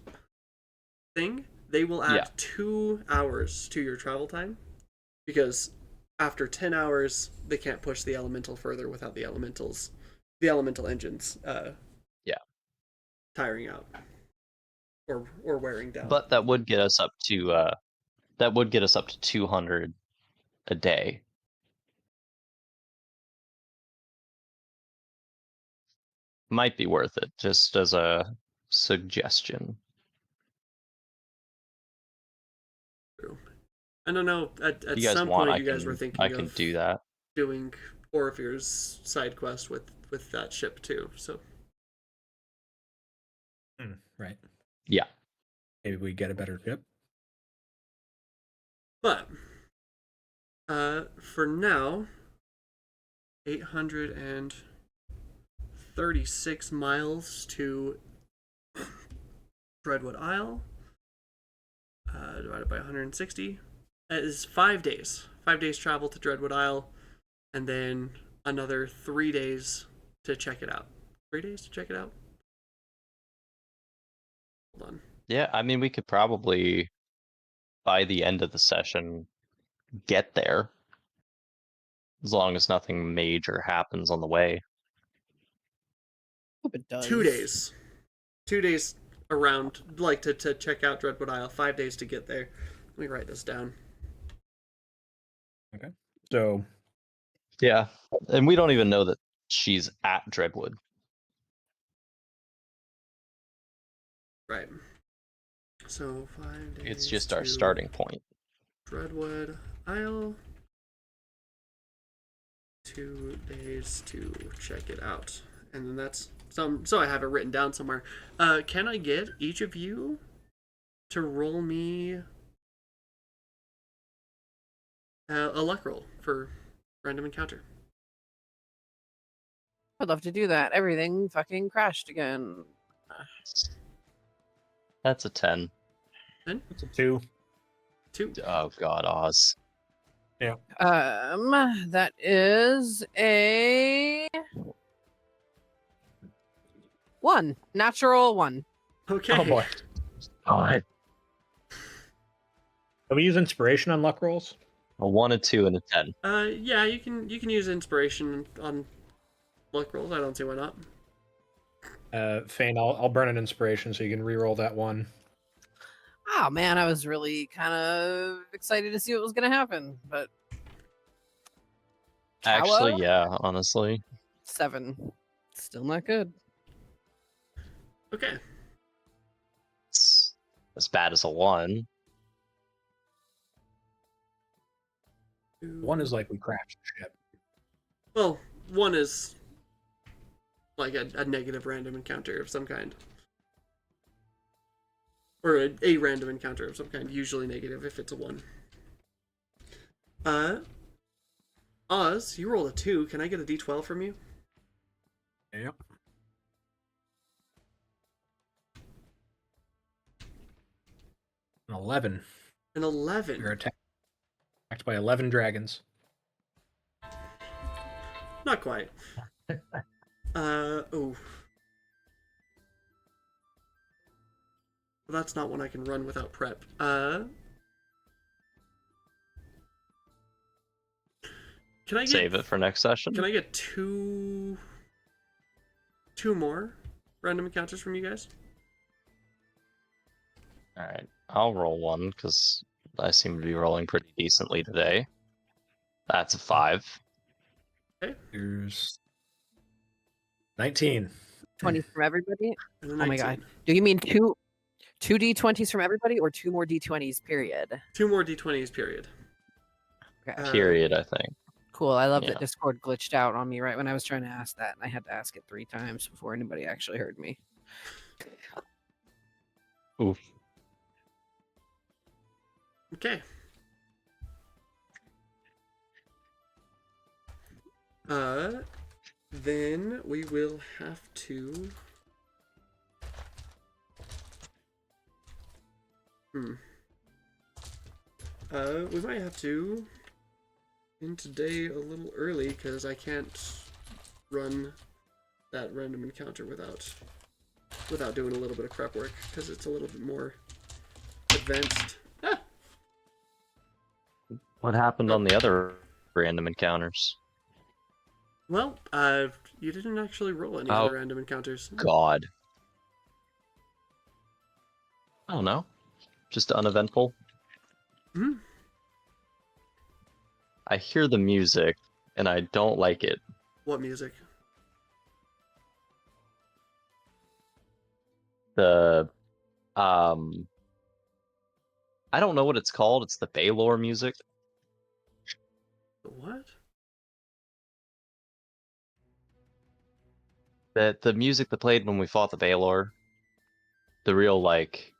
thing. They will add 2 hours to your travel time, because after 10 hours they can't push the elemental further without the elemental engines tiring out or wearing down. But that would get us up to 200 a day. Might be worth it, just as a suggestion. True. I don't know. At If you guys some want, point, I you guys were can thinking do of that. doing Orphere's side quest with that ship too. So Right. Yeah. Maybe we get a better ship. but for now, 836 miles to Dreadwood Isle, divided by 160. That is 5 days. 5 days travel to Dreadwood Isle, and then another 3 days to check it out. 3 days to check it out? Hold on. Yeah, I mean, we could probably, by the end of the session, get there. As long as nothing major happens on the way. Hope it does. 2 days. 2 days around, like, to check out Dreadwood Isle. 5 days to get there. Let me write this down. Okay. So Yeah, and we don't even know that she's at Dreadwood. Right. So 5 days. It's just our to starting point. Dreadwood Isle. 2 days to check it out. And then that's so I have it written down somewhere. Can I get each of you to roll me a luck roll for random encounter? I'd love to do that. Everything fucking crashed again. That's a 10. it's a 2. 2. Oh god, Oz. That is a 1. Natural 1. Okay. Oh boy. God. Can we use inspiration on luck rolls? A 1, a 2, and a 10. Yeah, you can use inspiration on luck rolls. I don't see why not. Fane, I'll burn an inspiration so you can re-roll that one. Oh man, I was really kind of excited to see what was going to happen, but Actually, Tower? yeah, honestly. 7. Still not good. Okay. It's as bad as a 1. 1 is like we crashed the ship. Well, 1 is like a negative random encounter of some kind. Or a random encounter of some kind, usually negative if it's a 1. Oz, you rolled a 2. Can I get a d12 from you? Yep. An 11. An 11. You're attacked by 11 dragons. Not quite. Oh. Well, that's not one I can run without prep. Can I get Save it for next session. Can I get two more random encounters from you guys? Alright, I'll roll 1, because I seem to be rolling pretty decently today. That's a 5. Here's 19. 20 from everybody? And a Oh my 19. god. Do you mean two d20s from everybody or 2 more d20s, period? 2 more d20s, period. Okay. Period, I think. Cool. I love Yeah. that Discord glitched out on me right when I was trying to ask that, and I had to ask it 3 times before anybody actually heard me. Oof. Okay. Then we will have to. We might have to end today a little early because I can't run that random encounter without doing a little bit of prep work because it's a little bit more advanced. Ah! What happened on the other random encounters? Well, you didn't actually roll any Oh. other random encounters. God. I don't know. Just uneventful. Hmm. I hear the music, and I don't like it. What music? the I don't know what it's called. It's the Baylor music. What? The music that played when we fought the Baylor. The real like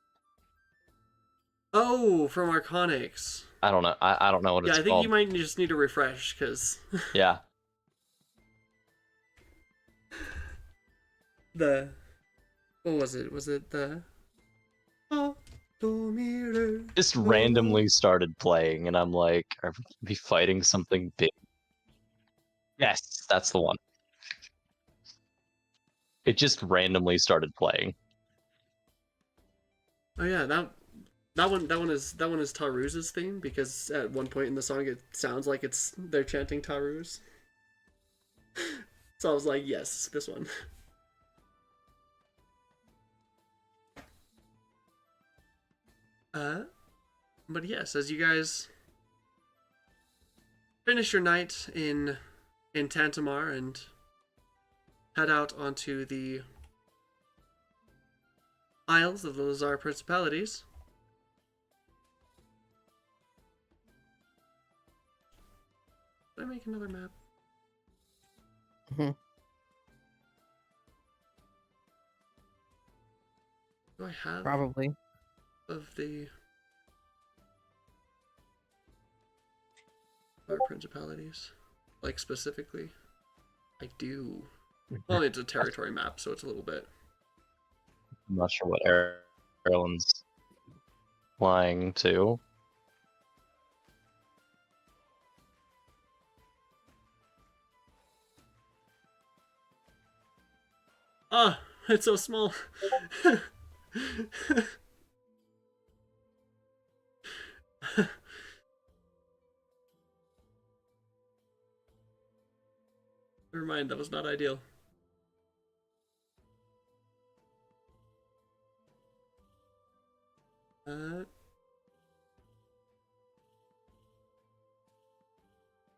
Oh, from Arconics. I don't know. I don't know what Yeah, it's I think called. you might just need to refresh, because Yeah. the... What was it? Was it the... Just randomly started playing, and I'm like, are we gonna be fighting something big? Yes, that's the one. It just randomly started playing. Oh yeah, that one is Taruz's theme, because at one point in the song it sounds like they're chanting Taruz. So I was like, yes, this one. But yes, as you guys finish your night in Tantamar and head out onto the Isles of the Lazar Principalities. Did I make another map? Mhm. Do I have Probably. of the our principalities? Like specifically? I do. Well, it's a territory map, so it's a little bit. I'm not sure what Erlen's flying to. Ah, it's so small. Never mind, that was not ideal. Let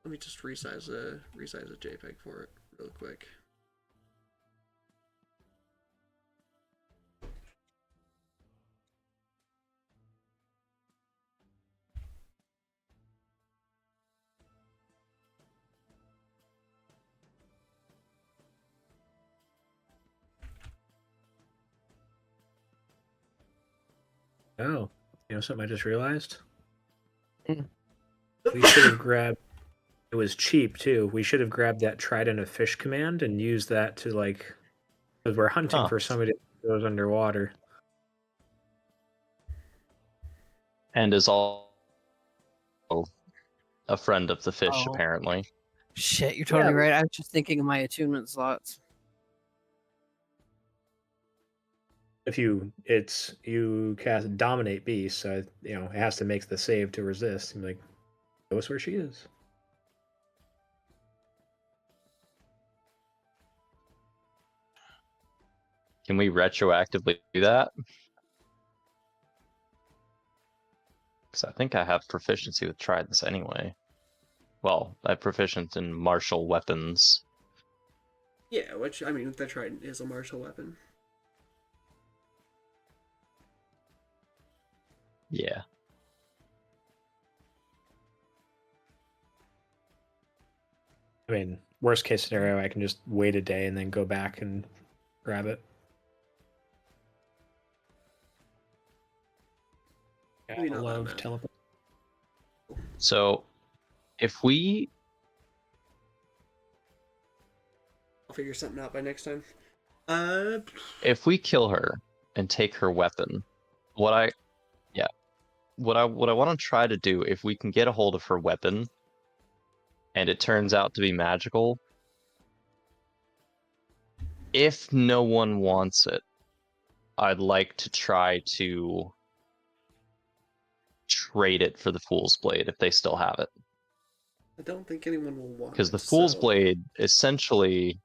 me just resize a JPEG for it real quick. Oh, you know something I just realized? Mm. We should have grabbed. It was cheap too. We should have grabbed that trident of fish command and used that to like, because we're hunting Huh. for somebody that goes underwater. And is all a friend of the fish, Oh. apparently. Shit, you're totally right. I was just thinking of my attunement slots. If you cast dominate beast, so it has to make the save to resist. I'm like, show us where she is. Can we retroactively do that? Because I think I have proficiency with tridents anyway. Well, I have proficiency in martial weapons. Yeah, which, I mean, the trident is a martial weapon. Yeah. I mean, worst case scenario, I can just wait a day and then go back and grab it. Maybe I not that love map. teleport. So, if we... I'll figure something out by next time. If we kill her and take her weapon, what I want to try to do, if we can get a hold of her weapon, and it turns out to be magical, if no one wants it, I'd like to try to trade it for the Fool's Blade if they still have it. I don't think anyone will want it. Because the Fool's so... Blade essentially...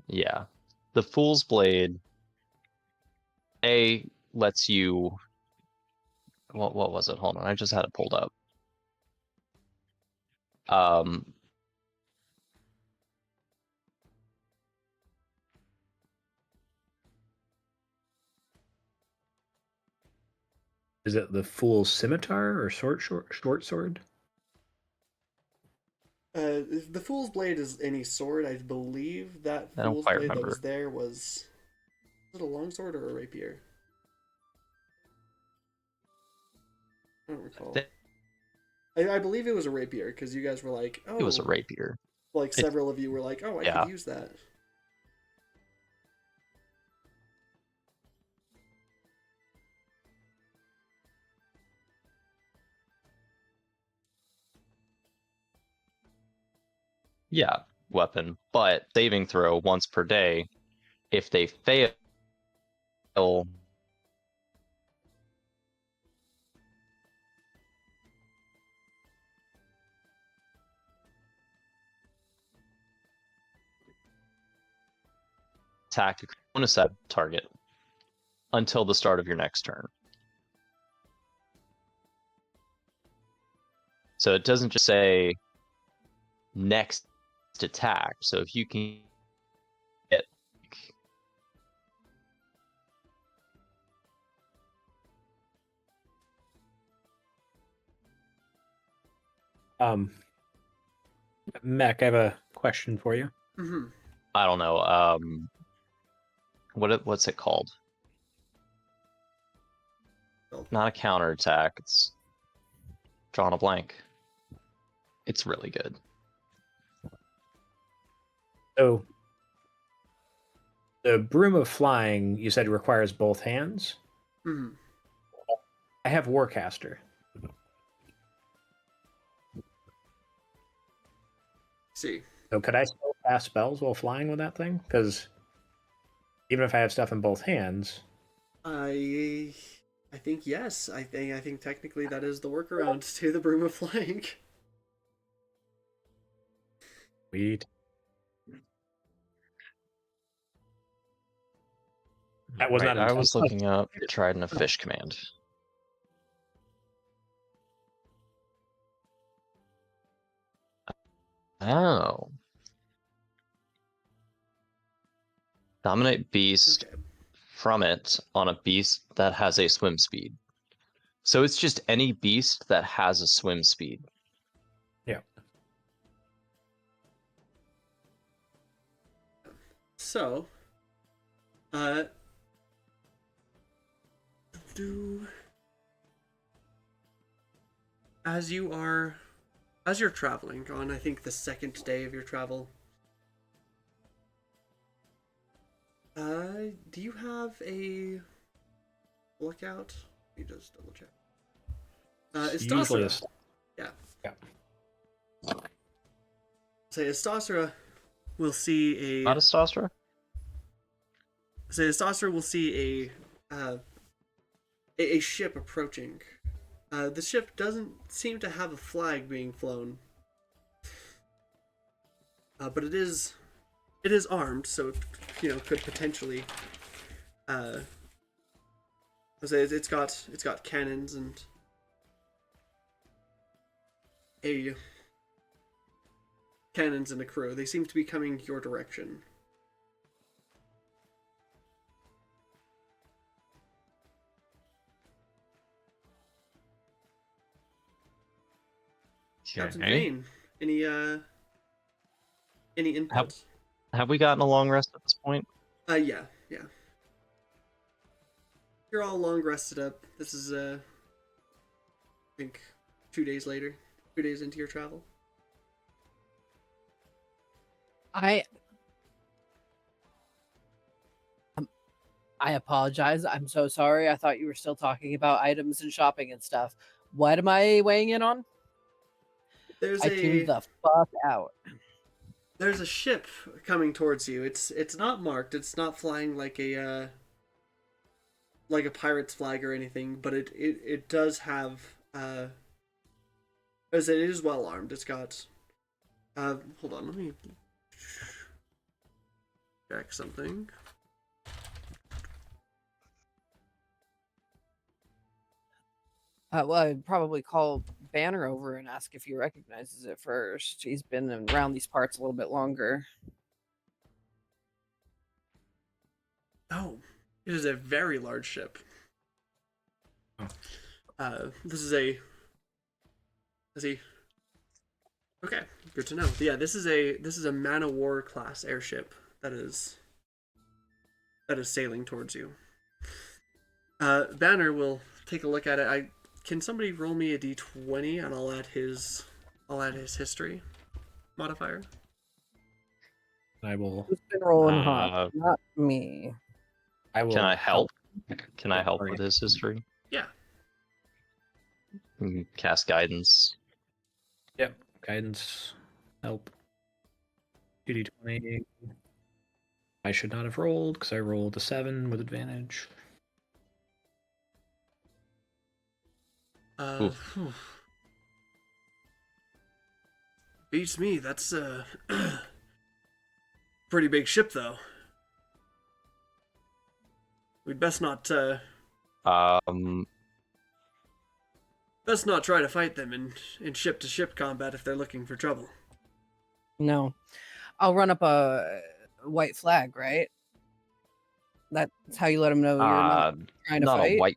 Yeah. The Fool's Blade, lets you... What was it? Hold on, I just had it pulled up. Um, Is it the Fool's Scimitar or short sword? The Fool's Blade is any sword. I believe that I don't Fool's quite Blade that remember. was there was it a longsword or a rapier? I don't recall. I believe it was a rapier because you guys were like, "Oh," It was a rapier. like several of you were like, "Oh, I Yeah. could use that." Yeah, weapon, but saving throw once per day. If they fail, attack on a set target until the start of your next turn. So it doesn't just say next attack. So if you can get Mech, I have a question for you. Mm-hmm. I don't know, what's it called? Not a counterattack, it's drawing a blank. It's really good. So, the Broom of Flying, you said requires both hands? Mm-hmm. I have Warcaster. See. So could I still cast spells while flying with that thing? Because even if I have stuff in both hands, I think yes. I think technically that is the workaround to the Broom of Flying. sweet. That was Right, not I was intentional. looking up Trident of Fish command. Oh. Dominate beast Okay. from it on a beast that has a swim speed. So it's just any beast that has a swim speed. Yeah. So, do as you're traveling on, I think the second day of your travel. Do you have a lookout? Let me just double check. Usually Istasra. Yeah. Yeah. Say Istasra will see Not a Stostra? will see a ship approaching. The ship doesn't seem to have a flag being flown, but it is armed, so it could potentially. It's got cannons and a crew. They seem to be coming your direction. Captain Vane, any input? Have we gotten a long rest at this point? Yeah. You're all long rested up. This is I think 2 days later. 2 days into your travel. I apologize. I'm so sorry. I thought you were still talking about items and shopping and stuff. What am I weighing in on? I tuned the fuck out. There's a ship coming towards you. It's not marked. It's not flying like a pirate's flag or anything, but it does have as it is well armed. It's got hold on, let me check something. Well, I'd probably call Banner over and ask if he recognizes it first. He's been around these parts a little bit longer. Oh, it is a very large ship. This is a. Is he? Okay, good to know. Yeah, this is a man of war class airship that is sailing towards you. Banner will take a look at it. Can somebody roll me a d20 and I'll add his history modifier. I will. Who's been rolling hot? Not me. I will. Can I help? Can I help Sorry. with his history? Yeah. Cast guidance. Yep. Guidance. Help. 2d20. I should not have rolled because I rolled a 7 with advantage. Beats me. That's a pretty big ship, though. We'd best not try to fight them in ship-to-ship combat if they're looking for trouble. No. I'll run up a white flag, right? That's how you let them know you're not trying to not fight? a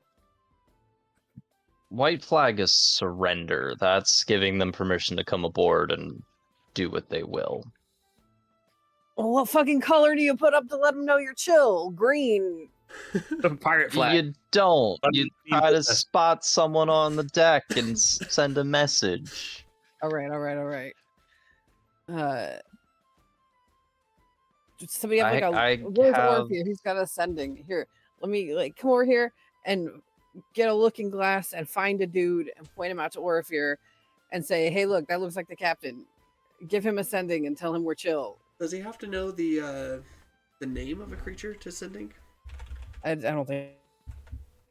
white flag is surrender. That's giving them permission to come aboard and do what they will. Well, what fucking color do you put up to let them know you're chill? Green. The pirate flag. You don't. But You you try to business. spot someone on the deck and send a message. All right. Somebody have where's Orpheus? He's got a sending. Here, let me come over here and get a looking glass and find a dude and point him out to Orpheus and say, hey, look, that looks like the captain. Give him a sending and tell him we're chill. Does he have to know the name of a creature to sending? I don't think.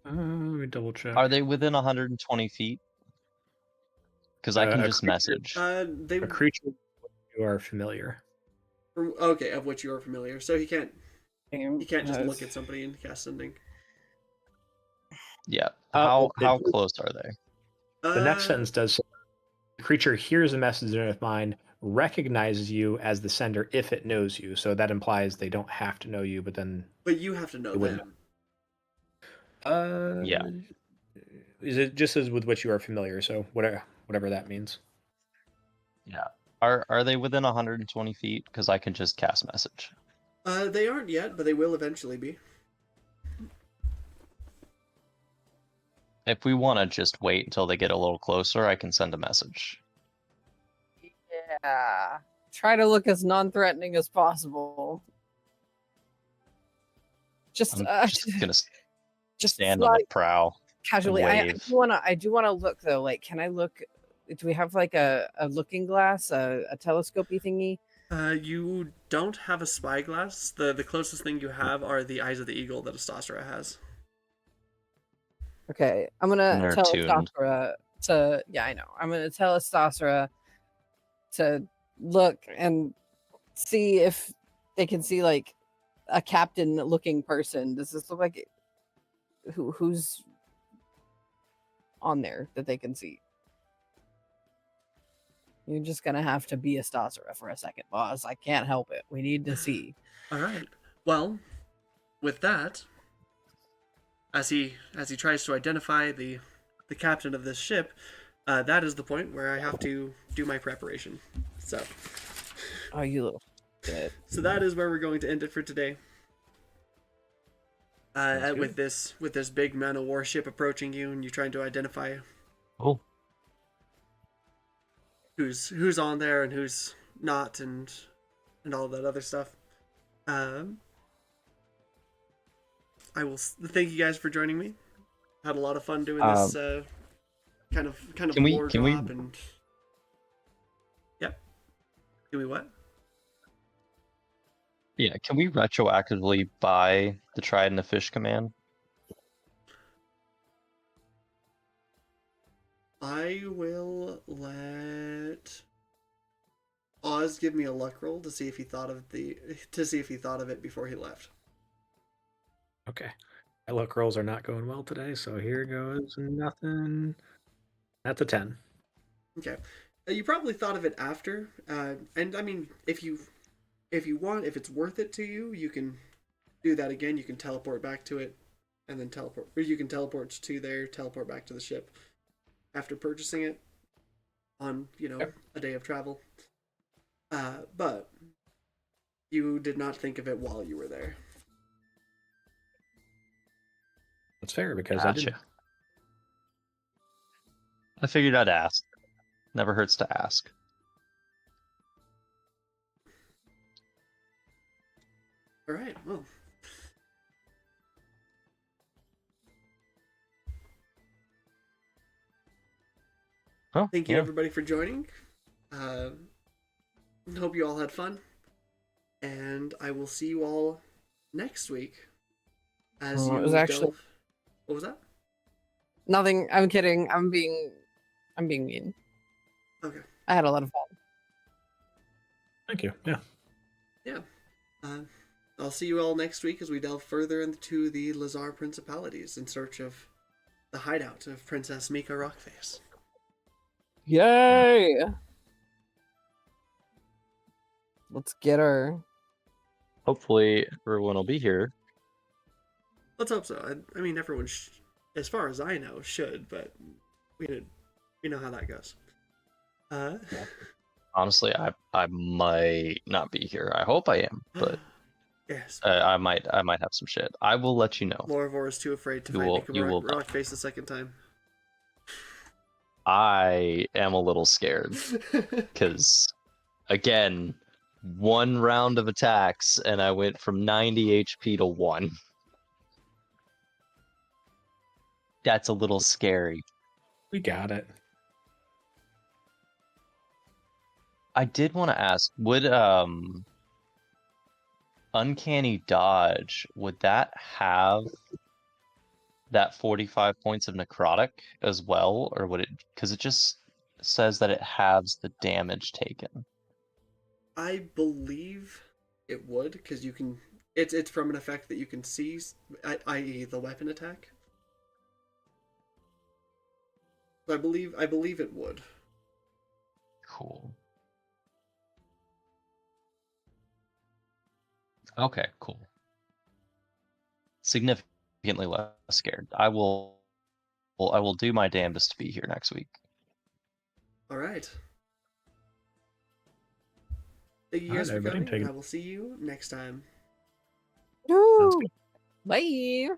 Let me double check. Are they within 120 feet? Because I can just message. A creature you are familiar. Okay, of which you are familiar. So he can't just look at somebody and cast sending. Yeah. How close are they? The next sentence does. The creature hears a message in its mind, recognizes you as the sender if it knows you. So that implies they don't have to know you, but you have to know them. Yeah. Is it just as with which you are familiar? So whatever that means. Yeah. Are they within 120 feet? Because I can just cast message. They aren't yet, but they will eventually be. If we want to just wait until they get a little closer, I can send a message. Yeah. Try to look as non-threatening as possible. I'm just gonna just stand on the prow. Casually. I do wanna look though. Can I look? Do we have a looking glass, a telescopy thingy? You don't have a spyglass. The closest thing you have are the eyes of the eagle that Astasra has. Okay, I'm gonna They're tell tuned. Astasra to. Yeah, I know. I'm gonna tell Astasra to look and see if they can see a captain-looking person. Does this look like who's on there that they can see? You're just gonna have to be Astasra for a second, boss. I can't help it. We need to see. All right. Well, with that, as he tries to identify the captain of this ship, that is the point where I have to do my preparation. So. Oh, you little shit. So that is where we're going to end it for today. With this big man of war ship approaching you, and you're trying to identify who's on there and who's not, and all that other stuff. I will thank you guys for joining me. Had a lot of fun doing this kind of lore drop and. Yep. Can we what? Yeah, can we retroactively buy the Trident of Fish command? I will let Oz give me a luck roll to see if he thought of it before he left. Okay. My luck rolls are not going well today, so here goes nothing. That's a 10. Okay. You probably thought of it after, and I mean, if you want, if it's worth it to you, you can do that again. You can teleport back to it and then teleport, or you can teleport to there, teleport back to the ship after purchasing it on, Yep. a day of travel. But you did not think of it while you were there. That's fair because I didn't. Gotcha. I figured I'd ask. Never hurts to ask. All right, well. Oh, Thank you yeah. everybody for joining. Hope you all had fun. And I will see you all next week. As you it was actually delve... What was that? nothing. I'm kidding. I'm being mean. Okay. I had a lot of fun. Thank you. Yeah. Yeah. I'll see you all next week as we delve further into the Lazar Principalities in search of the hideout of Princess Mika Rockface. Yay! Let's get her. Hopefully everyone will be here. Let's hope so. I mean, everyone, as far as I know, should, but we know how that goes. Honestly, I might not be here. I hope I am, but yes. I might have some shit. I will let you know. Lorvor is too afraid to You fight will- Mika you will know. Rockface the second time. I am a little scared because, again, one round of attacks and I went from 90 HP to 1. That's a little scary. We got it. I did want to ask, would Uncanny Dodge, would that have that 45 points of necrotic as well, or would it, because it just says that it halves the damage taken. I believe it would, because you can. It's from an effect that you can see, i.e., the weapon attack. So I believe it would. Cool. Okay, cool. Significantly less scared. I will do my damnedest to be here next week. All right. Thank you All guys right, for everybody, coming. take it. I will see you next time. Sounds good. Bye.